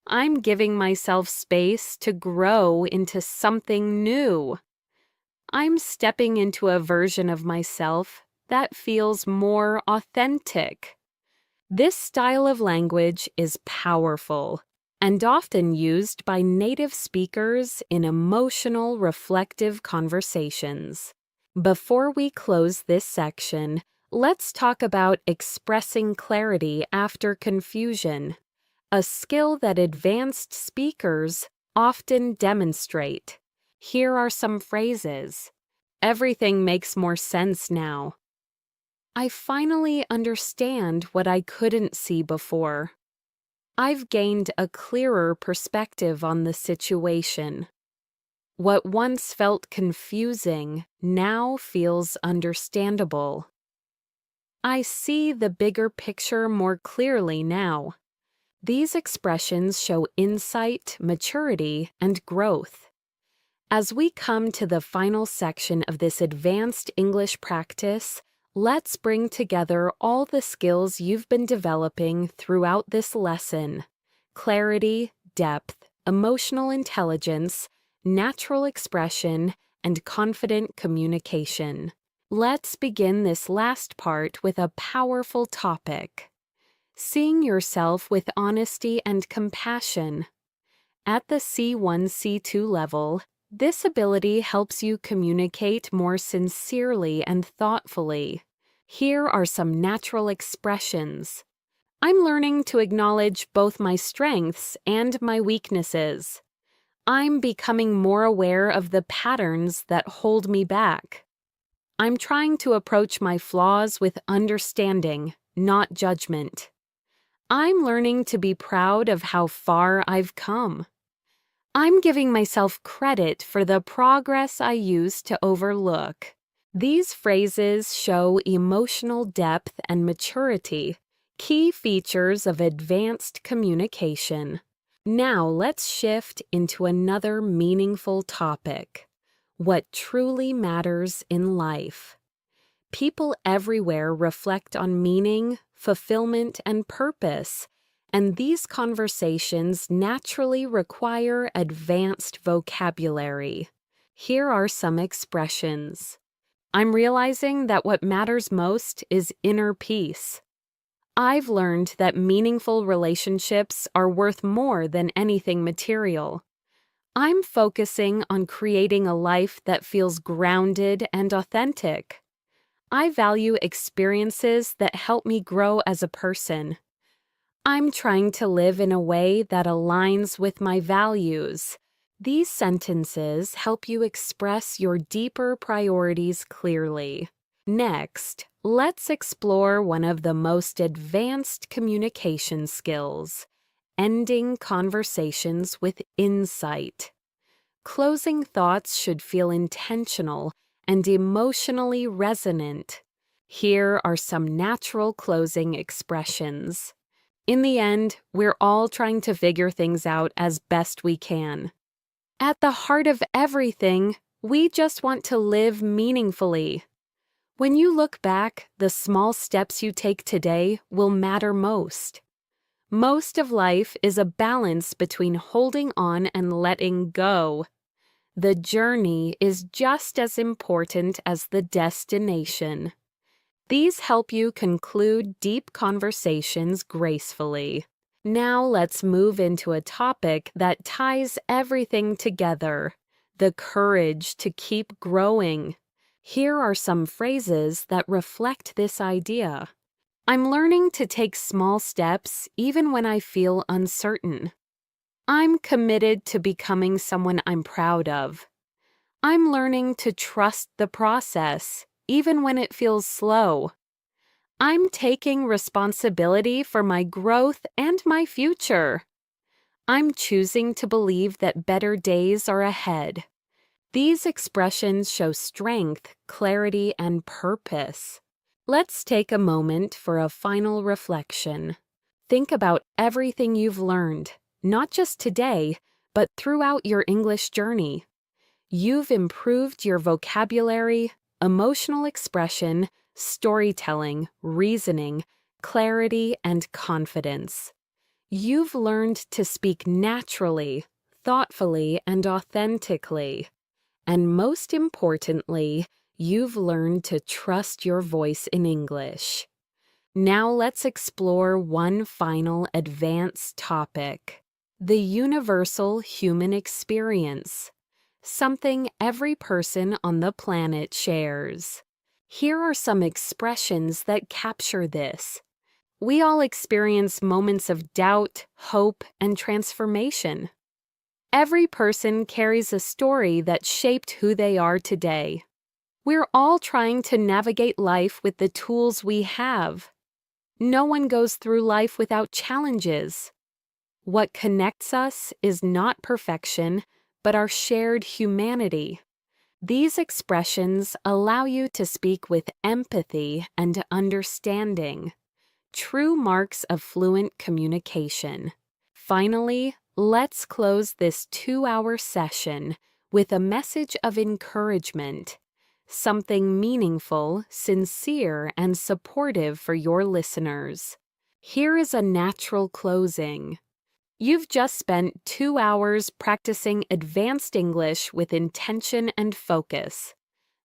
I'm giving myself space to grow into something new. I'm stepping into a version of myself that feels more authentic. This style of language is powerful and often used by native speakers in emotional, reflective conversations. Before we close this section, let's talk about expressing clarity after confusion, a skill that advanced speakers often demonstrate. Here are some phrases. Everything makes more sense now. I finally understand what I couldn't see before. I've gained a clearer perspective on the situation. What once felt confusing now feels understandable. I see the bigger picture more clearly now. These expressions show insight, maturity, and growth. As we come to the final section of this advanced English practice, let's bring together all the skills you've been developing throughout this lesson: clarity, depth, emotional intelligence, natural expression, and confident communication. Let's begin this last part with a powerful topic: seeing yourself with honesty and compassion. At the C1, C2 level, this ability helps you communicate more sincerely and thoughtfully. Here are some natural expressions. I'm learning to acknowledge both my strengths and my weaknesses. I'm becoming more aware of the patterns that hold me back. I'm trying to approach my flaws with understanding, not judgment. I'm learning to be proud of how far I've come. I'm giving myself credit for the progress I used to overlook. These phrases show emotional depth and maturity, key features of advanced communication. Now let's shift into another meaningful topic: what truly matters in life. People everywhere reflect on meaning, fulfillment, and purpose, and these conversations naturally require advanced vocabulary. Here are some expressions. I'm realizing that what matters most is inner peace. I've learned that meaningful relationships are worth more than anything material. I'm focusing on creating a life that feels grounded and authentic. I value experiences that help me grow as a person. I'm trying to live in a way that aligns with my values. These sentences help you express your deeper priorities clearly. Next, let's explore one of the most advanced communication skills: ending conversations with insight. Closing thoughts should feel intentional and emotionally resonant. Here are some natural closing expressions. In the end, we're all trying to figure things out as best we can. At the heart of everything, we just want to live meaningfully. When you look back, the small steps you take today will matter most. Most of life is a balance between holding on and letting go. The journey is just as important as the destination. These help you conclude deep conversations gracefully. Now let's move into a topic that ties everything together: the courage to keep growing. Here are some phrases that reflect this idea. I'm learning to take small steps even when I feel uncertain. I'm committed to becoming someone I'm proud of. I'm learning to trust the process, even when it feels slow. I'm taking responsibility for my growth and my future. I'm choosing to believe that better days are ahead. These expressions show strength, clarity, and purpose. Let's take a moment for a final reflection. Think about everything you've learned, not just today, but throughout your English journey. You've improved your vocabulary, emotional expression, storytelling, reasoning, clarity, and confidence. You've learned to speak naturally, thoughtfully, and authentically. And most importantly, you've learned to trust your voice in English. Now let's explore one final advanced topic: the universal human experience. Something every person on the planet shares. Here are some expressions that capture this. We all experience moments of doubt, hope, and transformation. Every person carries a story that shaped who they are today. We're all trying to navigate life with the tools we have. No one goes through life without challenges. What connects us is not perfection, but our shared humanity. These expressions allow you to speak with empathy and understanding, true marks of fluent communication. Finally, let's close this 2-hour session with a message of encouragement, something meaningful, sincere, and supportive for your listeners. Here is a natural closing. You've just spent 2 hours practicing advanced English with intention and focus.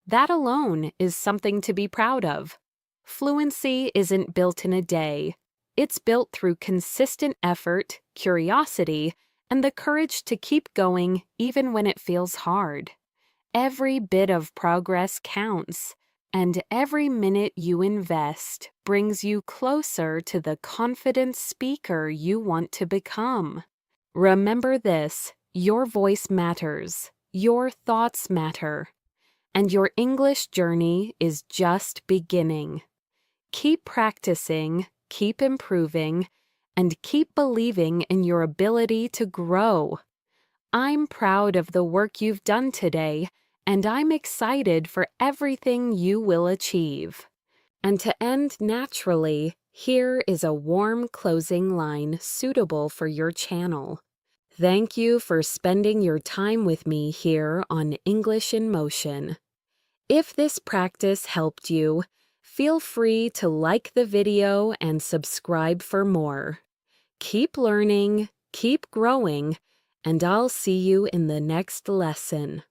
That alone is something to be proud of. Fluency isn't built in a day. It's built through consistent effort, curiosity, and the courage to keep going even when it feels hard. Every bit of progress counts, and every minute you invest brings you closer to the confident speaker you want to become. Remember this: your voice matters, your thoughts matter, and your English journey is just beginning. Keep practicing, keep improving, and keep believing in your ability to grow. I'm proud of the work you've done today, and I'm excited for everything you will achieve. And to end naturally, here is a warm closing line suitable for your channel. Thank you for spending your time with me here on English in Motion. If this practice helped you, feel free to like the video and subscribe for more. Keep learning, keep growing, and I'll see you in the next lesson.